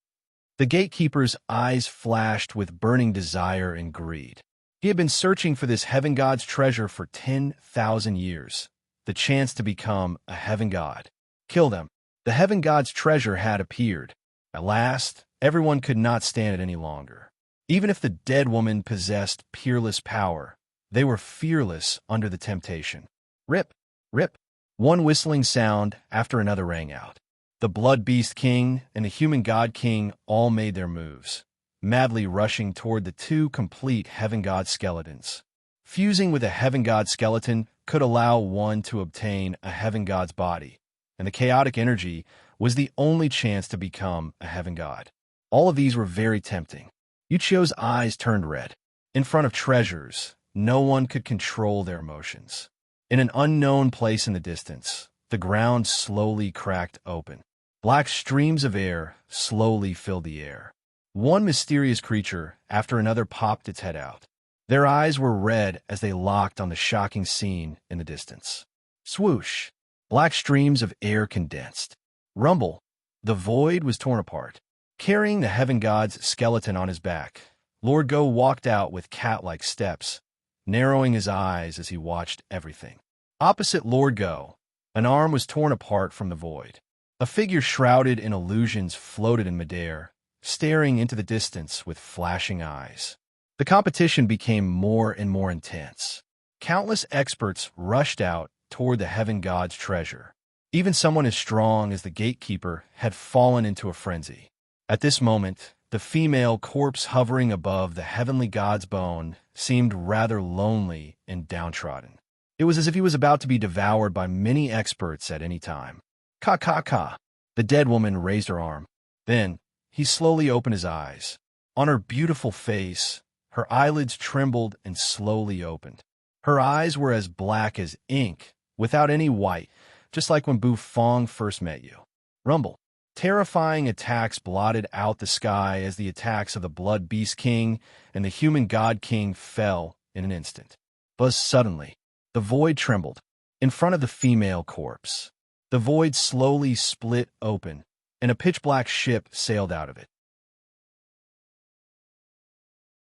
The gatekeeper's eyes flashed with burning desire and greed. He had been searching for this heaven god's treasure for 10,000 years, the chance to become a heaven god. Kill them. The heaven god's treasure had appeared. At last, everyone could not stand it any longer. Even if the dead woman possessed peerless power, they were fearless under the temptation. Rip, rip. One whistling sound after another rang out. The Blood Beast King and the Human God King all made their moves, madly rushing toward the two complete heaven god skeletons. Fusing with a heaven god skeleton could allow one to obtain a heaven god's body, and the chaotic energy was the only chance to become a heaven god. All of these were very tempting. Yuchio's eyes turned red. In front of treasures, no one could control their emotions. In an unknown place in the distance, the ground slowly cracked open. Black streams of air slowly filled the air. One mysterious creature after another popped its head out. Their eyes were red as they locked on the shocking scene in the distance. Swoosh! Black streams of air condensed. Rumble! The void was torn apart. Carrying the heaven god's skeleton on his back, Lord Go walked out with cat-like steps, narrowing his eyes as he watched everything. Opposite Lord Go, an arm was torn apart from the void. A figure shrouded in illusions floated in midair, staring into the distance with flashing eyes. The competition became more and more intense. Countless experts rushed out toward the heaven god's treasure. Even someone as strong as the gatekeeper had fallen into a frenzy. At this moment, the female corpse hovering above the heavenly god's bone seemed rather lonely and downtrodden. It was as if he was about to be devoured by many experts at any time. Ka ka ka. The dead woman raised her arm. Then, he slowly opened his eyes. On her beautiful face, her eyelids trembled and slowly opened. Her eyes were as black as ink, without any white, just like when Bu Fong first met you. Rumble. Terrifying attacks blotted out the sky as the attacks of the Blood Beast King and the Human God King fell in an instant. But suddenly, the void trembled in front of the female corpse. The void slowly split open, and a pitch-black ship sailed out of it.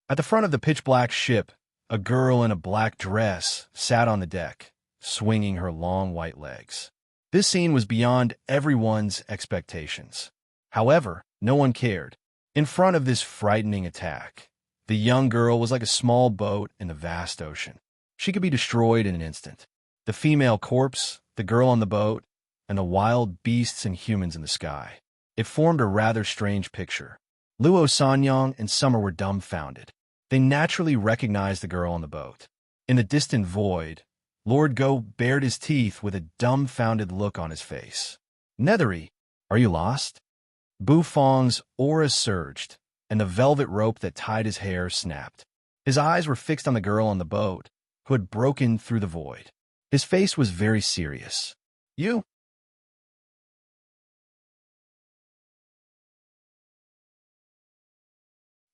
At the front of the pitch-black ship, a girl in a black dress sat on the deck, swinging her long white legs. This scene was beyond everyone's expectations. However, no one cared. In front of this frightening attack, the young girl was like a small boat in the vast ocean. She could be destroyed in an instant. The female corpse, the girl on the boat, and the wild beasts and humans in the sky. It formed a rather strange picture. Luo Sanyong and Summer were dumbfounded. They naturally recognized the girl on the boat. In the distant void, Lord Go bared his teeth with a dumbfounded look on his face. Nethery, are you lost? Bu Fong's aura surged, and the velvet rope that tied his hair snapped. His eyes were fixed on the girl on the boat, who had broken through the void. His face was very serious. You?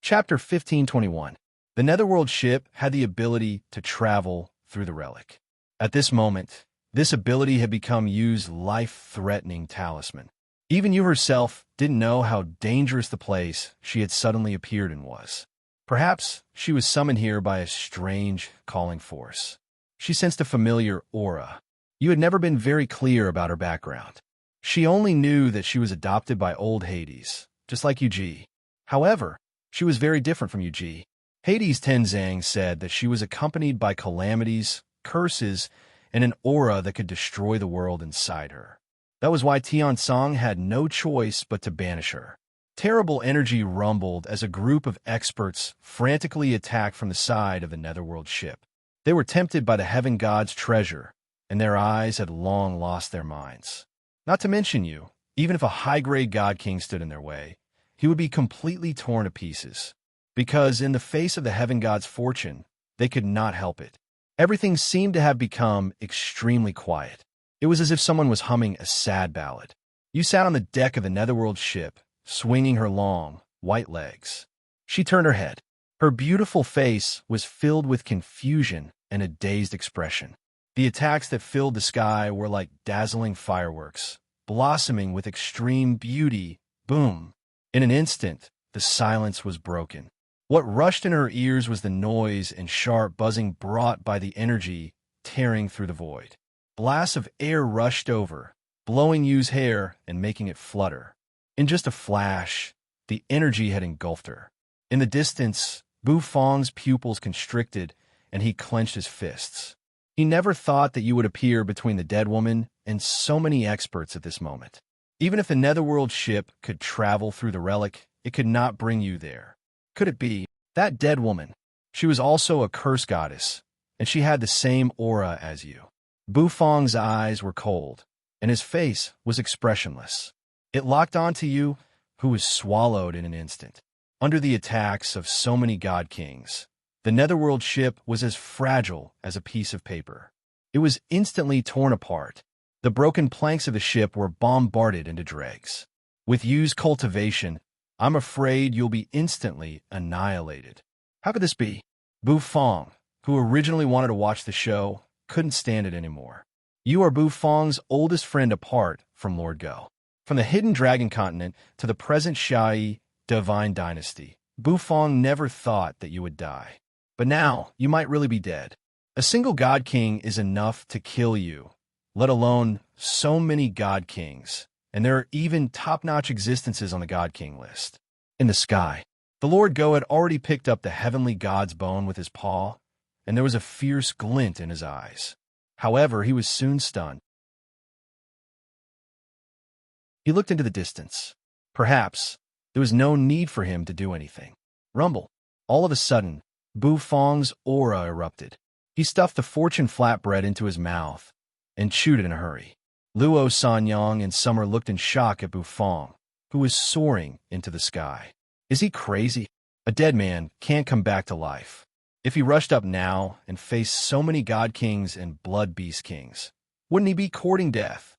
Chapter 1521. The Netherworld ship had the ability to travel through the relic. At this moment, this ability had become Yu's life-threatening talisman. Even Yu herself didn't know how dangerous the place she had suddenly appeared in was. Perhaps she was summoned here by a strange calling force. She sensed a familiar aura. Yu had never been very clear about her background. She only knew that she was adopted by old Hades, just like Yuji. However, she was very different from Yuji. Hades Tenzang said that she was accompanied by calamities, curses, and an aura that could destroy the world inside her. That was why Tian Song had no choice but to banish her. Terrible energy rumbled as a group of experts frantically attacked from the side of the netherworld ship. They were tempted by the heaven god's treasure, and their eyes had long lost their minds. Not to mention you, even if a high-grade god king stood in their way, he would be completely torn to pieces. Because in the face of the heaven god's fortune, they could not help it. Everything seemed to have become extremely quiet. It was as if someone was humming a sad ballad. You sat on the deck of the netherworld ship, swinging her long, white legs. She turned her head. Her beautiful face was filled with confusion and a dazed expression. The attacks that filled the sky were like dazzling fireworks, blossoming with extreme beauty. Boom! In an instant, the silence was broken. What rushed in her ears was the noise and sharp buzzing brought by the energy tearing through the void. Blasts of air rushed over, blowing Yu's hair and making it flutter. In just a flash, the energy had engulfed her. In the distance, Bu Fong's pupils constricted, and he clenched his fists. He never thought that you would appear between the dead woman and so many experts at this moment. Even if the netherworld ship could travel through the relic, it could not bring you there. Could it be that dead woman? She was also a curse goddess, and she had the same aura as you. Bu Fong's eyes were cold, and his face was expressionless. It locked onto you, who was swallowed in an instant. Under the attacks of so many god kings, the netherworld ship was as fragile as a piece of paper. It was instantly torn apart. The broken planks of the ship were bombarded into dregs. With Yu's cultivation, I'm afraid you'll be instantly annihilated. How could this be? Bu Fong, who originally wanted to watch the show, couldn't stand it anymore. You are Bu Fong's oldest friend apart from Lord Go. From the hidden dragon continent to the present Shai divine dynasty, Bu Fong never thought that you would die. But now, you might really be dead. A single god king is enough to kill you, let alone so many god kings, and there are even top-notch existences on the god king list. In the sky, the Lord Go had already picked up the heavenly god's bone with his paw, and there was a fierce glint in his eyes. However, he was soon stunned. He looked into the distance. Perhaps there was no need for him to do anything. Rumble. All of a sudden, Bu Fong's aura erupted. He stuffed the fortune flatbread into his mouth and chewed it in a hurry. Luo Sanyang and Summer looked in shock at Bu Fong, who was soaring into the sky. Is he crazy? A dead man can't come back to life. If he rushed up now and faced so many god kings and blood beast kings, wouldn't he be courting death?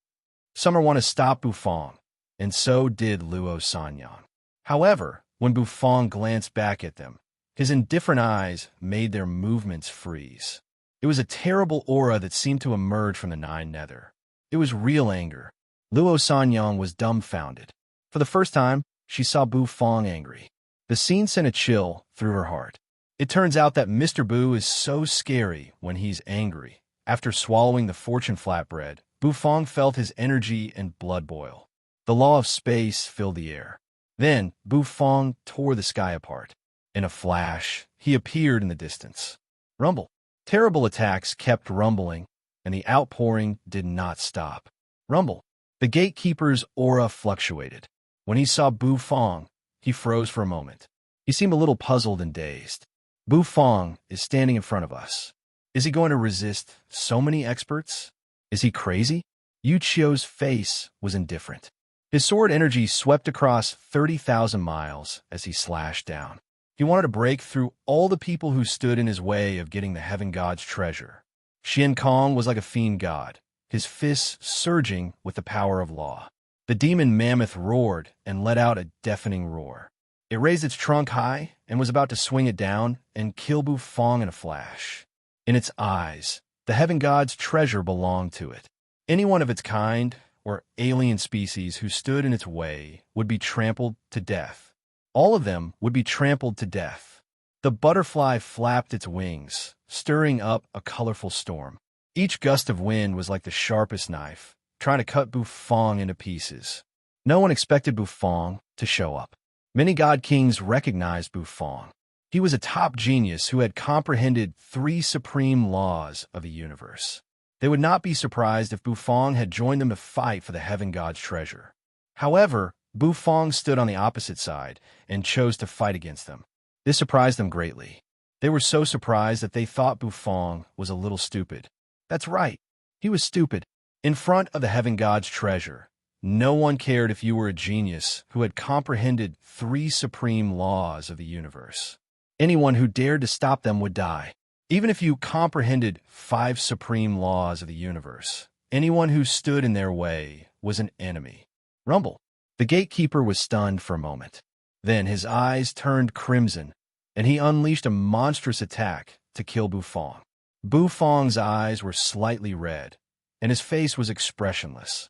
Summer wanted to stop Bu Fong, and so did Luo Sanyang. However, when Bu Fong glanced back at them, his indifferent eyes made their movements freeze. It was a terrible aura that seemed to emerge from the Nine Nether. It was real anger. Luo Sanyang was dumbfounded. For the first time, she saw Bu Fong angry. The scene sent a chill through her heart. It turns out that Mr. Bu is so scary when he's angry. After swallowing the fortune flatbread, Bu Fong felt his energy and blood boil. The law of space filled the air. Then, Bu Fong tore the sky apart. In a flash, he appeared in the distance. Rumble. Terrible attacks kept rumbling, and the outpouring did not stop. Rumble. The gatekeeper's aura fluctuated. When he saw Bu Fong, he froze for a moment. He seemed a little puzzled and dazed. Bu Fong is standing in front of us. Is he going to resist so many experts? Is he crazy? Yu Chio's face was indifferent. His sword energy swept across 30,000 miles as he slashed down. He wanted to break through all the people who stood in his way of getting the heaven god's treasure. Xian Kong was like a fiend god, his fists surging with the power of law. The demon mammoth roared and let out a deafening roar. It raised its trunk high and was about to swing it down and kill Bu Fong in a flash. In its eyes, the heaven god's treasure belonged to it. Anyone of its kind, or alien species who stood in its way, would be trampled to death. All of them would be trampled to death. The butterfly flapped its wings, stirring up a colorful storm. Each gust of wind was like the sharpest knife, trying to cut Bu Fong into pieces. No one expected Bu Fong to show up. Many god kings recognized Bu Fong. He was a top genius who had comprehended 3 supreme laws of the universe. They would not be surprised if Bu Fong had joined them to fight for the heaven god's treasure. However, Bufong stood on the opposite side and chose to fight against them. This surprised them greatly. They were so surprised that they thought Bufong was a little stupid. That's right, he was stupid. In front of the heaven god's treasure, no one cared if you were a genius who had comprehended 3 supreme laws of the universe. Anyone who dared to stop them would die. Even if you comprehended 5 supreme laws of the universe, anyone who stood in their way was an enemy. Rumble. The gatekeeper was stunned for a moment. Then his eyes turned crimson, and he unleashed a monstrous attack to kill Bufong. Bufong's eyes were slightly red, and his face was expressionless.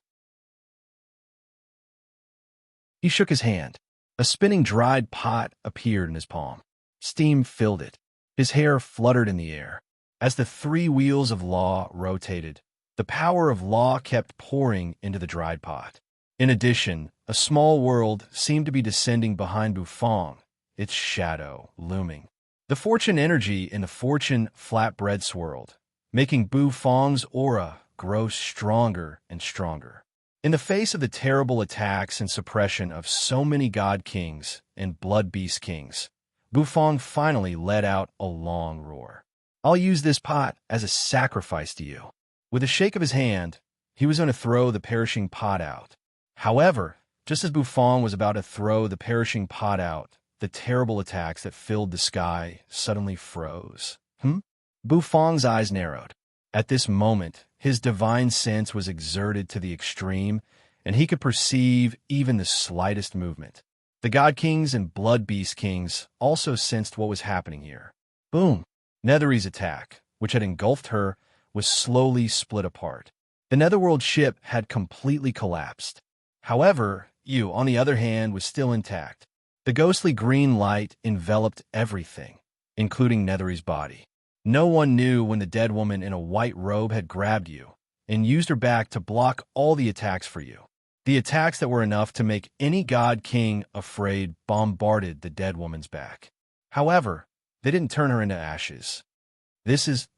He shook his hand. A spinning dried pot appeared in his palm. Steam filled it. His hair fluttered in the air. As the 3 wheels of law rotated, the power of law kept pouring into the dried pot. In addition, a small world seemed to be descending behind Bufong, its shadow looming. The fortune energy in the fortune flatbread swirled, making Bufong's aura grow stronger and stronger. In the face of the terrible attacks and suppression of so many god kings and blood beast kings, Bufong finally let out a long roar. I'll use this pot as a sacrifice to you. With a shake of his hand, he was going to throw the perishing pot out. However, just as Bufong was about to throw the perishing pot out, the terrible attacks that filled the sky suddenly froze. Bufong's eyes narrowed. At this moment, his divine sense was exerted to the extreme, and he could perceive even the slightest movement. The God Kings and Blood Beast Kings also sensed what was happening here. Boom! Nethery's attack, which had engulfed her, was slowly split apart. The Netherworld ship had completely collapsed. However, you, on the other hand, was still intact. The ghostly green light enveloped everything, including Nethery's body. No one knew when the dead woman in a white robe had grabbed you and used her back to block all the attacks for you. The attacks that were enough to make any god king afraid bombarded the dead woman's back. However, they didn't turn her into ashes.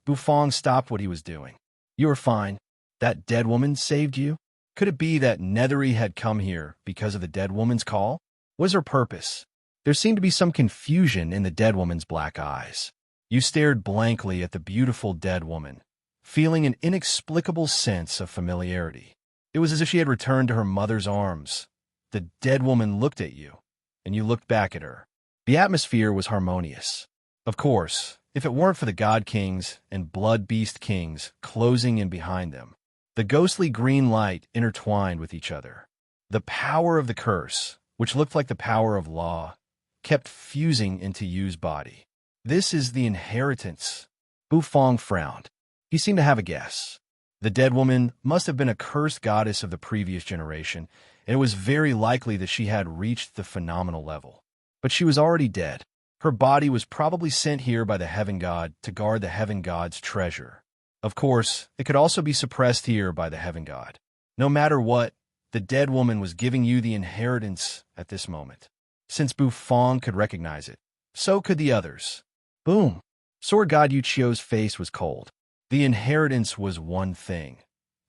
Bufong stopped what he was doing. You are fine. That dead woman saved you? Could it be that Nethery had come here because of the dead woman's call? What was her purpose? There seemed to be some confusion in the dead woman's black eyes. You stared blankly at the beautiful dead woman, feeling an inexplicable sense of familiarity. It was as if she had returned to her mother's arms. The dead woman looked at you, and you looked back at her. The atmosphere was harmonious. Of course, if it weren't for the God Kings and Blood Beast Kings closing in behind them, the ghostly green light intertwined with each other. The power of the curse, which looked like the power of law, kept fusing into Yu's body. This is the inheritance. Bufong frowned. He seemed to have a guess. The dead woman must have been a cursed goddess of the previous generation, and it was very likely that she had reached the phenomenal level. But she was already dead. Her body was probably sent here by the heaven god to guard the heaven god's treasure. Of course, it could also be suppressed here by the heaven god. No matter what, the dead woman was giving you the inheritance at this moment. Since Bufong could recognize it, so could the others. Boom! Sword God Yuchio's face was cold. The inheritance was one thing.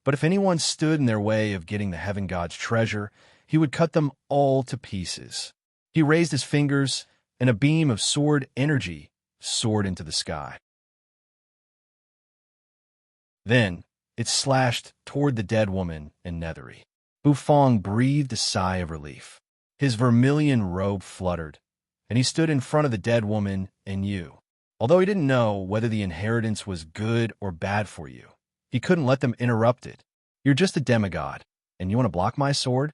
But if anyone stood in their way of getting the heaven god's treasure, he would cut them all to pieces. He raised his fingers, and a beam of sword energy soared into the sky. Then, it slashed toward the dead woman and Nethery. Bufong breathed a sigh of relief. His vermilion robe fluttered, and he stood in front of the dead woman and you. Although he didn't know whether the inheritance was good or bad for you, he couldn't let them interrupt it. You're just a demigod, and you want to block my sword?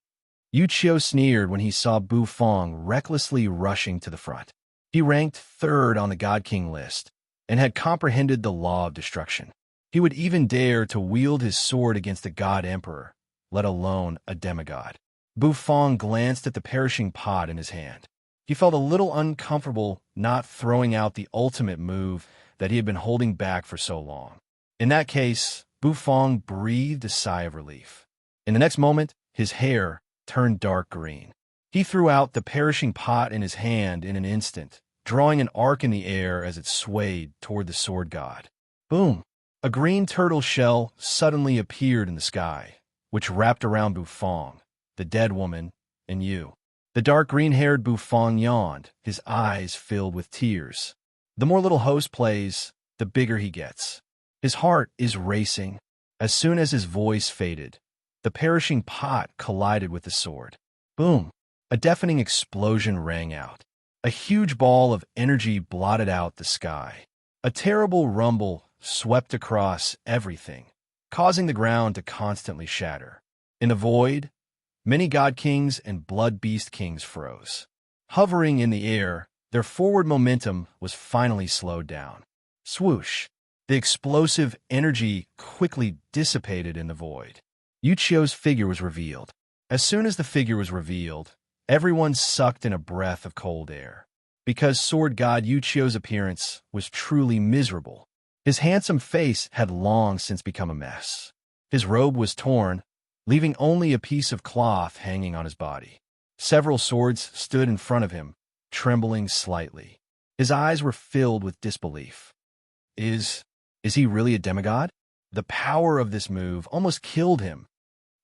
Yuchio sneered when he saw Bufong recklessly rushing to the front. He ranked 3rd on the God King list, and had comprehended the law of destruction. He would even dare to wield his sword against the God Emperor, let alone a demigod. Bufong glanced at the perishing pot in his hand. He felt a little uncomfortable not throwing out the ultimate move that he had been holding back for so long. In that case, Bufong breathed a sigh of relief. In the next moment, his hair turned dark green. He threw out the perishing pot in his hand in an instant, drawing an arc in the air as it swayed toward the sword god. Boom! A green turtle shell suddenly appeared in the sky, which wrapped around Bufong, the dead woman, and you. The dark green-haired buffoon yawned, his eyes filled with tears. The more little host plays, the bigger he gets. His heart is racing. As soon as his voice faded, the perishing pot collided with the sword. Boom! A deafening explosion rang out. A huge ball of energy blotted out the sky. A terrible rumble swept across everything, causing the ground to constantly shatter. In the void, many god kings and blood beast kings froze. Hovering in the air, their forward momentum was finally slowed down. Swoosh! The explosive energy quickly dissipated in the void. Yuchio's figure was revealed. As soon as the figure was revealed, everyone sucked in a breath of cold air. Because sword god Yuchio's appearance was truly miserable. His handsome face had long since become a mess. His robe was torn, leaving only a piece of cloth hanging on his body. Several swords stood in front of him, trembling slightly. His eyes were filled with disbelief. Is he really a demigod? The power of this move almost killed him.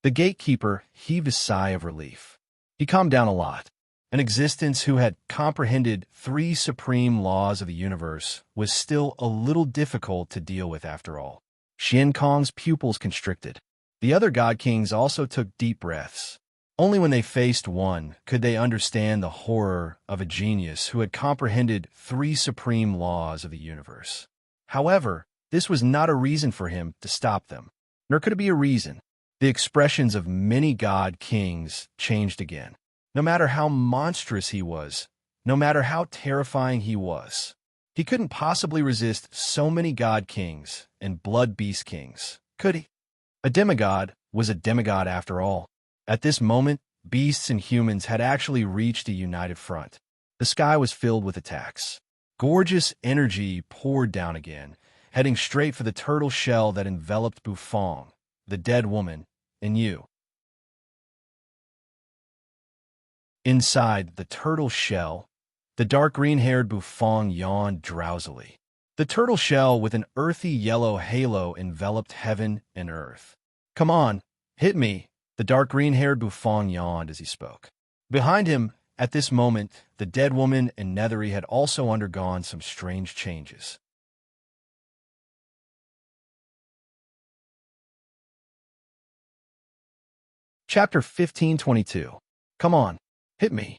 The gatekeeper heaved a sigh of relief. He calmed down a lot. An existence who had comprehended 3 supreme laws of the universe was still a little difficult to deal with after all. Xian Kong's pupils constricted. The other god kings also took deep breaths. Only when they faced one could they understand the horror of a genius who had comprehended 3 supreme laws of the universe. However, this was not a reason for him to stop them, nor could it be a reason. The expressions of many god kings changed again. No matter how monstrous he was, no matter how terrifying he was, he couldn't possibly resist so many god kings and blood beast kings, could he? A demigod was a demigod after all. At this moment, beasts and humans had actually reached a united front. The sky was filled with attacks. Gorgeous energy poured down again, heading straight for the turtle shell that enveloped Bufong, the dead woman, and you. Inside the turtle shell, the dark green-haired Bufong yawned drowsily. The turtle shell with an earthy yellow halo enveloped heaven and earth. "Come on, hit me," the dark green-haired Bufong yawned as he spoke. Behind him, at this moment, the dead woman and Nethery had also undergone some strange changes. Chapter 1522. Come on, hit me.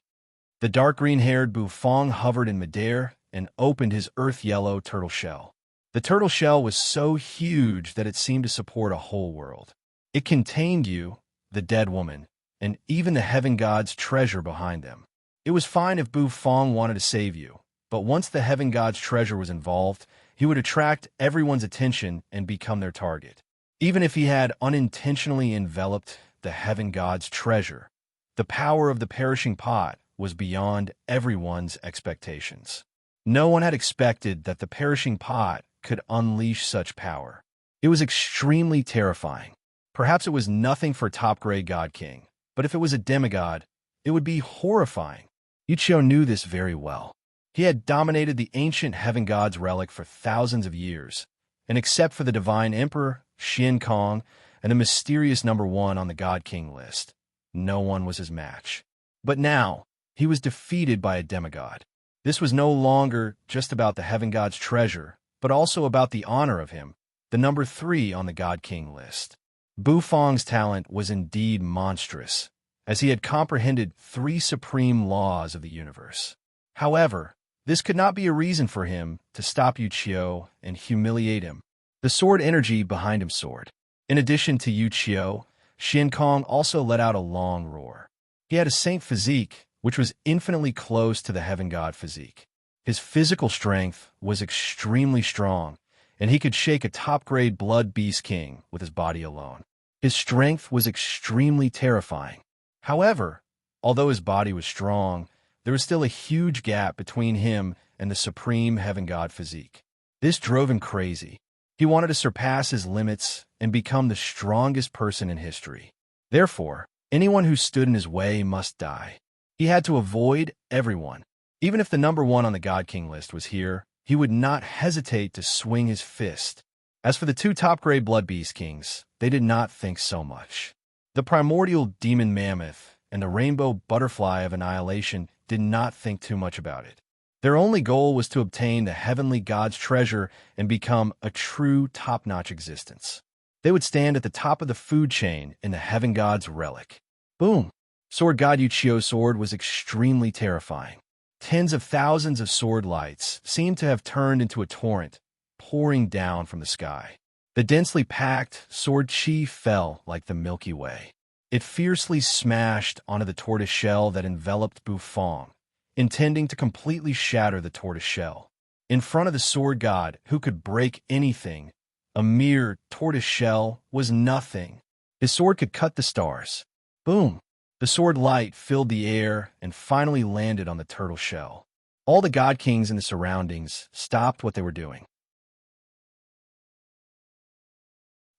The dark green-haired Bufong hovered in midair and opened his earth-yellow turtle shell. The turtle shell was so huge that it seemed to support a whole world. It contained you, the dead woman, and even the heaven god's treasure behind them. It was fine if Bufong wanted to save you, but once the heaven god's treasure was involved, he would attract everyone's attention and become their target. Even if he had unintentionally enveloped the heaven god's treasure, the power of the perishing pot was beyond everyone's expectations. No one had expected that the perishing pot could unleash such power. It was extremely terrifying. Perhaps it was nothing for top-grade God King, but if it was a demigod, it would be horrifying. Yuchio knew this very well. He had dominated the ancient heaven god's relic for thousands of years, and except for the divine emperor, Xian Kong, and the mysterious number 1 on the God King list, no one was his match. But now, he was defeated by a demigod. This was no longer just about the heaven god's treasure, but also about the honor of him, the number 3 on the God King list. Bufong's talent was indeed monstrous, as he had comprehended 3 supreme laws of the universe. However, this could not be a reason for him to stop Yuchio and humiliate him. The sword energy behind him soared. In addition to Yuchio, Xian Kong also let out a long roar. He had a saint physique, which was infinitely close to the heaven god physique. His physical strength was extremely strong, and he could shake a top-grade blood beast king with his body alone. His strength was extremely terrifying. However, although his body was strong, there was still a huge gap between him and the supreme heaven god physique. This drove him crazy. He wanted to surpass his limits and become the strongest person in history. Therefore, anyone who stood in his way must die. He had to avoid everyone. Even if the number 1 on the God King list was here, he would not hesitate to swing his fist. As for the 2 top-grade blood beast kings, they did not think so much. The primordial demon mammoth and the rainbow butterfly of annihilation did not think too much about it. Their only goal was to obtain the heavenly god's treasure and become a true top-notch existence. They would stand at the top of the food chain in the heaven god's relic. Boom! Sword God Uchiho's sword was extremely terrifying. Tens of thousands of sword lights seemed to have turned into a torrent, pouring down from the sky. The densely packed sword chi fell like the Milky Way. It fiercely smashed onto the tortoise shell that enveloped Bufang, intending to completely shatter the tortoise shell. In front of the sword god, who could break anything, a mere tortoise shell was nothing. His sword could cut the stars. Boom! The sword light filled the air and finally landed on the turtle shell. All the god kings in the surroundings stopped what they were doing.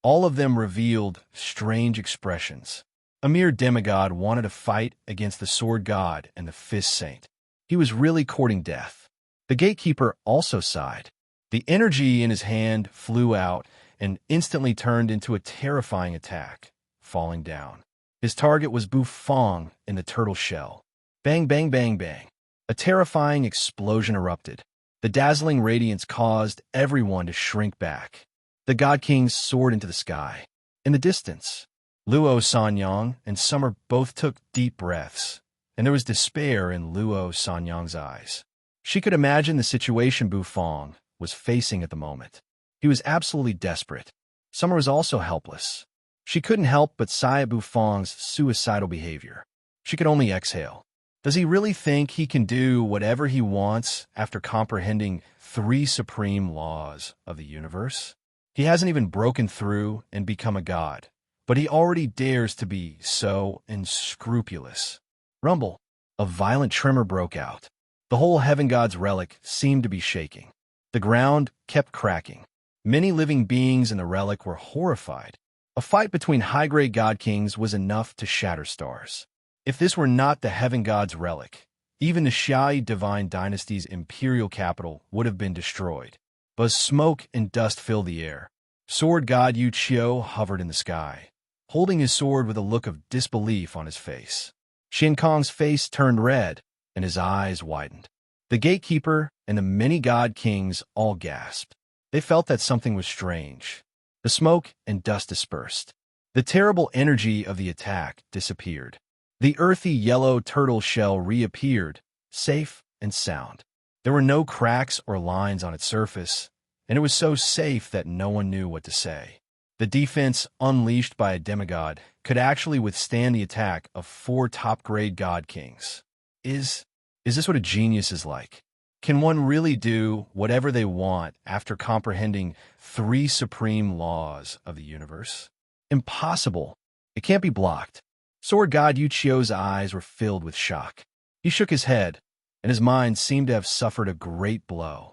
All of them revealed strange expressions. A mere demigod wanted to fight against the sword god and the fist saint. He was really courting death. The gatekeeper also sighed. The energy in his hand flew out and instantly turned into a terrifying attack, falling down. His target was Bufang in the turtle shell. Bang, bang, bang, bang. A terrifying explosion erupted. The dazzling radiance caused everyone to shrink back. The God Kings soared into the sky. In the distance, Luo Sanyang and Summer both took deep breaths, and there was despair in Luo Sanyang's eyes. She could imagine the situation Bufang was facing at the moment. He was absolutely desperate. Summer was also helpless. She couldn't help but sigh at Bufang's suicidal behavior. She could only exhale. Does he really think he can do whatever he wants after comprehending 3 supreme laws of the universe? He hasn't even broken through and become a god, but he already dares to be so unscrupulous. Rumble. A violent tremor broke out. The whole heaven god's relic seemed to be shaking. The ground kept cracking. Many living beings in the relic were horrified. A fight between high-grade god kings was enough to shatter stars. If this were not the heaven god's relic, even the Xiai divine dynasty's imperial capital would have been destroyed. But smoke and dust filled the air. Sword god Uchiho hovered in the sky, holding his sword with a look of disbelief on his face. Shin Kong's face turned red, and his eyes widened. The gatekeeper and the many god kings all gasped. They felt that something was strange. The smoke and dust dispersed. The terrible energy of the attack disappeared. The earthy yellow turtle shell reappeared, safe and sound. There were no cracks or lines on its surface, and it was so safe that no one knew what to say. The defense unleashed by a demigod could actually withstand the attack of 4 top-grade god kings. Is this what a genius is like? Can one really do whatever they want after comprehending 3 supreme laws of the universe? Impossible. It can't be blocked. Sword god Uchiho's eyes were filled with shock. He shook his head, and his mind seemed to have suffered a great blow.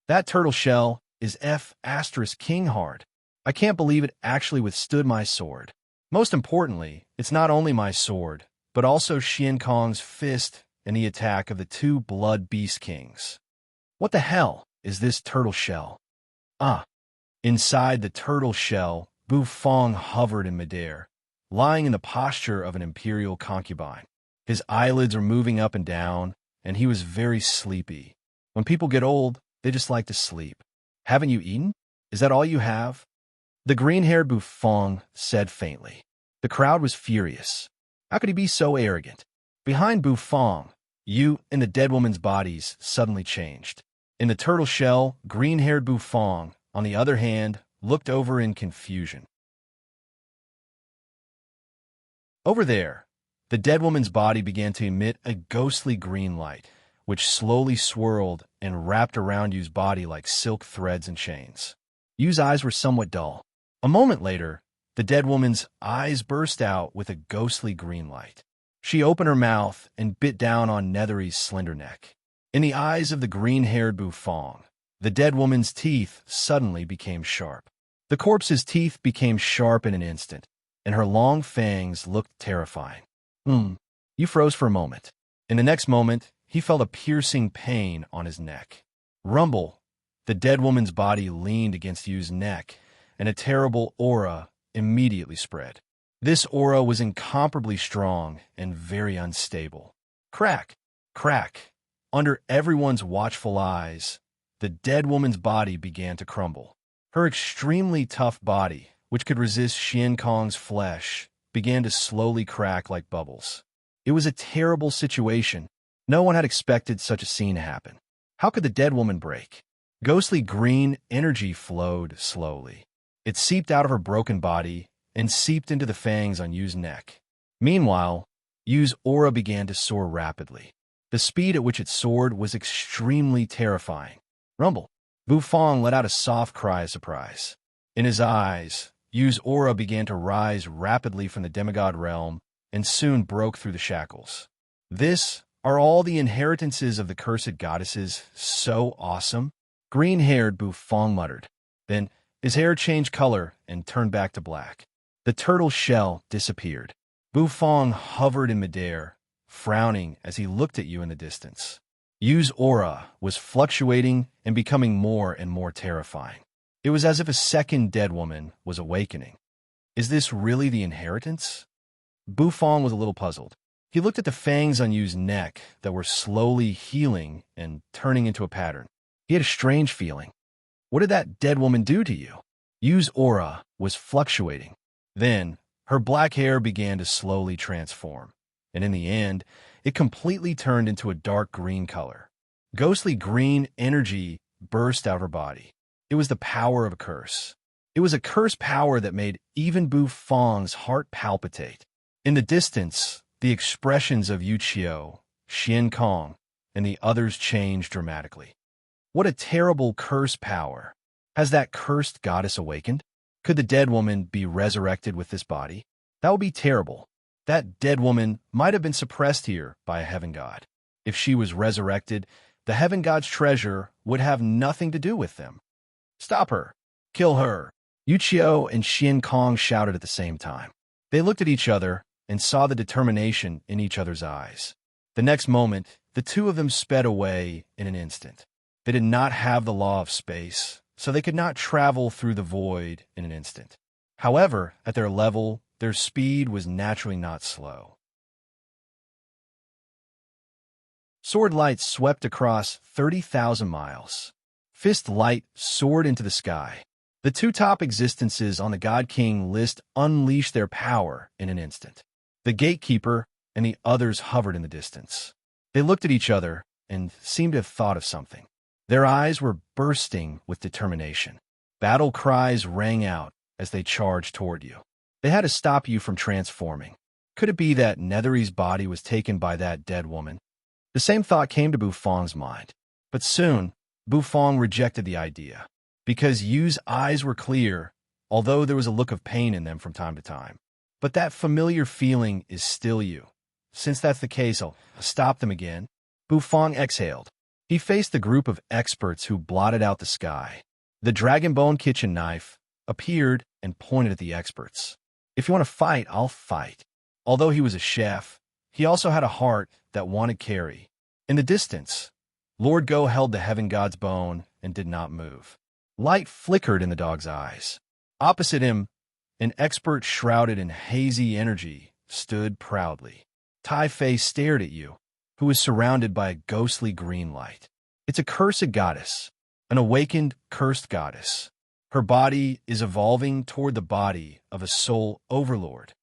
That turtle shell is King hard. I can't believe it actually withstood my sword. Most importantly, it's not only my sword, but also Shin Kong's fist and the attack of the 2 blood beast kings. What the hell is this turtle shell? Inside the turtle shell, Bufang hovered in midair, lying in the posture of an imperial concubine. His eyelids were moving up and down, and he was very sleepy. When people get old, they just like to sleep. Haven't you eaten? Is that all you have? The green-haired Bufang said faintly. The crowd was furious. How could he be so arrogant? Behind Bufang, you and the dead woman's bodies suddenly changed. In the turtle shell, green-haired Bufang, on the other hand, looked over in confusion. Over there, the dead woman's body began to emit a ghostly green light, which slowly swirled and wrapped around Yu's body like silk threads and chains. Yu's eyes were somewhat dull. A moment later, the dead woman's eyes burst out with a ghostly green light. She opened her mouth and bit down on Nethery's slender neck. In the eyes of the green-haired Bufang, the dead woman's teeth suddenly became sharp. The corpse's teeth became sharp in an instant, and her long fangs looked terrifying. You froze for a moment. In the next moment, he felt a piercing pain on his neck. Rumble. The dead woman's body leaned against Yu's neck, and a terrible aura immediately spread. This aura was incomparably strong and very unstable. Crack, crack. Under everyone's watchful eyes, the dead woman's body began to crumble. Her extremely tough body, which could resist Xian Kong's flesh, began to slowly crack like bubbles. It was a terrible situation. No one had expected such a scene to happen. How could the dead woman break? Ghostly green energy flowed slowly. It seeped out of her broken body and seeped into the fangs on Yu's neck. Meanwhile, Yu's aura began to soar rapidly. The speed at which it soared was extremely terrifying. Rumble. Bu Fong let out a soft cry of surprise. In his eyes, Yu's aura began to rise rapidly from the demigod realm and soon broke through the shackles. This are all the inheritances of the cursed goddesses so awesome? Green-haired Bu Fong muttered. Then his hair changed color and turned back to black. The turtle shell disappeared. Bu Fong hovered in midair, frowning as he looked at you in the distance. Yu's aura was fluctuating and becoming more and more terrifying. It was as if a second dead woman was awakening. Is this really the inheritance? Bu Fong was a little puzzled. He looked at the fangs on Yu's neck that were slowly healing and turning into a pattern. He had a strange feeling. What did that dead woman do to you? Yu's aura was fluctuating. Then, her black hair began to slowly transform, and in the end, it completely turned into a dark green color. Ghostly green energy burst out of her body. It was the power of a curse. It was a curse power that made even Bu Fong's heart palpitate. In the distance, the expressions of Yu Qiu, Xian Kong, and the others changed dramatically. What a terrible curse power! Has that cursed goddess awakened? Could the dead woman be resurrected with this body? That would be terrible. That dead woman might have been suppressed here by a heaven god. If she was resurrected, the heaven god's treasure would have nothing to do with them. Stop her! Kill her! Yu Qiu and Xian Kong shouted at the same time. They looked at each other and saw the determination in each other's eyes. The next moment, the two of them sped away in an instant. They did not have the law of space, so they could not travel through the void in an instant. However, at their level, their speed was naturally not slow. Sword light swept across 30,000 miles. Fist light soared into the sky. The two top existences on the God King list unleashed their power in an instant. The gatekeeper and the others hovered in the distance. They looked at each other and seemed to have thought of something. Their eyes were bursting with determination. Battle cries rang out as they charged toward you. They had to stop you from transforming. Could it be that Nethery's body was taken by that dead woman? The same thought came to Bu Fong's mind. But soon, Bu Fong rejected the idea. Because Yu's eyes were clear, although there was a look of pain in them from time to time. But that familiar feeling is still you. Since that's the case, I'll stop them again. Bu Fong exhaled. He faced the group of experts who blotted out the sky. The dragon bone kitchen knife appeared and pointed at the experts. If you want to fight, I'll fight. Although he was a chef, he also had a heart that wanted carry. In the distance, Lord Go held the heaven god's bone and did not move. Light flickered in the dog's eyes. Opposite him, an expert shrouded in hazy energy stood proudly. Tai Fei stared at you, who was surrounded by a ghostly green light. It's a cursed goddess, an awakened, cursed goddess. Her body is evolving toward the body of a soul overlord.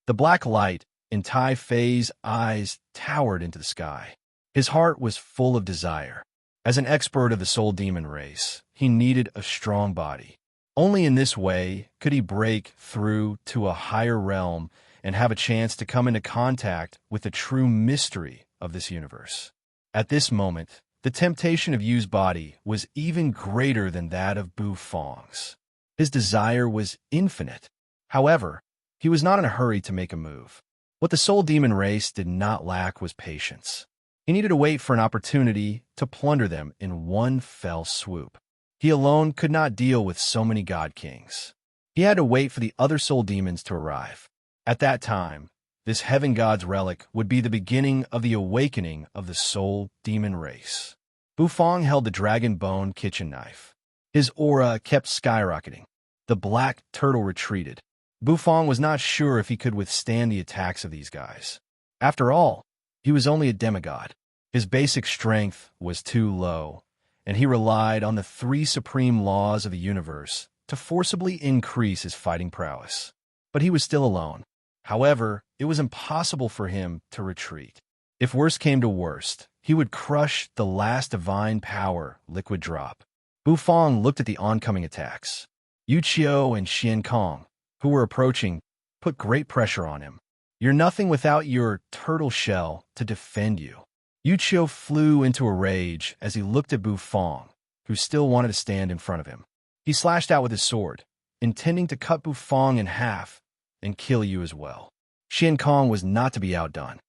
The black light in Tai Fei's eyes towered into the sky. His heart was full of desire. As an expert of the soul demon race, he needed a strong body. Only in this way could he break through to a higher realm and have a chance to come into contact with the true mystery of this universe. At this moment, the temptation of Yu's body was even greater than that of Bu Fong's. His desire was infinite. However, he was not in a hurry to make a move. What the soul demon race did not lack was patience. He needed to wait for an opportunity to plunder them in one fell swoop. He alone could not deal with so many god kings. He had to wait for the other soul demons to arrive. At that time, this heaven god's relic would be the beginning of the awakening of the soul demon race. Bu Fong held the dragon bone kitchen knife. His aura kept skyrocketing. The black turtle retreated. Bufang was not sure if he could withstand the attacks of these guys. After all, he was only a demigod. His basic strength was too low, and he relied on the three supreme laws of the universe to forcibly increase his fighting prowess. But he was still alone. However, it was impossible for him to retreat. If worst came to worst, he would crush the last divine power liquid drop. Bufang looked at the oncoming attacks. Yu Qiu and Xian Kong, who were approaching, put great pressure on him. You're nothing without your turtle shell to defend you. Yu Qiu flew into a rage as he looked at Bufang, who still wanted to stand in front of him. He slashed out with his sword, intending to cut Bufang in half and kill you as well. Xian Kong was not to be outdone.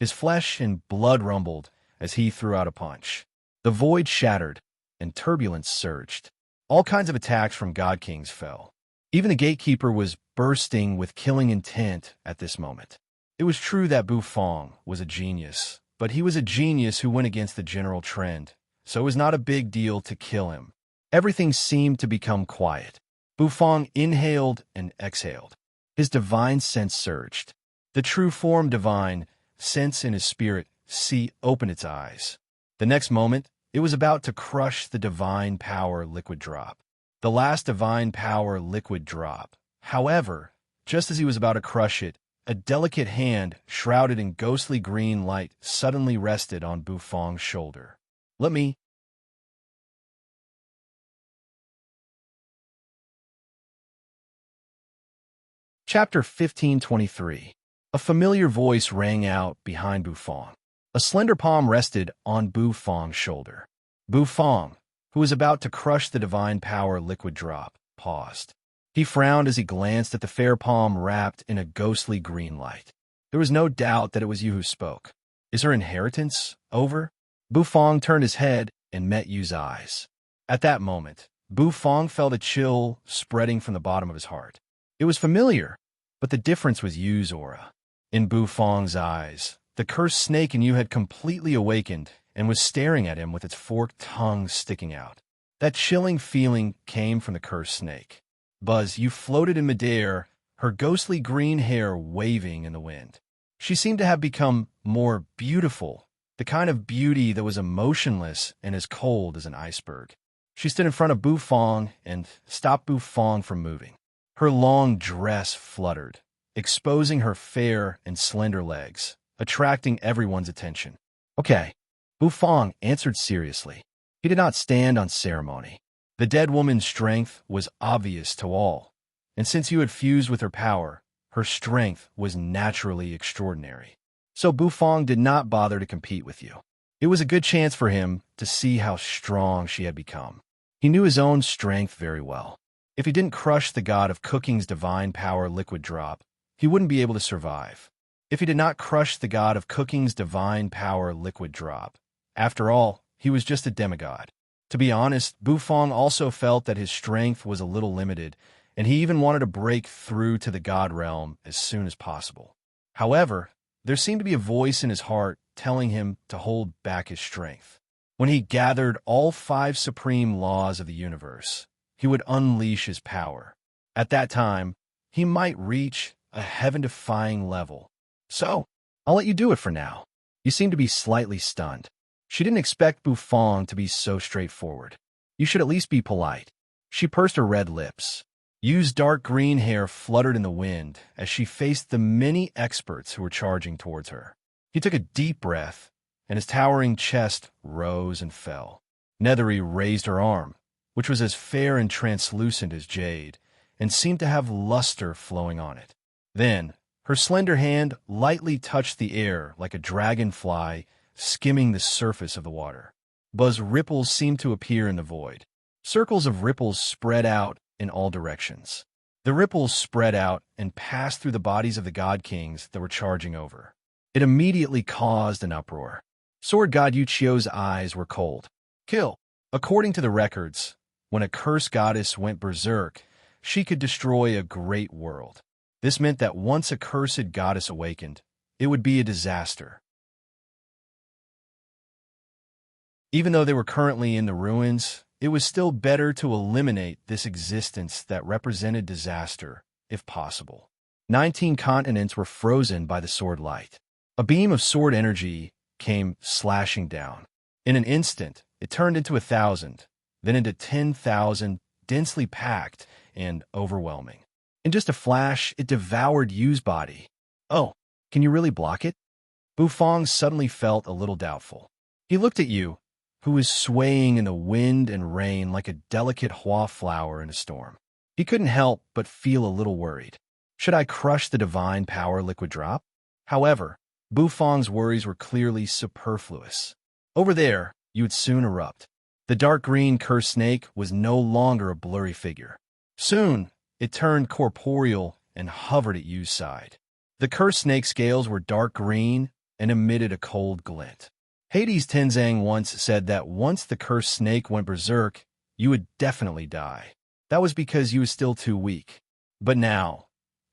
His flesh and blood rumbled as he threw out a punch. The void shattered, and turbulence surged. All kinds of attacks from God Kings fell. Even the gatekeeper was bursting with killing intent at this moment. It was true that Bufang was a genius, but he was a genius who went against the general trend, so it was not a big deal to kill him. Everything seemed to become quiet. Bufang inhaled and exhaled. His divine sense surged. The true form divine sense in his spirit opened its eyes. The next moment, it was about to crush the divine power liquid drop. The last divine power liquid drop. However, just as he was about to crush it, a delicate hand, shrouded in ghostly green light, suddenly rested on Bufang's shoulder. Let me... Chapter 1523. A familiar voice rang out behind Bufang. A slender palm rested on Bufang's shoulder. Bufang, who was about to crush the divine power liquid drop, paused. He frowned as he glanced at the fair palm wrapped in a ghostly green light. There was no doubt that it was you who spoke. Is her inheritance over? Bufang turned his head and met Yu's eyes. At that moment, Bufang felt a chill spreading from the bottom of his heart. It was familiar, but the difference was Yu's aura. In Bufang's eyes, the cursed snake in Yu had completely awakened and was staring at him with its forked tongue sticking out. That chilling feeling came from the cursed snake. Buzz, Yu floated in midair, her ghostly green hair waving in the wind. She seemed to have become more beautiful, the kind of beauty that was emotionless and as cold as an iceberg. She stood in front of Bufang and stopped Bufang from moving. Her long dress fluttered, exposing her fair and slender legs, attracting everyone's attention. Okay, Bufang answered seriously. He did not stand on ceremony. The dead woman's strength was obvious to all, and since you had fused with her power, her strength was naturally extraordinary. So Bufang did not bother to compete with you. It was a good chance for him to see how strong she had become. He knew his own strength very well. If he didn't crush the god of cooking's divine power liquid drop, he wouldn't be able to survive. If he did not crush the god of cooking's divine power liquid drop, after all, he was just a demigod. To be honest, Bufang also felt that his strength was a little limited, and he even wanted to break through to the god realm as soon as possible. However, there seemed to be a voice in his heart telling him to hold back his strength. When he gathered all 5 supreme laws of the universe, he would unleash his power. At that time, he might reach a heaven-defying level. So, I'll let you do it for now. You seem to be slightly stunned. She didn't expect Bufang to be so straightforward. You should at least be polite. She pursed her red lips. Yu's dark green hair fluttered in the wind as she faced the many experts who were charging towards her. He took a deep breath, and his towering chest rose and fell. Nethery raised her arm, which was as fair and translucent as jade, and seemed to have luster flowing on it. Then, her slender hand lightly touched the air like a dragonfly skimming the surface of the water. Buzz ripples seemed to appear in the void. Circles of ripples spread out in all directions. The ripples spread out and passed through the bodies of the god kings that were charging over. It immediately caused an uproar. Sword god Yu Qiu's eyes were cold. Kill. According to the records, when a cursed goddess went berserk, she could destroy a great world. This meant that once a cursed goddess awakened, it would be a disaster. Even though they were currently in the ruins, it was still better to eliminate this existence that represented disaster, if possible. 19 continents were frozen by the sword light. A beam of sword energy came slashing down. In an instant, it turned into 1,000, then into 10,000, densely packed and overwhelming. In just a flash, it devoured Yu's body. Oh, can you really block it? Bufang suddenly felt a little doubtful. He looked at Yu, who was swaying in the wind and rain like a delicate hua flower in a storm. He couldn't help but feel a little worried. Should I crush the divine power liquid drop? However, Bufang's worries were clearly superfluous. Over there, you would soon erupt. The dark green cursed snake was no longer a blurry figure. Soon, it turned corporeal and hovered at Yu's side. The cursed snake scales were dark green and emitted a cold glint. Hades Tenzang once said that once the cursed snake went berserk, you would definitely die. That was because you was still too weak. But now,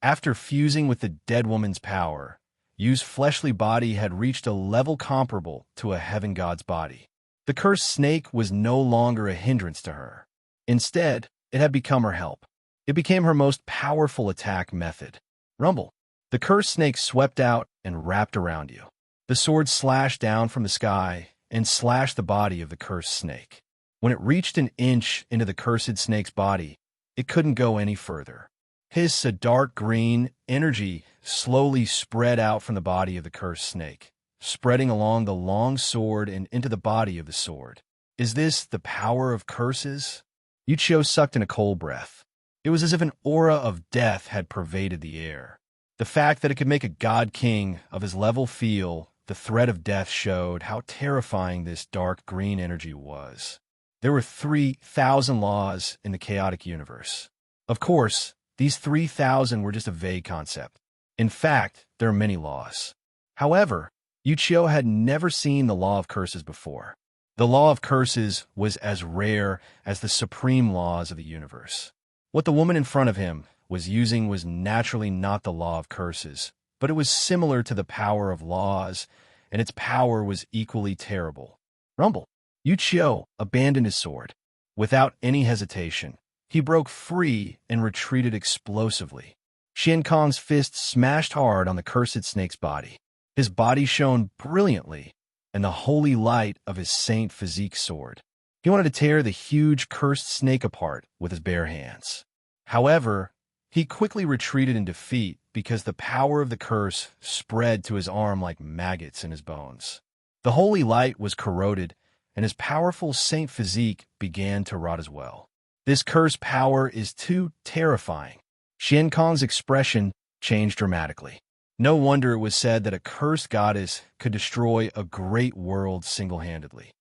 after fusing with the dead woman's power, Yu's fleshly body had reached a level comparable to a heaven god's body. The cursed snake was no longer a hindrance to her. Instead, it had become her help. It became her most powerful attack method. Rumble. The cursed snake swept out and wrapped around you. The sword slashed down from the sky and slashed the body of the cursed snake. When it reached an inch into the cursed snake's body, it couldn't go any further. A dark green energy slowly spread out from the body of the cursed snake, spreading along the long sword and into the body of the sword. Is this the power of curses? Yuchio sucked in a cold breath. It was as if an aura of death had pervaded the air. The fact that it could make a god king of his level feel the threat of death showed how terrifying this dark green energy was. There were 3,000 laws in the chaotic universe. Of course, these 3,000 were just a vague concept. In fact, there are many laws. However, Yuchio had never seen the law of curses before. The law of curses was as rare as the supreme laws of the universe. What the woman in front of him was using was naturally not the law of curses, but it was similar to the power of laws, and its power was equally terrible. Rumble. Yuchio abandoned his sword. Without any hesitation, he broke free and retreated explosively. Xian Kong's fist smashed hard on the cursed snake's body. His body shone brilliantly in the holy light of his saint physique sword. He wanted to tear the huge cursed snake apart with his bare hands. However, he quickly retreated in defeat because the power of the curse spread to his arm like maggots in his bones. The holy light was corroded, and his powerful saint physique began to rot as well. This curse power is too terrifying. Xian Kong's expression changed dramatically. No wonder it was said that a cursed goddess could destroy a great world single-handedly.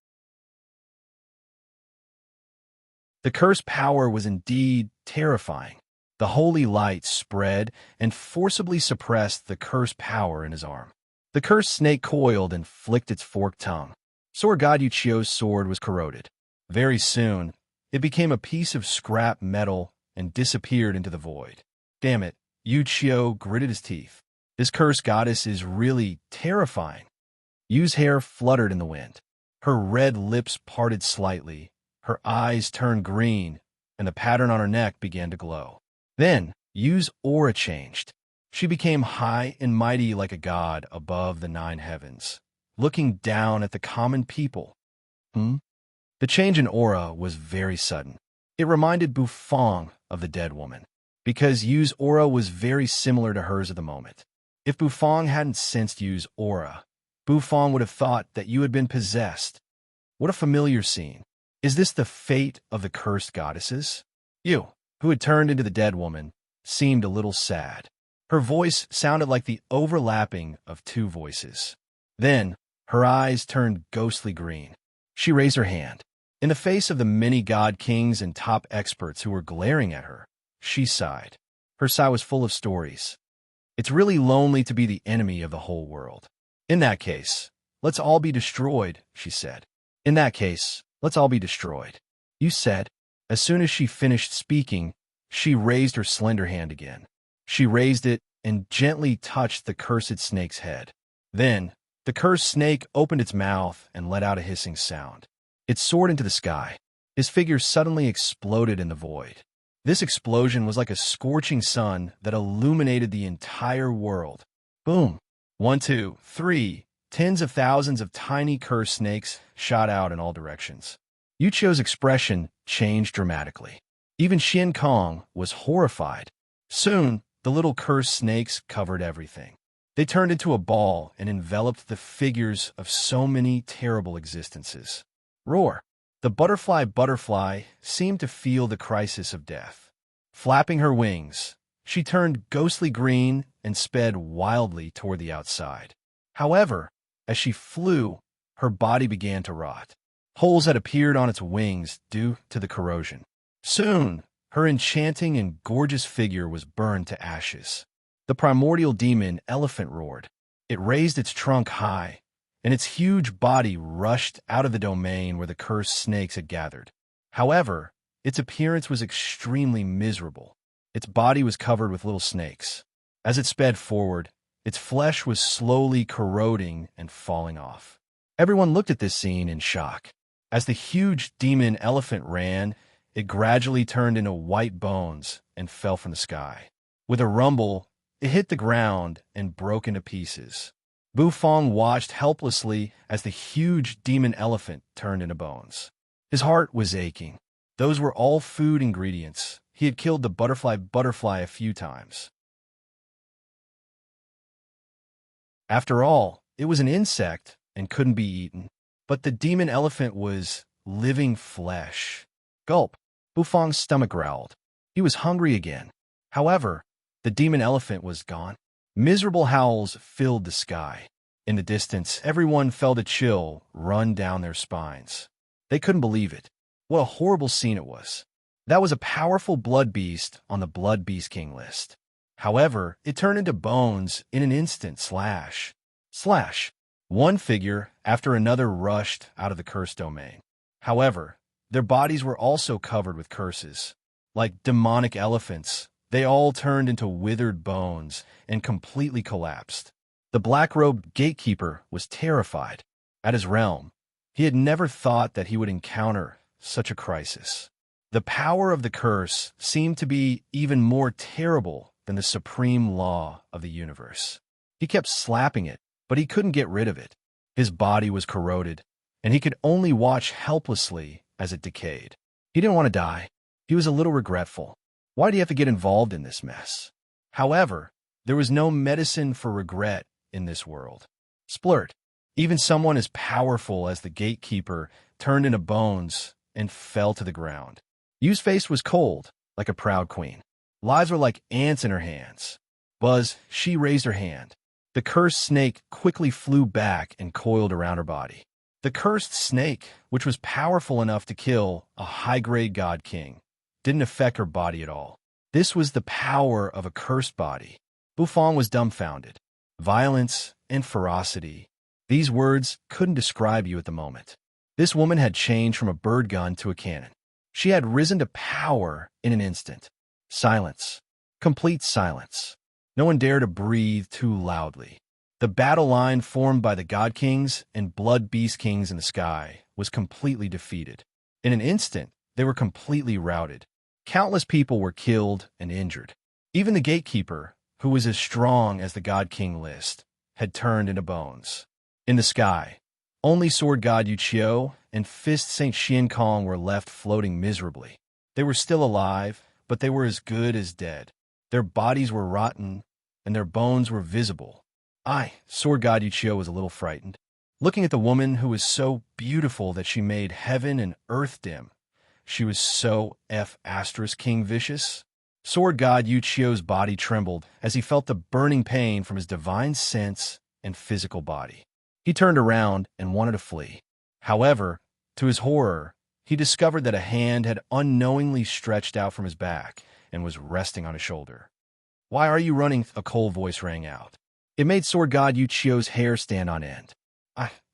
The cursed power was indeed terrifying. The holy light spread and forcibly suppressed the cursed power in his arm. The cursed snake coiled and flicked its forked tongue. Sword God Yuchio's sword was corroded. Very soon, it became a piece of scrap metal and disappeared into the void. Damn it, Yuchio gritted his teeth. This cursed goddess is really terrifying. Yu's hair fluttered in the wind. Her red lips parted slightly, her eyes turned green, and the pattern on her neck began to glow. Then, Yu's aura changed. She became high and mighty like a god above the 9 heavens, looking down at the common people. The change in aura was very sudden. It reminded Bufang of the dead woman, because Yu's aura was very similar to hers at the moment. If Bufang hadn't sensed Yu's aura, Bufang would have thought that Yu had been possessed. What a familiar scene. Is this the fate of the cursed goddesses? Yu, who had turned into the dead woman, seemed a little sad. Her voice sounded like the overlapping of 2 voices. Then, her eyes turned ghostly green. She raised her hand. In the face of the many god kings and top experts who were glaring at her, she sighed. Her sigh was full of stories. It's really lonely to be the enemy of the whole world. In that case, let's all be destroyed, she said. In that case, let's all be destroyed. You said. As soon as she finished speaking, she raised her slender hand again. She raised it and gently touched the cursed snake's head. Then, the cursed snake opened its mouth and let out a hissing sound. It soared into the sky. His figure suddenly exploded in the void. This explosion was like a scorching sun that illuminated the entire world. Boom! 1, 2, 3. Tens of thousands of tiny cursed snakes shot out in all directions. Yuchio's expression changed dramatically. Even Xian Kong was horrified. Soon, the little cursed snakes covered everything. They turned into a ball and enveloped the figures of so many terrible existences. Roar! The butterfly seemed to feel the crisis of death. Flapping her wings, she turned ghostly green and sped wildly toward the outside. However, as she flew, her body began to rot. Holes had appeared on its wings due to the corrosion. Soon, her enchanting and gorgeous figure was burned to ashes. The primordial demon elephant roared. It raised its trunk high, and its huge body rushed out of the domain where the cursed snakes had gathered. However, its appearance was extremely miserable. Its body was covered with little snakes. As it sped forward, its flesh was slowly corroding and falling off. Everyone looked at this scene in shock. As the huge demon elephant ran, it gradually turned into white bones and fell from the sky. With a rumble, it hit the ground and broke into pieces. Bufang watched helplessly as the huge demon elephant turned into bones. His heart was aching. Those were all food ingredients. He had killed the butterfly a few times. After all, it was an insect and couldn't be eaten. But the demon elephant was living flesh. Gulp! Bufang's stomach growled. He was hungry again. However, the demon elephant was gone. Miserable howls filled the sky. In the distance, everyone felt a chill run down their spines. They couldn't believe it. What a horrible scene it was. That was a powerful blood beast on the Blood Beast King list. However, it turned into bones in an instant. Slash. Slash. One figure after another rushed out of the cursed domain. However, their bodies were also covered with curses. Like demonic elephants, they all turned into withered bones and completely collapsed. The black-robed gatekeeper was terrified. At his realm, he had never thought that he would encounter such a crisis. The power of the curse seemed to be even more terrible than the supreme law of the universe. He kept slapping it, but he couldn't get rid of it. His body was corroded, and he could only watch helplessly as it decayed. He didn't want to die. He was a little regretful. Why do you have to get involved in this mess? However, there was no medicine for regret in this world. Splurt. Even someone as powerful as the gatekeeper turned into bones and fell to the ground. Yu's face was cold, like a proud queen. Lives were like ants in her hands. Buzz, she raised her hand. The cursed snake quickly flew back and coiled around her body. The cursed snake, which was powerful enough to kill a high-grade god king, didn't affect her body at all. This was the power of a cursed body. Bufang was dumbfounded. Violence and ferocity. These words couldn't describe you at the moment. This woman had changed from a bird gun to a cannon. She had risen to power in an instant. Silence. Complete silence. No one dared to breathe too loudly. The battle line formed by the God Kings and Blood Beast Kings in the sky was completely defeated. In an instant, they were completely routed. Countless people were killed and injured. Even the gatekeeper, who was as strong as the God King list, had turned into bones. In the sky, only Sword God Yuchio and Fist Saint Xian Kong were left floating miserably. They were still alive, but they were as good as dead. Their bodies were rotten, and their bones were visible. Sword God Yuchio was a little frightened. Looking at the woman who was so beautiful that she made heaven and earth dim. She was so King vicious. Sword God Yuchio's body trembled as he felt the burning pain from his divine sense and physical body. He turned around and wanted to flee. However, to his horror, he discovered that a hand had unknowingly stretched out from his back and was resting on his shoulder. "Why are you running?" a cold voice rang out. It made Sword God Yuchio's hair stand on end.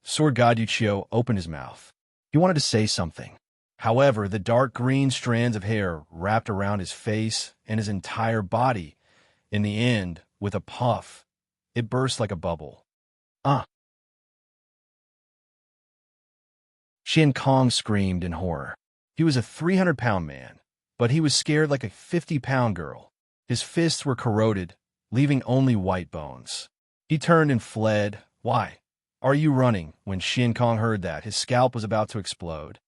Sword God Yuchio opened his mouth. He wanted to say something. However, the dark green strands of hair wrapped around his face and his entire body. In the end, with a puff, it burst like a bubble. Xian Kong screamed in horror. He was a 300-pound man, but he was scared like a 50-pound girl. His fists were corroded, leaving only white bones. He turned and fled. Why are you running? When Shin Kong heard that, his scalp was about to explode.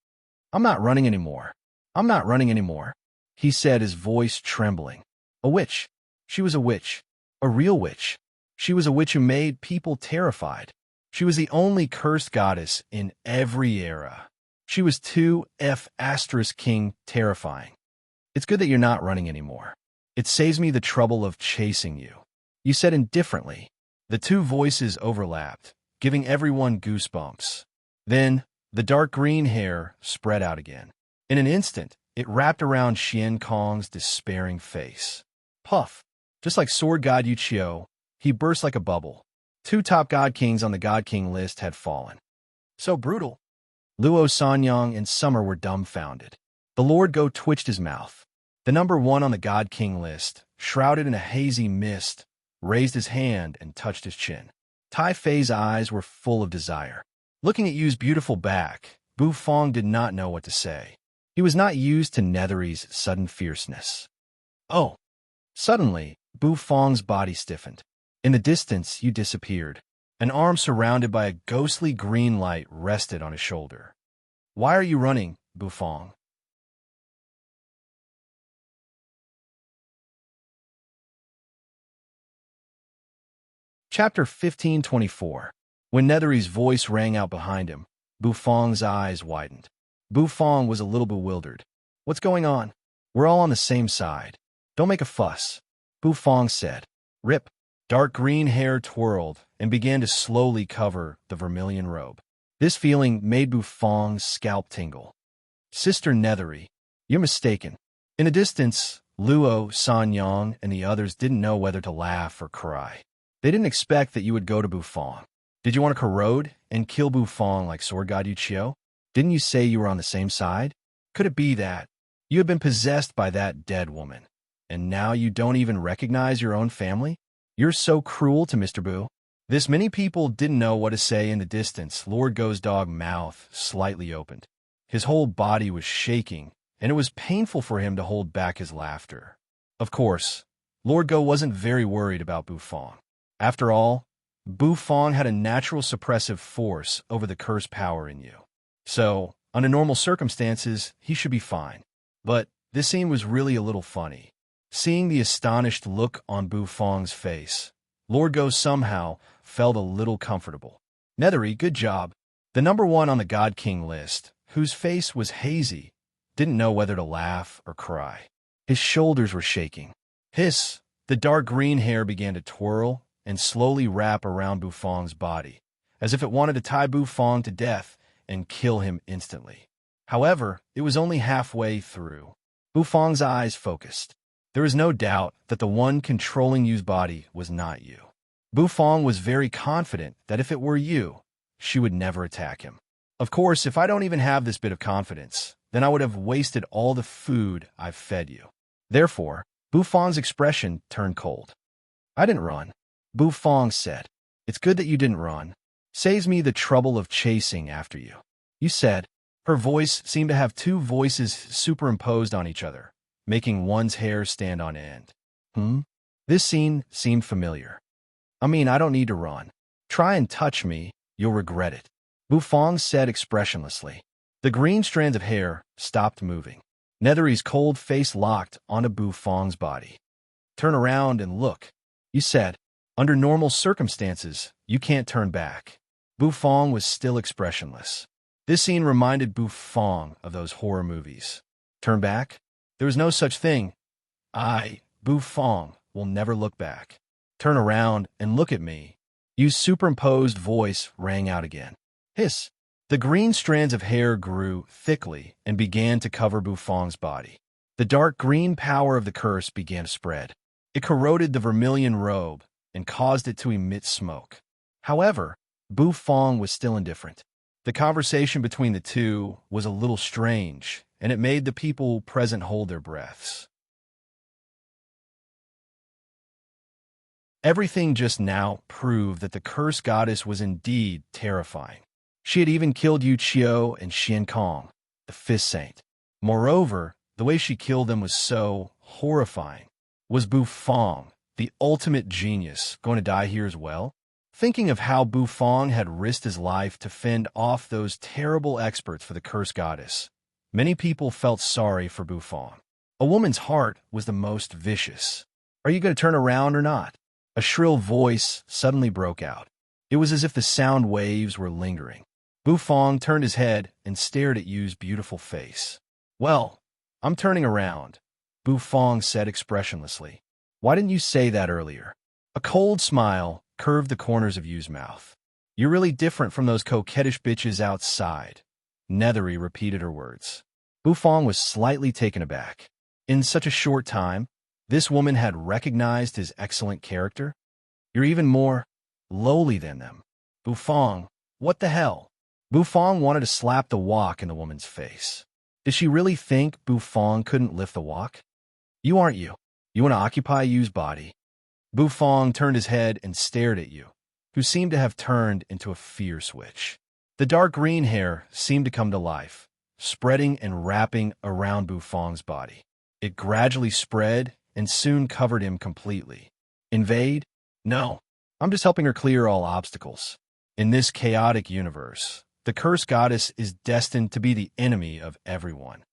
I'm not running anymore. I'm not running anymore, he said, his voice trembling. A witch. She was a witch. A real witch. She was a witch who made people terrified. She was the only cursed goddess in every era. She was 2F king terrifying. It's good that you're not running anymore. It saves me the trouble of chasing you, you said indifferently. The two voices overlapped, giving everyone goosebumps. Then, the dark green hair spread out again. In an instant, it wrapped around Shin Kong's despairing face. Puff! Just like Sword God Yuchio, he burst like a bubble. Two top God Kings on the God King list had fallen. So brutal. Luo Sanyang and Summer were dumbfounded. The Lord Go twitched his mouth. The number one on the God King list, shrouded in a hazy mist, raised his hand and touched his chin. Tai Fei's eyes were full of desire. Looking at Yu's beautiful back, Bu Fong did not know what to say. He was not used to Nethery's sudden fierceness. Oh! Suddenly, Bu Fong's body stiffened. In the distance, Yu disappeared. An arm surrounded by a ghostly green light rested on his shoulder. Why are you running, Bu Fong? Chapter 1524. When Nethery's voice rang out behind him, Bu Fong's eyes widened. Bu Fong was a little bewildered. What's going on? We're all on the same side. Don't make a fuss, Bu Fong said. Rip. Dark green hair twirled and began to slowly cover the vermilion robe. This feeling made Bu Fong's scalp tingle. Sister Nethery, you're mistaken. In the distance, Luo, Sanyang, and the others didn't know whether to laugh or cry. They didn't expect that you would go to Bu Fong. Did you want to corrode and kill Bu Fong like Sword God Yuchio? Didn't you say you were on the same side? Could it be that you had been possessed by that dead woman, and now you don't even recognize your own family? You're so cruel to Mr. Bu. This many people didn't know what to say. In the distance, Lord Go's dog mouth slightly opened. His whole body was shaking, and it was painful for him to hold back his laughter. Of course, Lord Go wasn't very worried about Bu Fong. After all, Bu Fong had a natural suppressive force over the curse power in you. So, under normal circumstances, he should be fine. But this scene was really a little funny. Seeing the astonished look on Bu Fong's face, Lord Go somehow felt a little comfortable. Nethery, good job. The number one on the God King list, whose face was hazy, didn't know whether to laugh or cry. His shoulders were shaking. Hiss! The dark green hair began to twirl and slowly wrap around Bu Fong's body, as if it wanted to tie Bu Fong to death and kill him instantly. However, it was only halfway through. Bu Fong's eyes focused. There was no doubt that the one controlling Yu's body was not Yu. Bu Fong was very confident that if it were Yu, she would never attack him. Of course, if I don't even have this bit of confidence, then I would have wasted all the food I've fed you. Therefore, Bu Fong's expression turned cold. I didn't run, Bu Fong said. It's good that you didn't run. Saves me the trouble of chasing after you. You said. Her voice seemed to have two voices superimposed on each other, making one's hair stand on end. This scene seemed familiar. I mean, I don't need to run. Try and touch me, you'll regret it, Bu Fong said expressionlessly. The green strands of hair stopped moving. Nethery's cold face locked onto Bu Fong's body. Turn around and look, you said. Under normal circumstances, you can't turn back. Bu Fong was still expressionless. This scene reminded Bu Fong of those horror movies. Turn back? There was no such thing. I, Bu Fong, will never look back. Turn around and look at me. Yu's superimposed voice rang out again. Hiss! The green strands of hair grew thickly and began to cover Bu Fong's body. The dark green power of the curse began to spread. It corroded the vermilion robe and caused it to emit smoke. However, Bu Fong was still indifferent. The conversation between the two was a little strange, and it made the people present hold their breaths. Everything just now proved that the curse goddess was indeed terrifying. She had even killed Yu Chio and Shin Kong, the Fist Saint. Moreover, the way she killed them was so horrifying. Was Bufong, the ultimate genius, going to die here as well? Thinking of how Bufong had risked his life to fend off those terrible experts for the cursed goddess, many people felt sorry for Bufong. A woman's heart was the most vicious. Are you going to turn around or not? A shrill voice suddenly broke out. It was as if the sound waves were lingering. Bufong turned his head and stared at Yu's beautiful face. Well, I'm turning around, Bufong said expressionlessly. Why didn't you say that earlier? A cold smile curved the corners of Yu's mouth. You're really different from those coquettish bitches outside, Nethery repeated her words. Bufong was slightly taken aback. In such a short time, this woman had recognized his excellent character. You're even more lowly than them. Bufong, what the hell? Bufong wanted to slap the wok in the woman's face. Did she really think Bufong couldn't lift the wok? You aren't you. You want to occupy Yu's body. Bufong turned his head and stared at Yu, who seemed to have turned into a fear switch. The dark green hair seemed to come to life, spreading and wrapping around Bufong's body. It gradually spread and soon covered him completely. Invade? No. I'm just helping her clear all obstacles. In this chaotic universe, the cursed goddess is destined to be the enemy of everyone.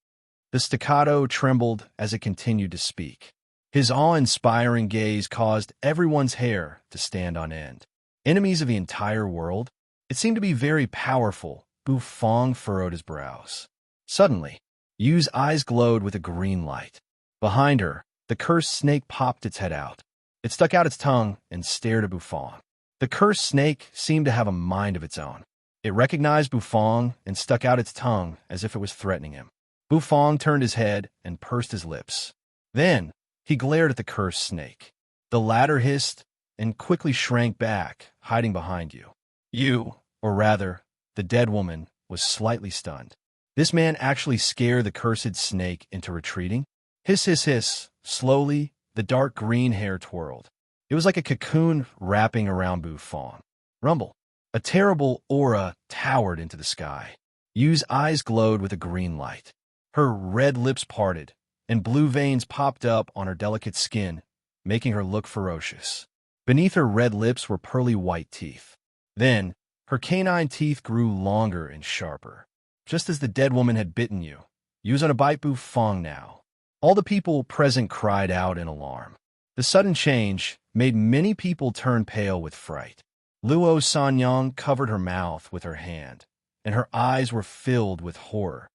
The staccato trembled as it continued to speak. His awe-inspiring gaze caused everyone's hair to stand on end. Enemies of the entire world? It seemed to be very powerful. Bufong furrowed his brows. Suddenly, Yu's eyes glowed with a green light. Behind her, the cursed snake popped its head out. It stuck out its tongue and stared at Bufong. The cursed snake seemed to have a mind of its own. It recognized Bufong and stuck out its tongue as if it was threatening him. Bufong turned his head and pursed his lips. Then, he glared at the cursed snake. The latter hissed and quickly shrank back, hiding behind Yu. Yu, or rather, the dead woman, was slightly stunned. This man actually scared the cursed snake into retreating? Hiss, hiss, hiss. Slowly, the dark green hair twirled. It was like a cocoon wrapping around Bufong. Rumble. A terrible aura towered into the sky. Yu's eyes glowed with a green light. Her red lips parted, and blue veins popped up on her delicate skin, making her look ferocious. Beneath her red lips were pearly white teeth. Then, her canine teeth grew longer and sharper. Just as the dead woman had bitten Yu, Yu was on a bite Bufong now. All the people present cried out in alarm. The sudden change made many people turn pale with fright. Luo Sanyang covered her mouth with her hand, and her eyes were filled with horror.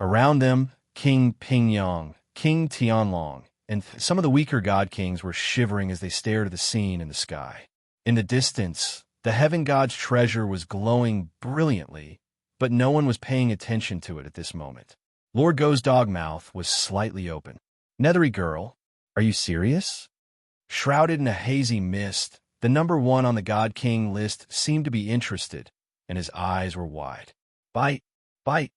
Around them, King Pingyang, King Tianlong, and some of the weaker god kings were shivering as they stared at the scene in the sky. In the distance, the heaven god's treasure was glowing brilliantly, but no one was paying attention to it at this moment. Lord Go's dog mouth was slightly open. Nethery girl, are you serious? Shrouded in a hazy mist, the number one on the God King list seemed to be interested, and his eyes were wide. Bite, bite.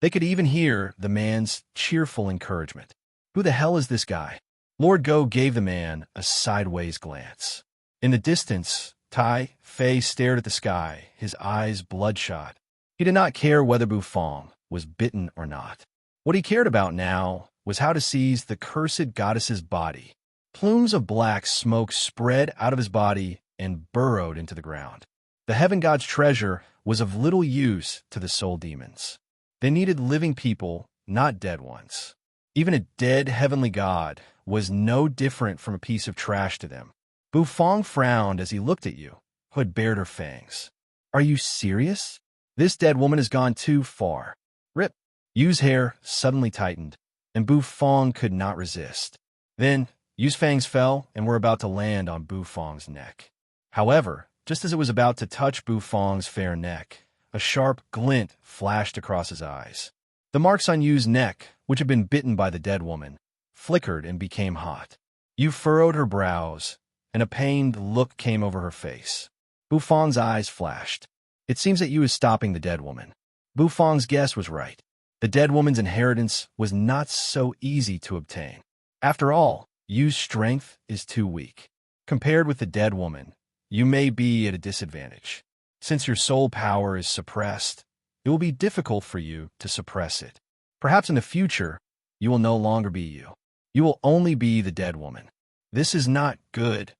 They could even hear the man's cheerful encouragement. Who the hell is this guy? Lord Go gave the man a sideways glance. In the distance, Tai Fei stared at the sky, his eyes bloodshot. He did not care whether Bufong was bitten or not. What he cared about now was how to seize the cursed goddess's body. Plumes of black smoke spread out of his body and burrowed into the ground. The heaven god's treasure was of little use to the soul demons. They needed living people, not dead ones. Even a dead heavenly god was no different from a piece of trash to them. Bufong frowned as he looked at Yu, who had bared her fangs. Are you serious? This dead woman has gone too far. Rip. Yu's hair suddenly tightened, and Bufong could not resist. Then, Yu's fangs fell and were about to land on Bufong's neck. However, just as it was about to touch Bufong's fair neck, a sharp glint flashed across his eyes. The marks on Yu's neck, which had been bitten by the dead woman, flickered and became hot. Yu furrowed her brows, and a pained look came over her face. Bufong's eyes flashed. It seems that Yu is stopping the dead woman. Bufong's guess was right. The dead woman's inheritance was not so easy to obtain. After all, Yu's strength is too weak. Compared with the dead woman, you may be at a disadvantage. Since your soul power is suppressed, it will be difficult for you to suppress it. Perhaps in the future, you will no longer be you. You will only be the dead woman. This is not good.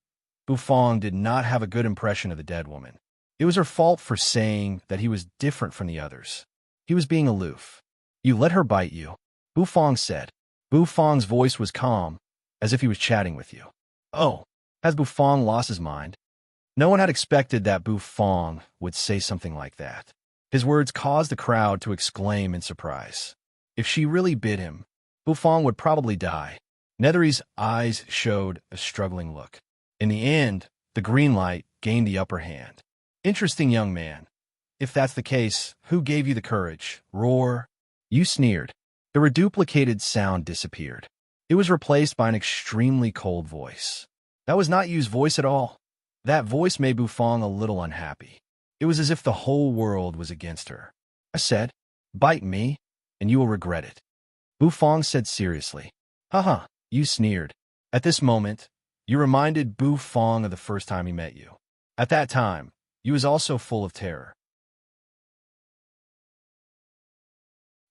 Bufang did not have a good impression of the dead woman. It was her fault for saying that he was different from the others. He was being aloof. You let her bite you, Bufang said. Bufang's voice was calm, as if he was chatting with you. Oh, has Bufang lost his mind? No one had expected that Bufang would say something like that. His words caused the crowd to exclaim in surprise. If she really bit him, Bufang would probably die. Nethery's eyes showed a struggling look. In the end, the green light gained the upper hand. Interesting young man. If that's the case, who gave you the courage? Roar. You sneered. The reduplicated sound disappeared. It was replaced by an extremely cold voice. That was not Yu's voice at all. That voice made Bufang a little unhappy. It was as if the whole world was against her. I said, bite me, and you will regret it. Bufang said seriously. Haha, you sneered. At this moment, you reminded Bufang of the first time he met you. At that time, you was also full of terror.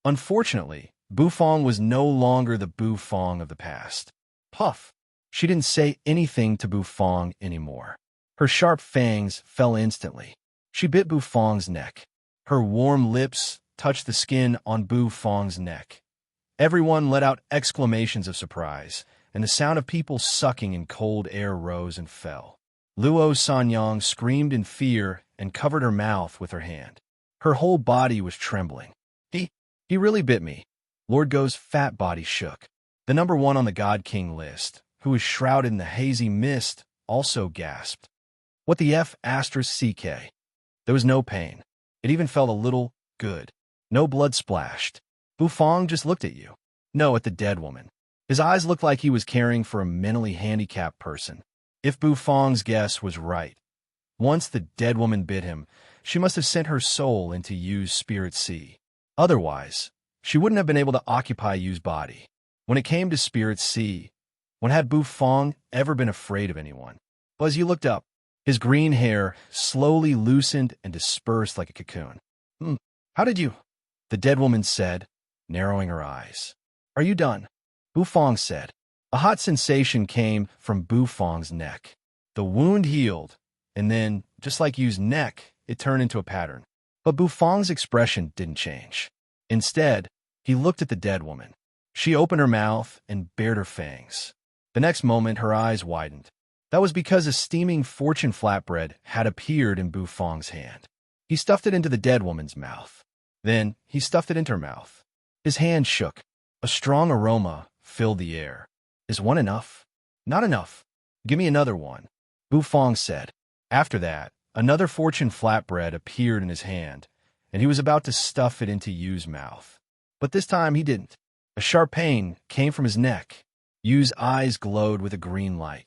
Unfortunately, Bufang was no longer the Bufang of the past. Puff! She didn't say anything to Bufang anymore. Her sharp fangs fell instantly. She bit Bufang's neck. Her warm lips touched the skin on Bufang's neck. Everyone let out exclamations of surprise, and the sound of people sucking in cold air rose and fell. Luo Sanyang screamed in fear and covered her mouth with her hand. Her whole body was trembling. He really bit me. Lord Go's fat body shook. The number 1 on the God King list, who was shrouded in the hazy mist, also gasped. What the F***? There was no pain. It even felt a little good. No blood splashed. Bufang just looked at you. No, at the dead woman. His eyes looked like he was caring for a mentally handicapped person. If Bufang's guess was right, once the dead woman bit him, she must have sent her soul into Yu's spirit sea. Otherwise, she wouldn't have been able to occupy Yu's body. When it came to spirit sea, when had Bufang ever been afraid of anyone? Well, as you looked up, his green hair slowly loosened and dispersed like a cocoon. How did you? The dead woman said, narrowing her eyes. Are you done? Bufang said. A hot sensation came from Bufang's neck. The wound healed, and then, just like Yu's neck, it turned into a pattern. But Bufang's expression didn't change. Instead, he looked at the dead woman. She opened her mouth and bared her fangs. The next moment, her eyes widened. That was because a steaming fortune flatbread had appeared in Bufang's hand. He stuffed it into the dead woman's mouth. Then, he stuffed it into her mouth. His hand shook. A strong aroma filled the air. Is one enough? Not enough. Give me another one, Bufang said. After that, another fortune flatbread appeared in his hand, and he was about to stuff it into Yu's mouth. But this time he didn't. A sharp pain came from his neck. Yu's eyes glowed with a green light.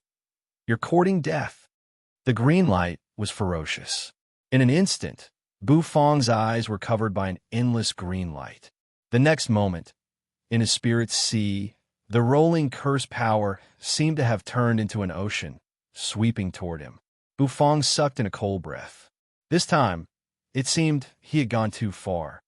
You're courting death. The green light was ferocious. In an instant, Bufang's eyes were covered by an endless green light. The next moment, in his spirit's sea, the rolling curse power seemed to have turned into an ocean, sweeping toward him. Bufang sucked in a cold breath. This time, it seemed he had gone too far.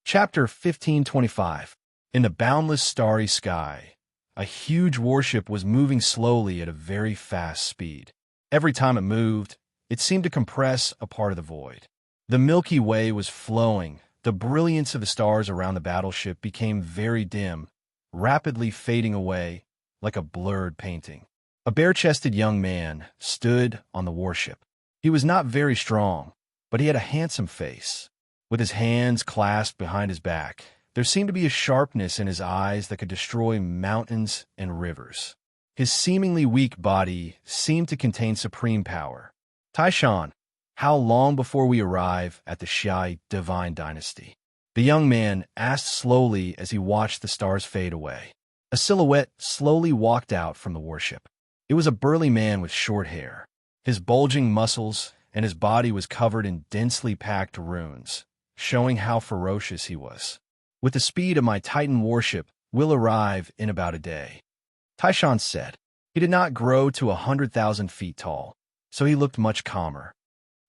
Chapter 1525. In the boundless starry sky, a huge warship was moving slowly at a very fast speed. Every time it moved, it seemed to compress a part of the void. The Milky Way was flowing. The brilliance of the stars around the battleship became very dim, rapidly fading away like a blurred painting. A bare-chested young man stood on the warship. He was not very strong, but he had a handsome face. With his hands clasped behind his back, there seemed to be a sharpness in his eyes that could destroy mountains and rivers. His seemingly weak body seemed to contain supreme power. Taishan, how long before we arrive at the Xiai divine dynasty? The young man asked slowly as he watched the stars fade away. A silhouette slowly walked out from the warship. It was a burly man with short hair. His bulging muscles and his body was covered in densely packed runes, showing how ferocious he was. With the speed of my Titan warship, we'll arrive in about a day, Taishan said. He did not grow to 100,000 feet tall, so he looked much calmer.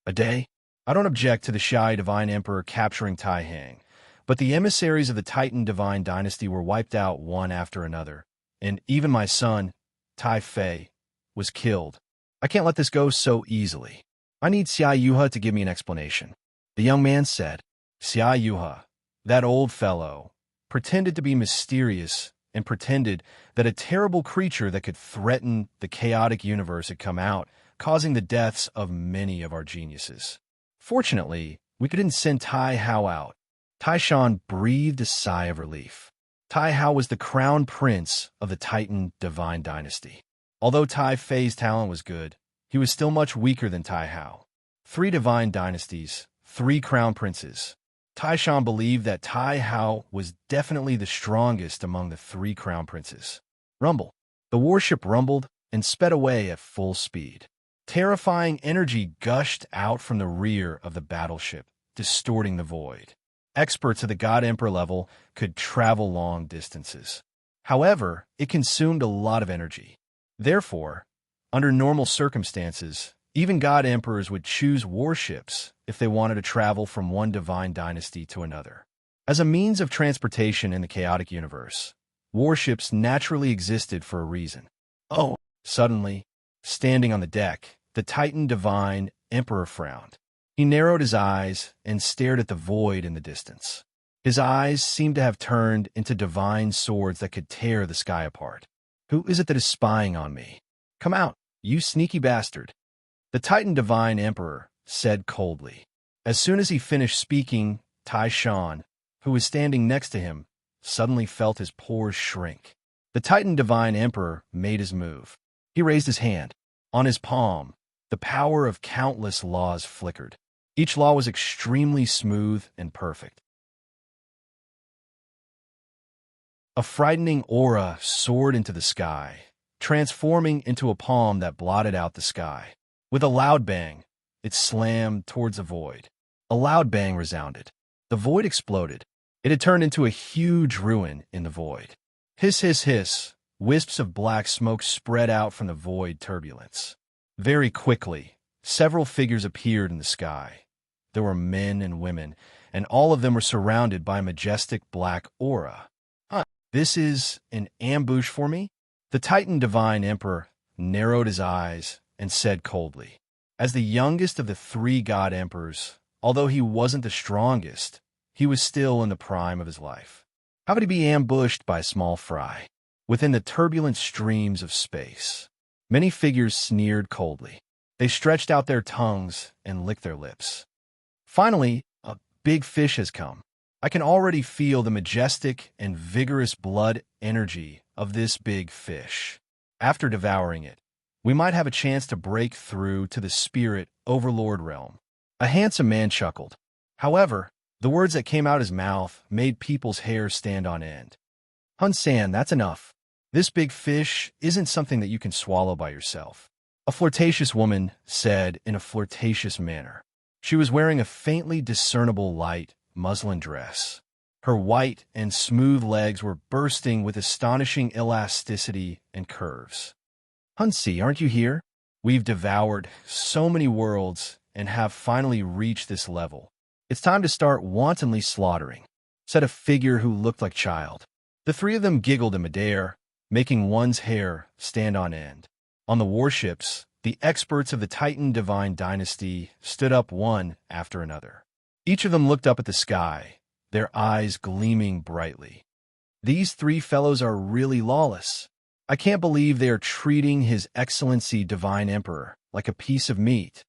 A day? I don't object to the shy divine emperor capturing Tai Hang, but the emissaries of the Titan divine dynasty were wiped out one after another, and even my son, Tai Fei, was killed. I can't let this go so easily. I need Xia Yuha to give me an explanation. The young man said. Xia Yuha, that old fellow, pretended to be mysterious and pretended that a terrible creature that could threaten the chaotic universe had come out, causing the deaths of many of our geniuses. Fortunately, we couldn't send Tai Hao out. Tai Shan breathed a sigh of relief. Tai Hao was the crown prince of the Titan divine dynasty. Although Tai Fei's talent was good, he was still much weaker than Tai Hao. 3 divine dynasties, 3 crown princes. Tai Shan believed that Tai Hao was definitely the strongest among the 3 crown princes. Rumble. The warship rumbled and sped away at full speed. Terrifying energy gushed out from the rear of the battleship, distorting the void. Experts at the God Emperor level could travel long distances. However, it consumed a lot of energy. Therefore, under normal circumstances, even God Emperors would choose warships if they wanted to travel from one divine dynasty to another. As a means of transportation in the chaotic universe, warships naturally existed for a reason. Oh, suddenly, standing on the deck, the Titan divine emperor frowned. He narrowed his eyes and stared at the void in the distance. His eyes seemed to have turned into divine swords that could tear the sky apart. Who is it that is spying on me? Come out, you sneaky bastard. The Titan divine emperor said coldly. As soon as he finished speaking, Tai Shan, who was standing next to him, suddenly felt his pores shrink. The Titan divine emperor made his move. He raised his hand. On his palm, the power of countless laws flickered. Each law was extremely smooth and perfect. A frightening aura soared into the sky, transforming into a palm that blotted out the sky. With a loud bang, it slammed towards a void. A loud bang resounded. The void exploded. It had turned into a huge ruin in the void. Hiss, hiss, hiss. Wisps of black smoke spread out from the void turbulence. Very quickly, several figures appeared in the sky. There were men and women, and all of them were surrounded by a majestic black aura. This is an ambush for me? The Titan divine emperor narrowed his eyes and said coldly. As the youngest of the 3 god emperors, although he wasn't the strongest, he was still in the prime of his life. How could he be ambushed by a small fry? Within the turbulent streams of space, many figures sneered coldly. They stretched out their tongues and licked their lips. Finally, a big fish has come. I can already feel the majestic and vigorous blood energy of this big fish. After devouring it, we might have a chance to break through to the spirit overlord realm. A handsome man chuckled. However, the words that came out his mouth made people's hair stand on end. Hun San, that's enough. This big fish isn't something that you can swallow by yourself. A flirtatious woman said in a flirtatious manner. She was wearing a faintly discernible light muslin dress. Her white and smooth legs were bursting with astonishing elasticity and curves. Hunsi, aren't you here? We've devoured so many worlds and have finally reached this level. It's time to start wantonly slaughtering, said a figure who looked like child. The 3 of them giggled in midair, making one's hair stand on end. On the warships, the experts of the Titan divine dynasty stood up one after another. Each of them looked up at the sky, their eyes gleaming brightly. These 3 fellows are really lawless. I can't believe they are treating His Excellency Divine Emperor like a piece of meat.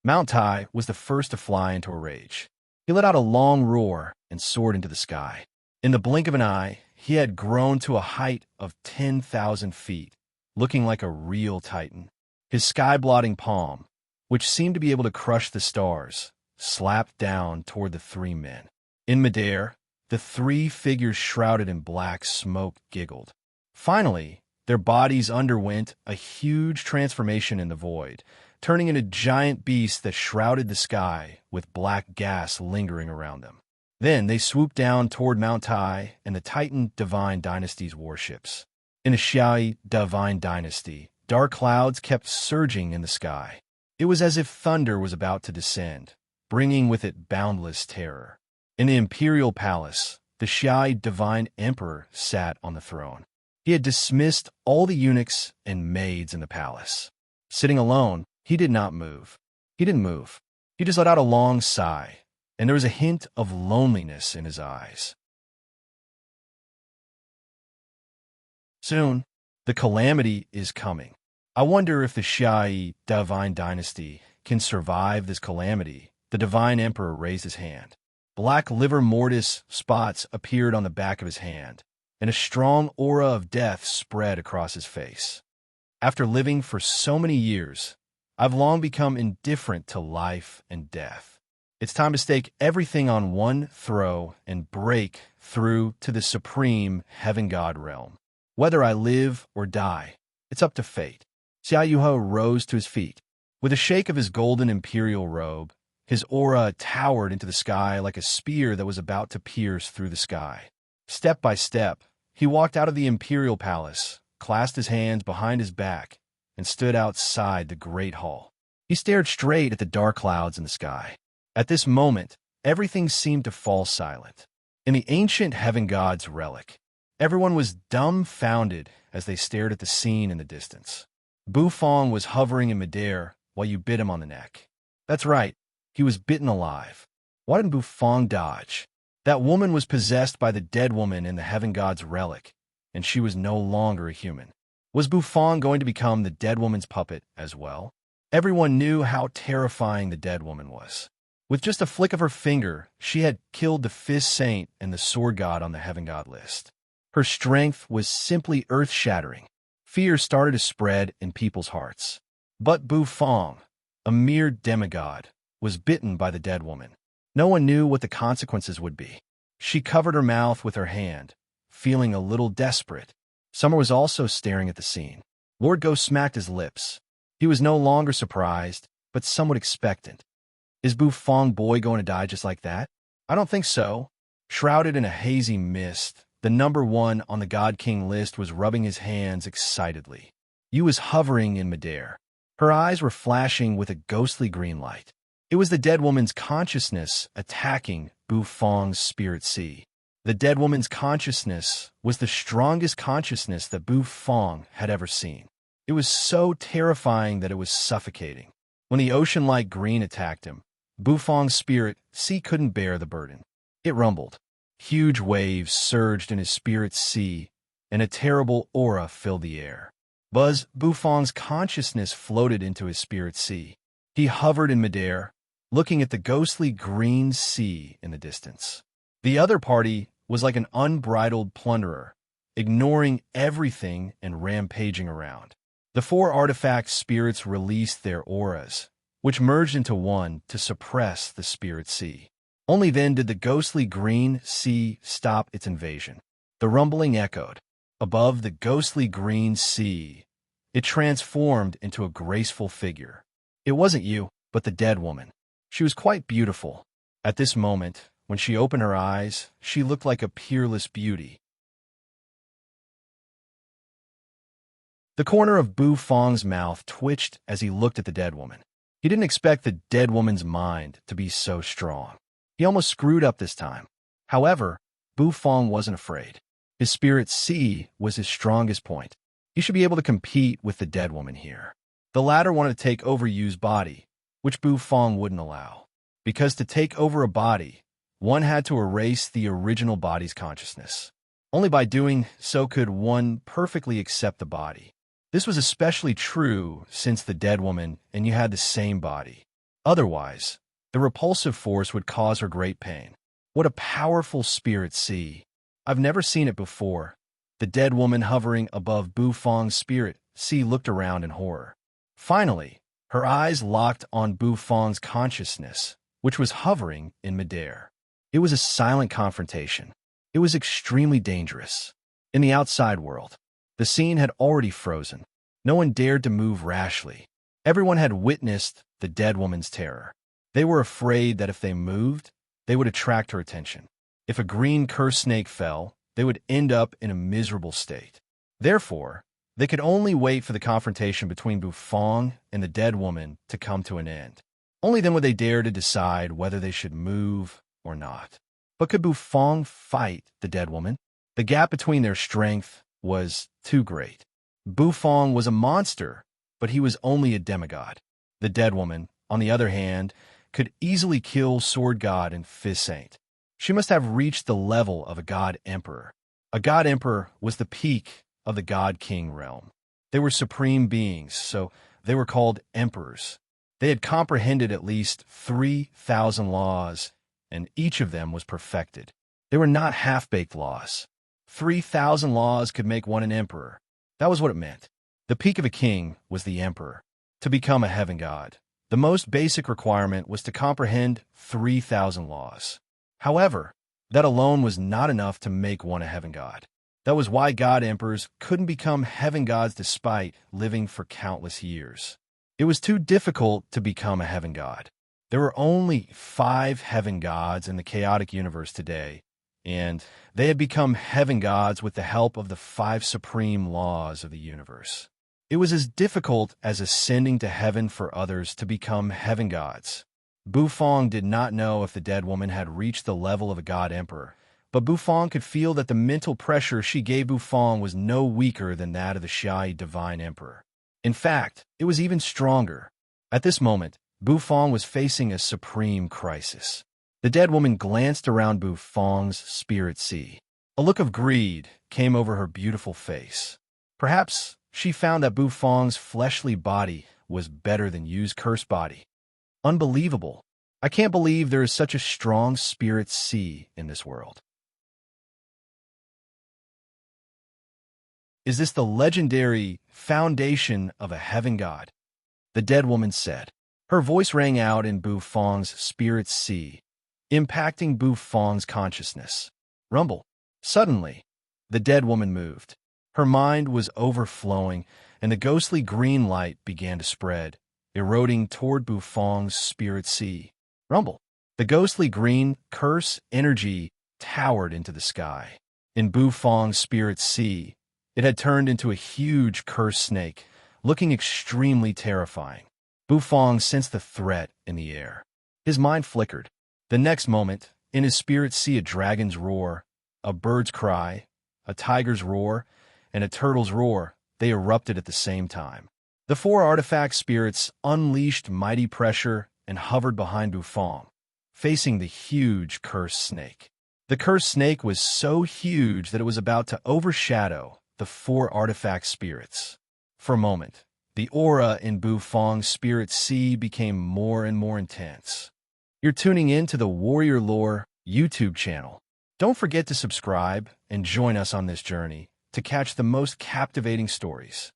Mount Tai was the first to fly into a rage. He let out a long roar and soared into the sky. In the blink of an eye, he had grown to a height of 10,000 feet, looking like a real titan. His sky-blotting palm, which seemed to be able to crush the stars, slapped down toward the 3 men. In midair, the 3 figures shrouded in black smoke giggled. Finally, their bodies underwent a huge transformation in the void, turning into giant beasts that shrouded the sky with black gas lingering around them. Then they swooped down toward Mount Tai and the Titan Divine Dynasty's warships. In the Xiai divine dynasty, dark clouds kept surging in the sky. It was as if thunder was about to descend, bringing with it boundless terror. In the imperial palace, the Xiai divine emperor sat on the throne. He had dismissed all the eunuchs and maids in the palace. Sitting alone, he did not move. He didn't move. He just let out a long sigh, and there was a hint of loneliness in his eyes. Soon, the calamity is coming. I wonder if the Xiai divine dynasty can survive this calamity. The divine emperor raised his hand. Black livor mortis spots appeared on the back of his hand, and a strong aura of death spread across his face. After living for so many years, I've long become indifferent to life and death. It's time to stake everything on one throw and break through to the supreme heaven god realm. Whether I live or die, it's up to fate. Xia Yuho rose to his feet. With a shake of his golden imperial robe, his aura towered into the sky like a spear that was about to pierce through the sky. Step by step, he walked out of the imperial palace, clasped his hands behind his back, and stood outside the great hall. He stared straight at the dark clouds in the sky. At this moment, everything seemed to fall silent. In the ancient heaven god's relic, everyone was dumbfounded as they stared at the scene in the distance. Bufang was hovering in midair while you bit him on the neck. That's right, he was bitten alive. Why didn't Bufang dodge? That woman was possessed by the dead woman in the heaven god's relic, and she was no longer a human. Was Bufang going to become the dead woman's puppet as well? Everyone knew how terrifying the dead woman was. With just a flick of her finger, she had killed the fifth saint and the sword god on the heaven god list. Her strength was simply earth-shattering. Fear started to spread in people's hearts. But Bufang, a mere demigod, was bitten by the dead woman. No one knew what the consequences would be. She covered her mouth with her hand, feeling a little desperate. Summer was also staring at the scene. Lord Go smacked his lips. He was no longer surprised, but somewhat expectant. Is Bufang boy going to die just like that? I don't think so. Shrouded in a hazy mist, the number one on the God King list was rubbing his hands excitedly. Yu was hovering in midair. Her eyes were flashing with a ghostly green light. It was the dead woman's consciousness attacking Bufang's spirit sea. The dead woman's consciousness was the strongest consciousness that Bufang had ever seen. It was so terrifying that it was suffocating. When the ocean-like green attacked him, Bufang's spirit sea couldn't bear the burden. It rumbled. Huge waves surged in his spirit sea, and a terrible aura filled the air. Bufang's consciousness floated into his spirit sea. He hovered in midair, looking at the ghostly green sea in the distance. The other party was like an unbridled plunderer, ignoring everything and rampaging around. The four artifact spirits released their auras, which merged into one to suppress the spirit sea. Only then did the ghostly green sea stop its invasion. The rumbling echoed. Above the ghostly green sea, it transformed into a graceful figure. It wasn't you, but the dead woman. She was quite beautiful. At this moment, when she opened her eyes, she looked like a peerless beauty. The corner of Bufang's mouth twitched as he looked at the dead woman. He didn't expect the dead woman's mind to be so strong. He almost screwed up this time. However, Bufang wasn't afraid. His spirit sea was his strongest point. He should be able to compete with the dead woman here. The latter wanted to take over Yu's body, which Bufang wouldn't allow. Because to take over a body, one had to erase the original body's consciousness. Only by doing so could one perfectly accept the body. This was especially true since the dead woman and you had the same body. Otherwise, the repulsive force would cause her great pain. What a powerful spirit sea. I've never seen it before. The dead woman hovering above Bufang's spirit sea looked around in horror. Finally, her eyes locked on Bufang's consciousness, which was hovering in midair. It was a silent confrontation. It was extremely dangerous. In the outside world, the scene had already frozen. No one dared to move rashly. Everyone had witnessed the dead woman's terror. They were afraid that if they moved, they would attract her attention. If a green curse snake fell, they would end up in a miserable state. Therefore, they could only wait for the confrontation between Bufong and the dead woman to come to an end. Only then would they dare to decide whether they should move or not. But could Bufong fight the dead woman? The gap between their strength was too great. Bufong was a monster, but he was only a demigod. The dead woman, on the other hand, could easily kill Sword God and Fist Saint. She must have reached the level of a God Emperor. A God Emperor was the peak of the God King realm. They were supreme beings, so they were called emperors. They had comprehended at least 3,000 laws, and each of them was perfected. They were not half-baked laws. 3,000 laws could make one an emperor. That was what it meant. The peak of a king was the emperor. To become a heaven god, the most basic requirement was to comprehend 3,000 laws. However, that alone was not enough to make one a heaven god. That was why god emperors couldn't become heaven gods despite living for countless years. It was too difficult to become a heaven god. There were only 5 heaven gods in the chaotic universe today, and they had become heaven gods with the help of the 5 supreme laws of the universe. It was as difficult as ascending to heaven for others to become heaven gods. Bufong did not know if the dead woman had reached the level of a god emperor, but Bufong could feel that the mental pressure she gave Bufong was no weaker than that of the shy divine emperor. In fact, it was even stronger. At this moment, Bufong was facing a supreme crisis. The dead woman glanced around Bufong's spirit sea. A look of greed came over her beautiful face. Perhaps she found that Bufong's fleshly body was better than Yu's cursed body. Unbelievable. I can't believe there is such a strong spirit sea in this world. Is this the legendary foundation of a heaven god? The dead woman said. Her voice rang out in Bufong's spirit sea, impacting Bufong's consciousness. Rumble. Suddenly, the dead woman moved. Her mind was overflowing, and the ghostly green light began to spread, eroding toward Bufong's spirit sea. Rumble. The ghostly green curse energy towered into the sky. In Bufong's spirit sea, it had turned into a huge cursed snake, looking extremely terrifying. Bufong sensed the threat in the air. His mind flickered. The next moment, in his spirit sea, a dragon's roar, a bird's cry, a tiger's roar, and a turtle's roar, they erupted at the same time. The 4 artifact spirits unleashed mighty pressure and hovered behind Bufong, facing the huge cursed snake. The cursed snake was so huge that it was about to overshadow the 4 artifact spirits. For a moment, the aura in Bufong's spirit sea became more and more intense. You're tuning in to the Warrior Lore YouTube channel. Don't forget to subscribe and join us on this journey to catch the most captivating stories.